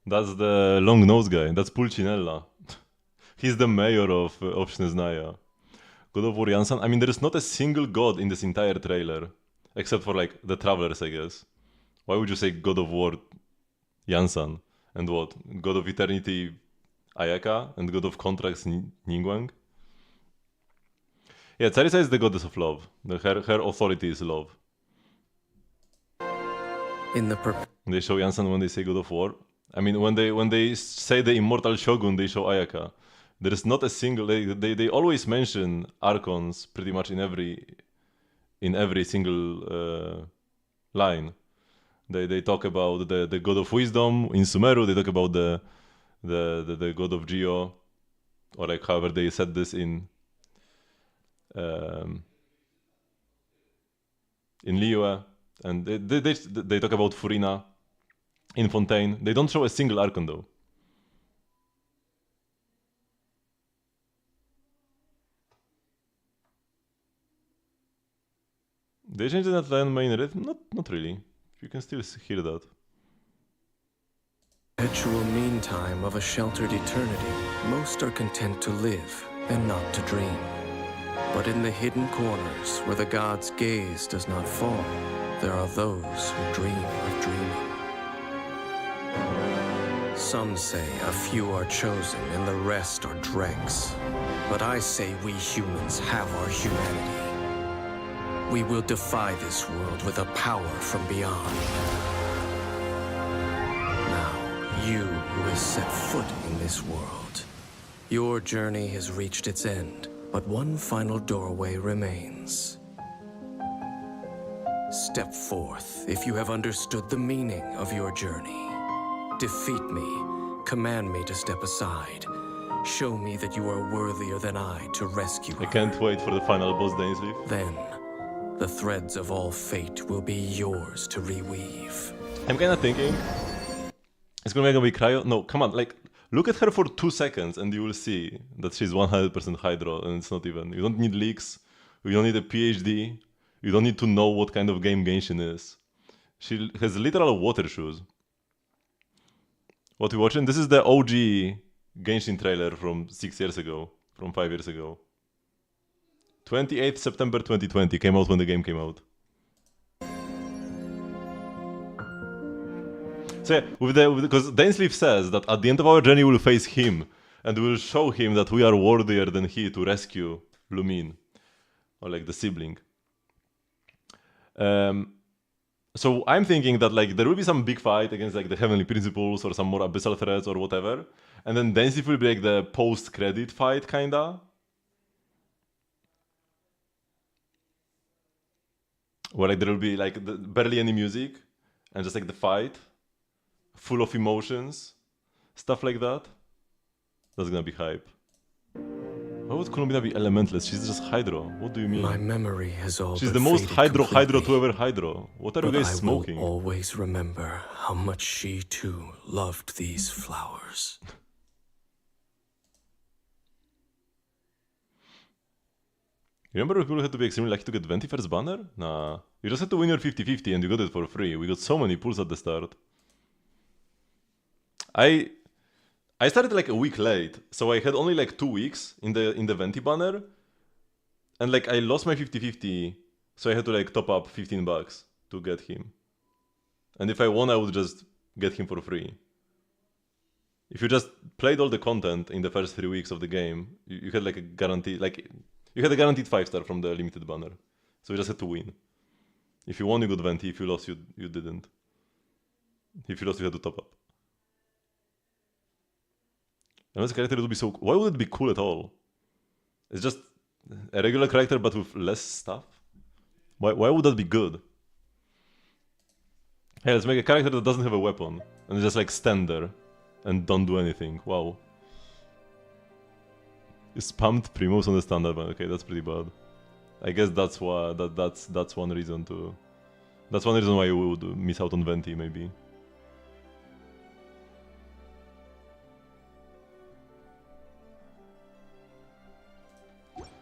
That's the long-nosed guy. That's Pulcinella. He's the mayor of Snezhnaya. God of War Jansan. I mean, there is not a single god in this entire trailer. Except for, like, the Travelers, I guess. Why would you say God of War Jansan? And what? God of Eternity Ayaka? And God of Contracts Ningguang? Yeah, Tsarica is the goddess of love. Her authority is love. They show Jansan when they say God of War. I mean, when they say the immortal shogun, they show Ayaka. There is not a single. They always mention archons pretty much in every single line. They talk about the god of wisdom in Sumeru. They talk about the god of Geo, or like however they said this in Liyue, and they talk about Furina in Fontaine. They don't show a single archon though. They changed that line main rhythm? Not really. You can still hear that. Perpetual meantime of a sheltered eternity, most are content to live and not to dream. But in the hidden corners where the god's gaze does not fall, there are those who dream of dreaming. Some say a few are chosen and the rest are dregs. But I say we humans have our humanity. We will defy this world with a power from beyond. Now, you who has set foot in this world, your journey has reached its end, but one final doorway remains. Step forth if you have understood the meaning of your journey. Defeat me, command me to step aside. Show me that you are worthier than I to rescue her. I can't wait for the final boss, Dainsleif. Then, the threads of all fate will be yours to reweave. I'm kinda thinking it's gonna make me cry. No, come on, like, look at her for 2 seconds and you will see that she's 100% Hydro, and it's not even. You don't need leaks, you don't need a PhD, you don't need to know what kind of game Genshin is. She has literal water shoes. What we watching? This is the OG Genshin trailer from 6 years ago, from 5 years ago. 28th September 2020 came out when the game came out. So yeah, because Dainsleif says that at the end of our journey we'll face him, and we'll show him that we are worthier than he to rescue Lumine, or like the sibling. So I'm thinking that like there will be some big fight against like the Heavenly Principles or some more abyssal threats or whatever, and then Dainsleif will be like the post-credit fight kinda. Where like there will be like barely any music, and just like the fight, full of emotions, stuff like that. That's gonna be hype. Why would Columbina be elementless? She's just Hydro. What do you mean? My memory has all She's but the most faded Hydro completely, to ever Hydro. What are you but guys I smoking? will always remember how much she too loved these flowers. You remember when people had to be extremely lucky to get 21st banner? Nah. You just had to win your 50-50 and you got it for free. We got so many pulls at the start. I started like a week late, so I had only like 2 weeks in the Venti banner. And like I lost my 50-50, so I had to like top up $15 to get him. And if I won, I would just get him for free. If you just played all the content in the first 3 weeks of the game, you had like a guarantee, like you had a guaranteed 5-star from the limited banner. So you just had to win. If you won, you got Venti. If you lost, you didn't. If you lost, you had to top up. Unless a character would be so... Why would it be cool at all? It's just a regular character but with less stuff? Why would that be good? Hey, let's make a character that doesn't have a weapon and just like stand there and don't do anything. Wow. You spammed Primos on the standard one. Okay, that's pretty bad. I guess that's why that's one reason to... That's one reason why you would miss out on Venti, maybe.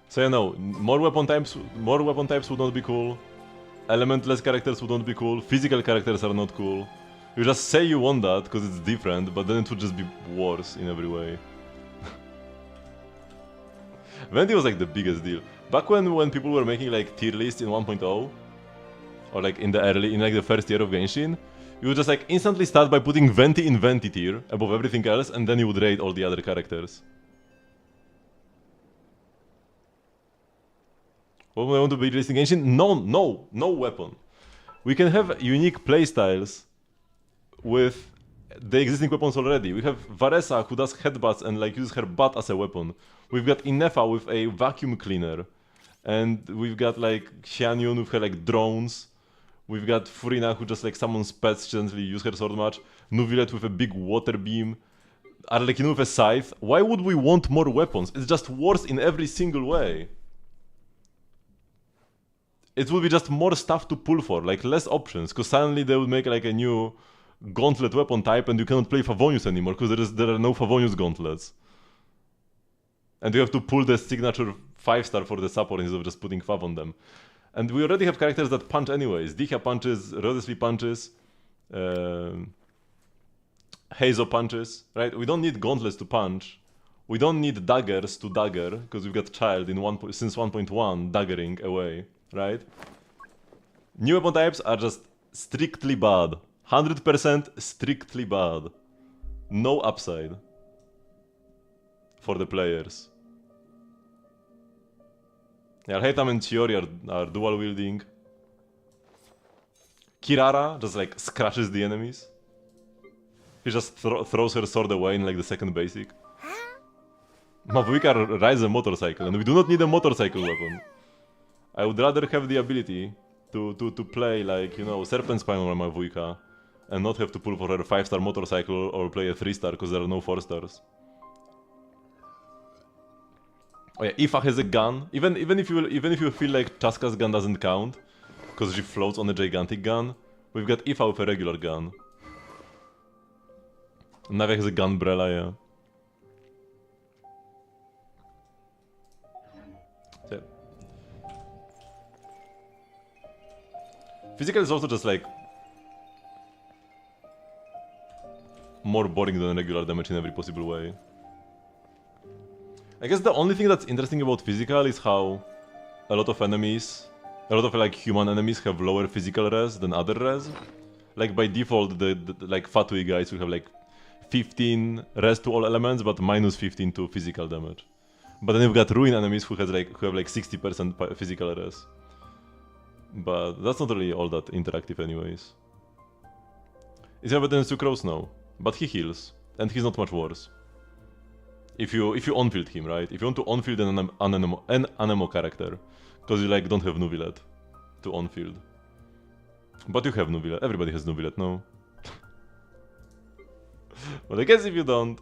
So yeah, no, more weapon types would not be cool. Elementless characters would not be cool. Physical characters are not cool. You just say you want that because it's different, but then it would just be worse in every way. Venti was like the biggest deal. Back when people were making like tier lists in 1.0, or like in the first year of Genshin, you would just like instantly start by putting Venti in Venti tier above everything else, and then you would rate all the other characters. What do I want to be released in Genshin? No weapon. We can have unique playstyles with the existing weapons already. We have Varesa who does headbutts and like uses her butt as a weapon. We've got Inefa with a vacuum cleaner. And we've got like Xianyun with her like drones. We've got Furina who just like summons pets, she doesn't really use her sword much. Nuvilet with a big water beam. Arlecchino with a scythe. Why would we want more weapons? It's just worse in every single way. It would be just more stuff to pull for, like less options, because suddenly they would make like a new gauntlet weapon type and you cannot play Favonius anymore, because there are no Favonius gauntlets. And you have to pull the signature 5-star for the support instead of just putting Fav on them. And we already have characters that punch anyways. Dihya punches, Rodesli punches, Heizo punches, right? We don't need gauntlets to punch. We don't need daggers to dagger, because we've got Child in since 1.1 daggering away. Right? New weapon types are just strictly bad. 100% strictly bad. No upside for the players. Yeah, Heitam and Chiori are dual wielding. Kirara just like scratches the enemies. He just throws her sword away in like the second basic. Mavuika rides a motorcycle and we do not need a motorcycle weapon. I would rather have the ability to play like, you know, Serpent Spine on my Vuika and not have to pull for her 5-star motorcycle or play a 3-star because there are no 4-stars. Oh yeah, Ifa has a gun. Even if you feel like Chaska's gun doesn't count because she floats on a gigantic gun, we've got Ifa with a regular gun. Navia has a gunbrella, yeah. Physical is also just like more boring than regular damage in every possible way. I guess the only thing that's interesting about physical is how a lot of like human enemies have lower physical res than other res. like by default, the like Fatui guys will have like 15 res to all elements, but minus 15 to physical damage. But then you've got Ruin enemies who have like 60% physical res. But that's not really all that interactive anyways. Is he better than Sucrose? No. But he heals. And he's not much worse. If you on-field him, right? If you want to on-field an Anemo character. Because you like don't have Nuvilet to on-field. But you have Nuvilet. Everybody has Nuvilet, no? But I guess if you don't,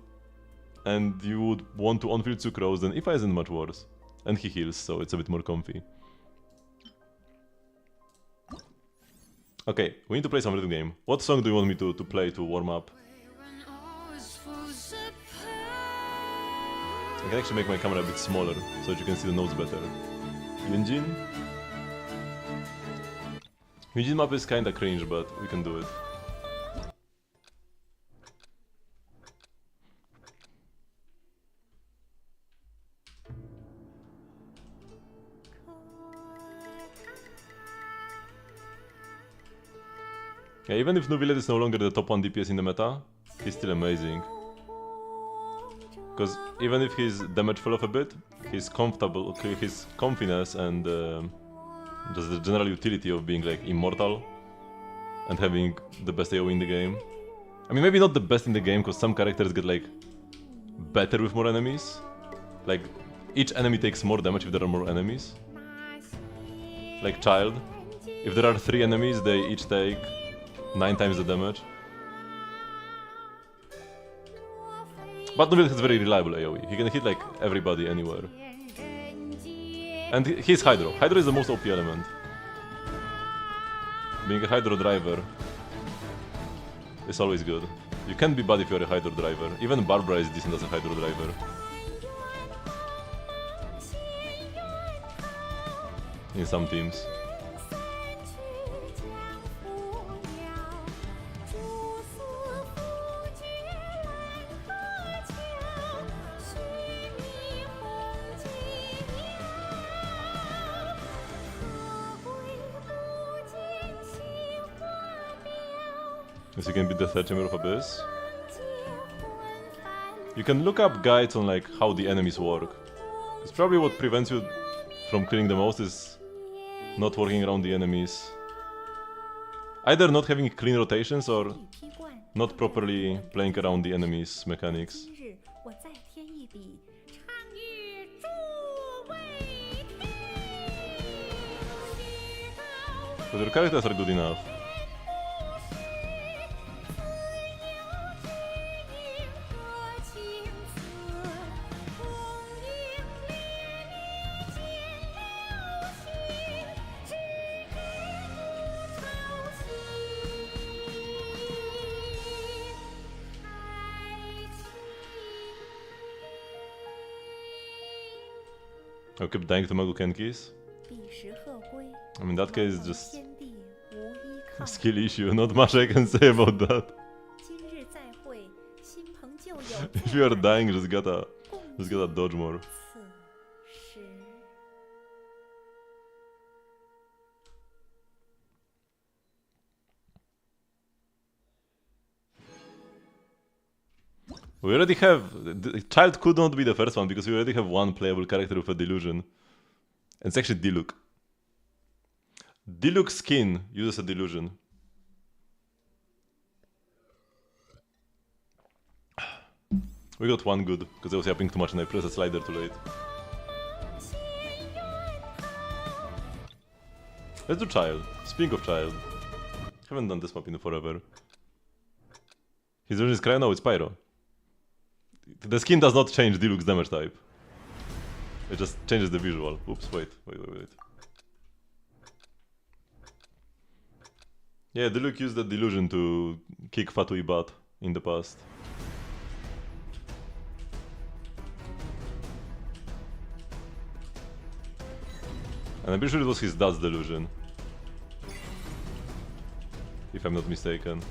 and you would want to on-field Sucrose, then Ifa isn't much worse. And he heals, so it's a bit more comfy. Okay, we need to play some rhythm game. What song do you want me to play to warm up? I can actually make my camera a bit smaller, so that you can see the notes better. Yunjin? Yunjin map is kinda cringe, but we can do it. Yeah, even if Nuvilet is no longer the top 1 DPS in the meta, he's still amazing. Because even if his damage fell off a bit, his comfiness and just the general utility of being like immortal and having the best AoE in the game. I mean, maybe not the best in the game, because some characters get like better with more enemies. Like each enemy takes more damage if there are more enemies. Like Child. If there are 3 enemies, they each take 9 times the damage. But Nuvilet has very reliable AoE. He can hit like everybody anywhere. And he's Hydro. Hydro is the most OP element. Being a Hydro driver is always good. You can't be bad if you're a Hydro driver. Even Barbara is decent as a Hydro driver. In some teams. Yes, you can beat the third chamber of Abyss. You can look up guides on like how the enemies work. It's probably what prevents you from killing the most is not working around the enemies. Either not having clean rotations or not properly playing around the enemies' mechanics. But your characters are good enough. I'll keep dying to Magu Kenkis. I mean, in that case, just a skill issue, not much I can say about that. If you are dying, just gotta dodge more. We already have... The Child could not be the first one, because we already have one playable character with a delusion. And it's actually Diluc. Diluc's skin uses a delusion. We got one good, because I was yapping too much and I pressed the slider too late. Let's do Child. Speaking of Child. Haven't done this map in forever. His delusion is Cryo? No, it's Pyro. The skin does not change Diluc's damage type. It just changes the visual. Oops, wait. Yeah, Diluc used the delusion to kick Fatui butt in the past. And I'm pretty sure it was his dad's delusion. If I'm not mistaken.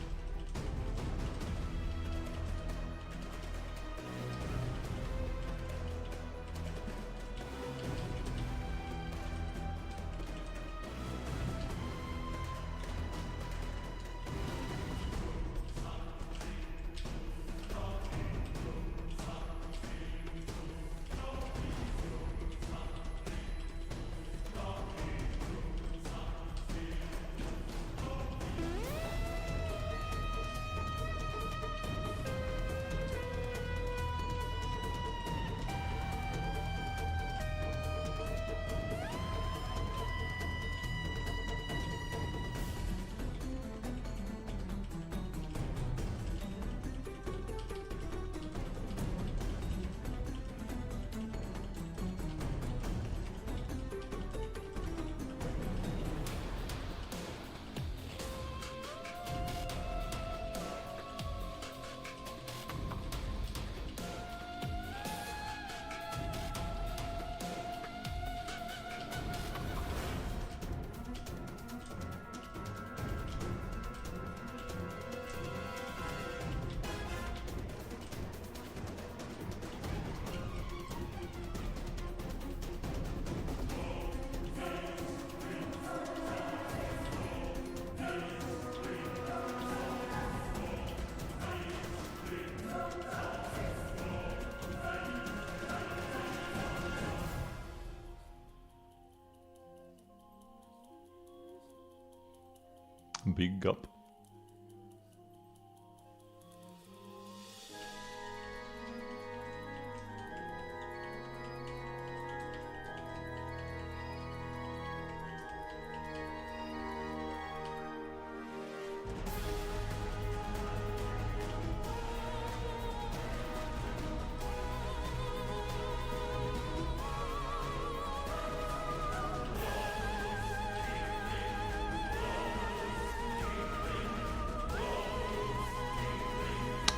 Big gap.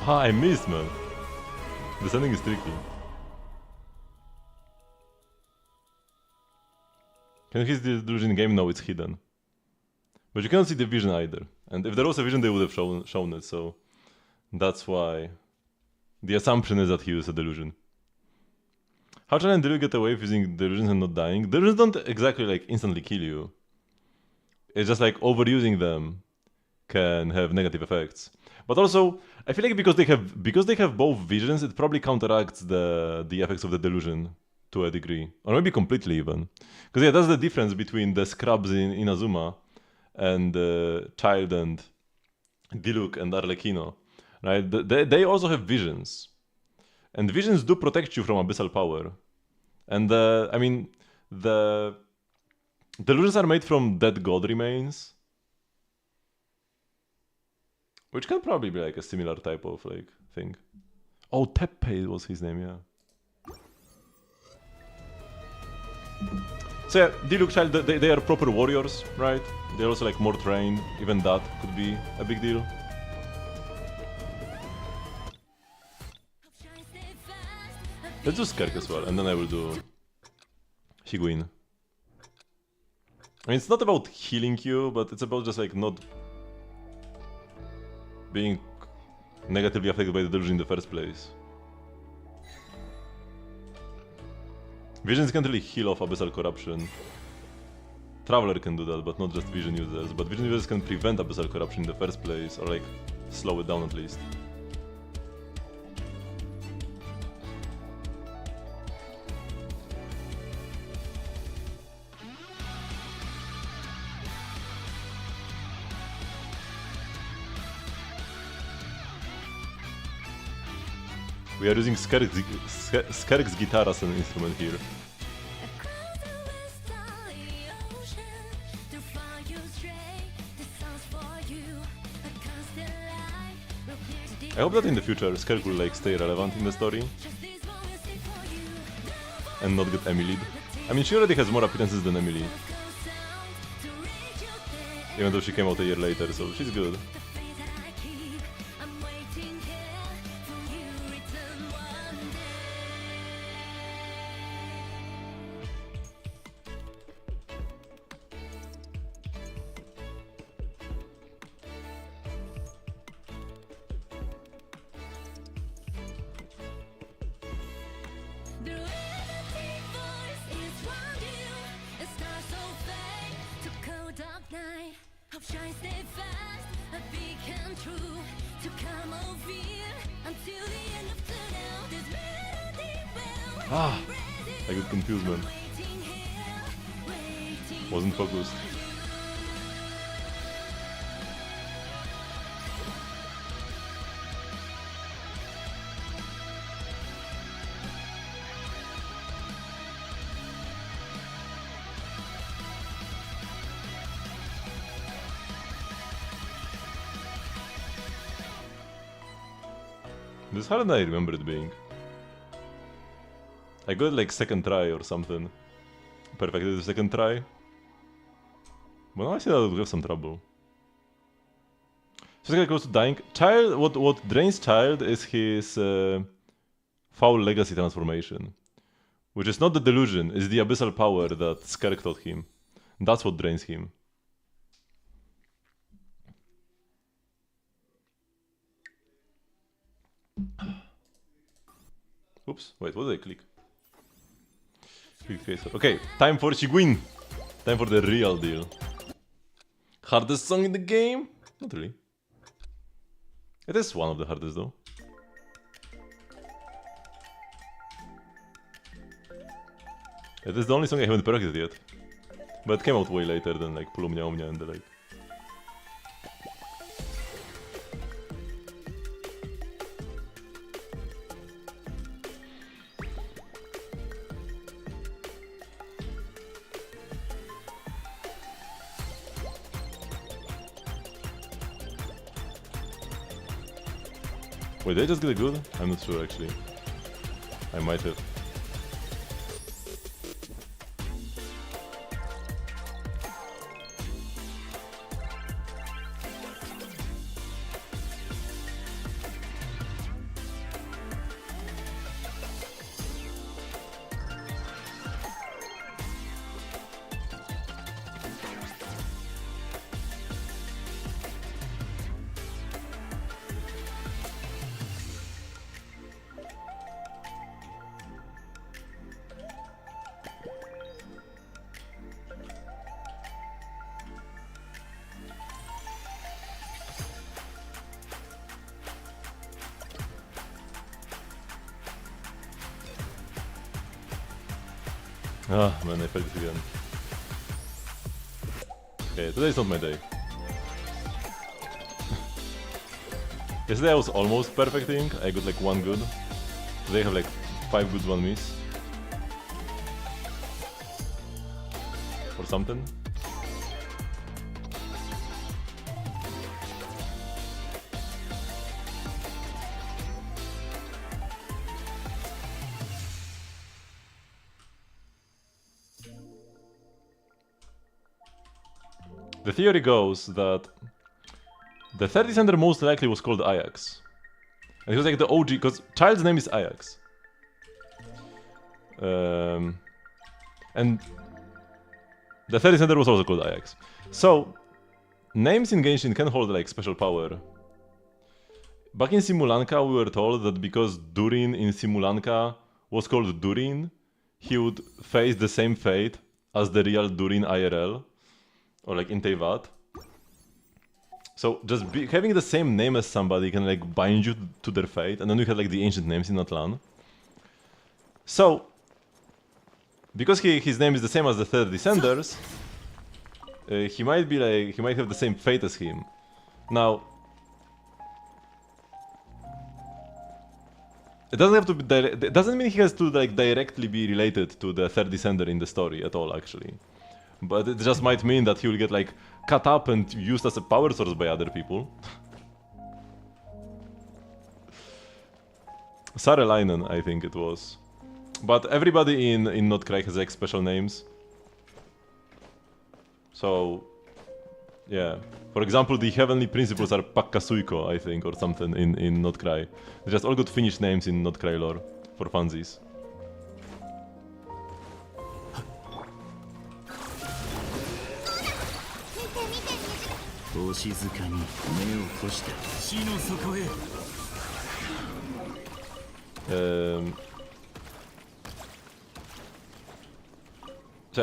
Ah, I missed, man. The sending is tricky. Can you hit the delusion game? No, it's hidden. But you cannot see the vision either. And if there was a vision, they would have shown it, so... That's why... The assumption is that he used a delusion. How challenging do you get away with using delusions and not dying? Delusions don't exactly like instantly kill you. It's just like overusing them can have negative effects. But also, I feel like because they have both visions, it probably counteracts the effects of the delusion to a degree, or maybe completely even. Because yeah, that's the difference between the scrubs in Inazuma and Child and Diluc and Arlecchino, right? They also have visions, and visions do protect you from abyssal power. And I mean, the delusions are made from dead god remains. Which can probably be like a similar type of like thing. Oh, Teppei was his name, yeah. So yeah, Diluc Child, they are proper warriors, right? They're also like more trained. Even that could be a big deal. Let's do Skerk as well, and then I will do Higuin. I mean, it's not about healing you, but it's about just like not being negatively affected by the delusion in the first place. Visions can't really heal off abyssal corruption. Traveler can do that, but not just vision users. But vision users can prevent abyssal corruption in the first place, or like slow it down at least. We are using Skerk's guitar as an instrument here. I hope that in the future Skerk will like stay relevant in the story and not get Emilied. I mean, she already has more appearances than Emily, even though she came out a year later, so she's good. Ah, I got confused, man. Wasn't focused. This harder than I remember it being. I got like second try or something. Perfected the second try. But now I see that I would have some trouble. So this guy goes to dying. Child, what drains Child is his foul legacy transformation. Which is not the delusion, it's the abyssal power that Skerk taught him. That's what drains him. Oops, wait, what did I click? Okay, time for Higuin. Time for the real deal. Hardest song in the game? Not really. It is one of the hardest though. It is the only song I haven't perfected yet. But it came out way later than like Pulumnia Omnia and the like. Wait, did I just get a good? I'm not sure actually. I might have. Ah, man, I failed it again. Okay, today's not my day. Yesterday I was almost perfecting, I got like 1 good. Today I have like 5 good, 1 miss. Or something. The theory goes that the third descender most likely was called Ajax. And he was like the OG, because child's name is Ajax. And the third descender was also called Ajax. So, names in Genshin can hold like special power. Back in Simulanka we were told that because Durin in Simulanka was called Durin, he would face the same fate as the real Durin IRL. Or like in Teyvat. So just having the same name as somebody can like bind you to their fate, and then you had like the ancient names in Atlan. So, because his name is the same as the third descenders, he might be like, he might have the same fate as him. Now, it doesn't have to be it doesn't mean he has to like directly be related to the third descender in the story at all, actually. But it just might mean that he will get like cut up and used as a power source by other people. Sarelainen, I think it was. But everybody in Notcry has like special names. So, yeah. For example, the heavenly principles are Pakkasuiko, I think, or something in Notcry. They just all got Finnish names in Notcry lore for funsies.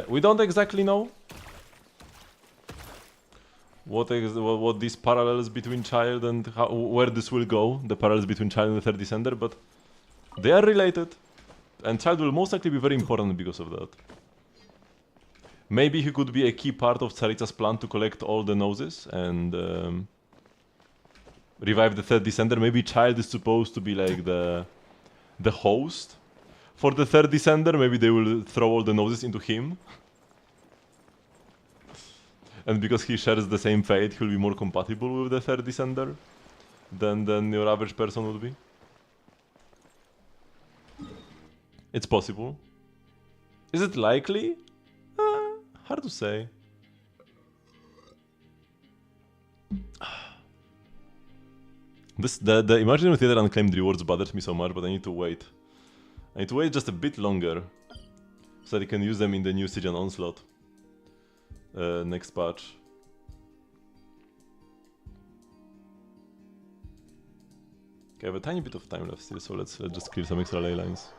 We don't exactly know what these parallels between child and where this will go, the parallels between child and the third descender, but they are related, and child will most likely be very important because of that. Maybe he could be a key part of Tsaritsa's plan to collect all the noses and revive the third descender. Maybe child is supposed to be like the host for the third descender. Maybe they will throw all the noses into him. And because he shares the same fate, he'll be more compatible with the third descender than your average person would be. It's possible. Is it likely? Hard to say. The Imaginary Theater Unclaimed rewards bothers me so much, but I need to wait. I need to wait just a bit longer so that I can use them in the new Siege and Onslaught next patch. Okay, I have a tiny bit of time left still, so let's just clear some extra ley lines.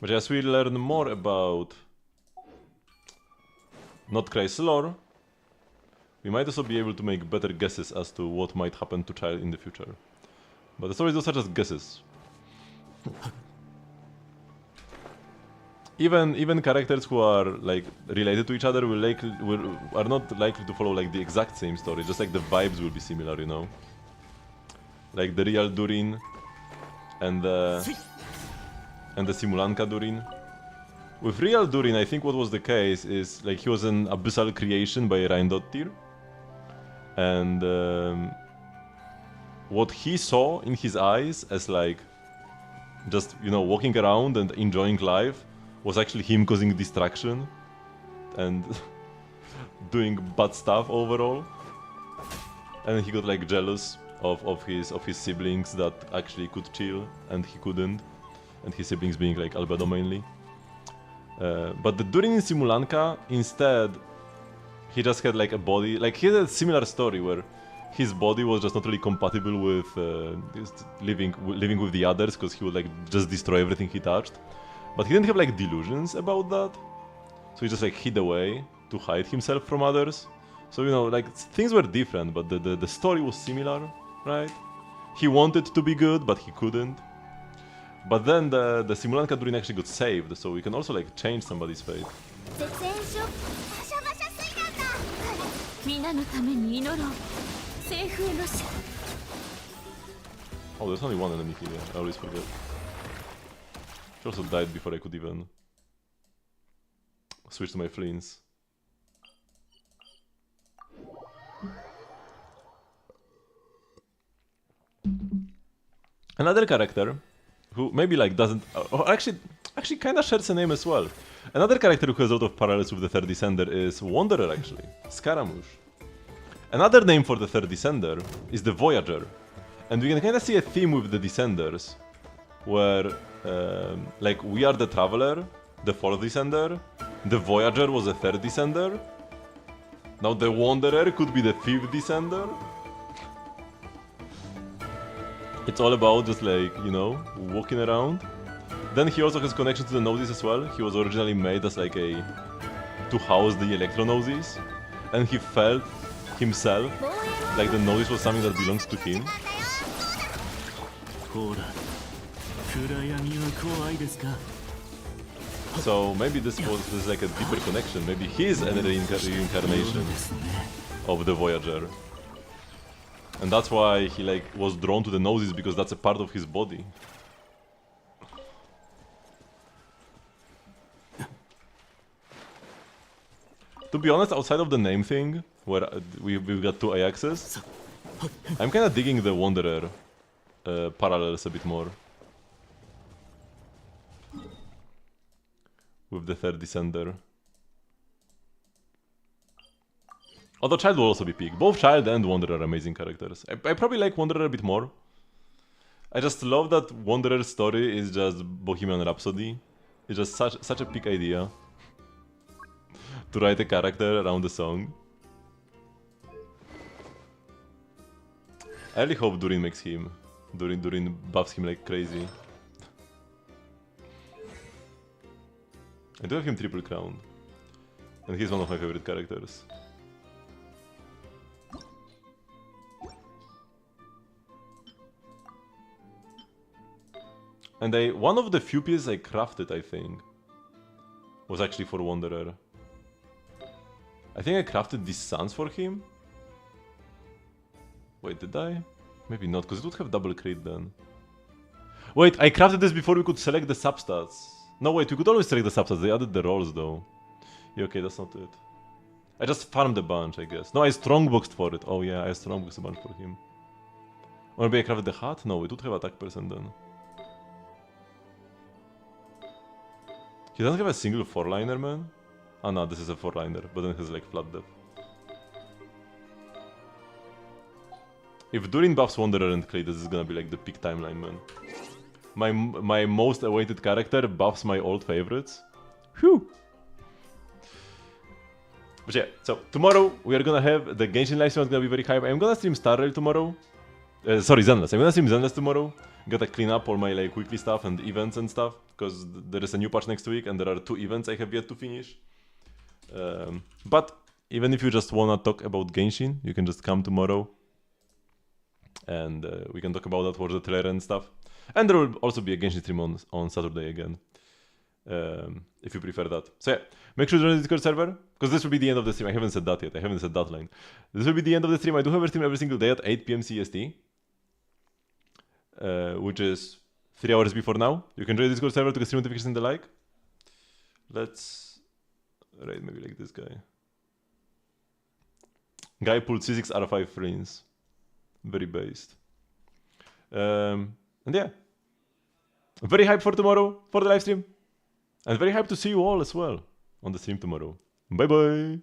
But as we learn more about Notcry's lore, we might also be able to make better guesses as to what might happen to child in the future. But the stories are just guesses. Even characters who are like related to each other are not likely to follow like the exact same story. Just like the vibes will be similar, you know. Like the real Durin and the Simulanka Durin. With real Durin, I think what was the case is like he was an abyssal creation by Reindottir, and what he saw in his eyes as like just, you know, walking around and enjoying life was actually him causing distraction and doing bad stuff overall. And he got like jealous of his siblings that actually could chill and he couldn't, and his siblings being like Albedo mainly. But the Durin in Simulanka, instead, he just had like a body, like he had a similar story where his body was just not really compatible with just living with the others, because he would like just destroy everything he touched. But he didn't have like delusions about that, so he just like hid away to hide himself from others. So, you know, like things were different, but the story was similar, right? He wanted to be good, but he couldn't. But then the Simulanka Durin actually got saved, so we can also like change somebody's fate. 絶縁書バシャバシャ水弾だ。皆のために祈ろう。西風の使 Oh, there's only one enemy here, I always forget. She also died before I could even switch to my fleens. Another character who maybe like doesn't, or actually kind of shares a name as well. Another character who has a lot of parallels with the Third Descender is Wanderer, actually, Scaramouche. Another name for the Third Descender is the Voyager, and we can kind of see a theme with the Descenders, where like we are the Traveler, the Fourth Descender, the Voyager was a Third Descender. Now the Wanderer could be the Fifth Descender. It's all about just like, you know, walking around. Then he also has connection to the Noses as well. He was originally made as like a... to house the Electro Noses. And he felt himself like the Noses was something that belongs to him. ほら暗闇は怖いですか So maybe this is like a deeper connection. Maybe he's a reincarnation of the Voyager. And that's why he like was drawn to the Noses, because that's a part of his body. To be honest, outside of the name thing, where we've got two Ajaxes, I'm kinda digging the Wanderer parallels a bit more. With the Third Descender. Although Child will also be peak. Both Child and Wanderer are amazing characters. I probably like Wanderer a bit more. I just love that Wanderer's story is just Bohemian Rhapsody. It's just such a peak idea. To write a character around the song. I really hope Durin makes him. Durin buffs him like crazy. I do have him triple crown. And he's one of my favorite characters. And one of the few pieces I crafted, I think, was actually for Wanderer. I think I crafted these suns for him. Wait, did I? Maybe not, because it would have double crit then. Wait, I crafted this before we could select the substats. No, wait, we could always select the substats. They added the rolls, though. Yeah, okay, that's not it. I just farmed a bunch, I guess. No, I strongboxed for it. Oh yeah, I strongboxed a bunch for him. Or maybe I crafted the hat? No, it would have attack percent then. He doesn't have a single 4-liner, man? Oh no, this is a 4-liner, but then it has like flat depth. If Durin buffs Wanderer and Clay, this is gonna be like the peak timeline, man. My most awaited character buffs my old favorites. Whew! But yeah, so tomorrow we are gonna have the Genshin livestream. It's gonna be very hype. I'm gonna stream Star Rail tomorrow. Sorry, Zenless. I'm gonna stream Zenless tomorrow. Gotta clean up all my like weekly stuff and events and stuff, because there is a new patch next week and there are 2 events I have yet to finish. But even if you just wanna talk about Genshin, you can just come tomorrow and we can talk about that, watch the trailer and stuff. And there will also be a Genshin stream on Saturday again, if you prefer that. So yeah, make sure to join the Discord server, because this will be the end of the stream. I haven't said that yet. I haven't said that line. This will be the end of the stream. I do have a stream every single day at 8 PM CST. Which is 3 hours before now. You can join the Discord server to get stream notifications and the like. Let's rate maybe like this guy. Guy pulled C6 out of 5 frames. Very based. And yeah. Very hyped for tomorrow, for the live stream. And very hyped to see you all as well on the stream tomorrow. Bye bye.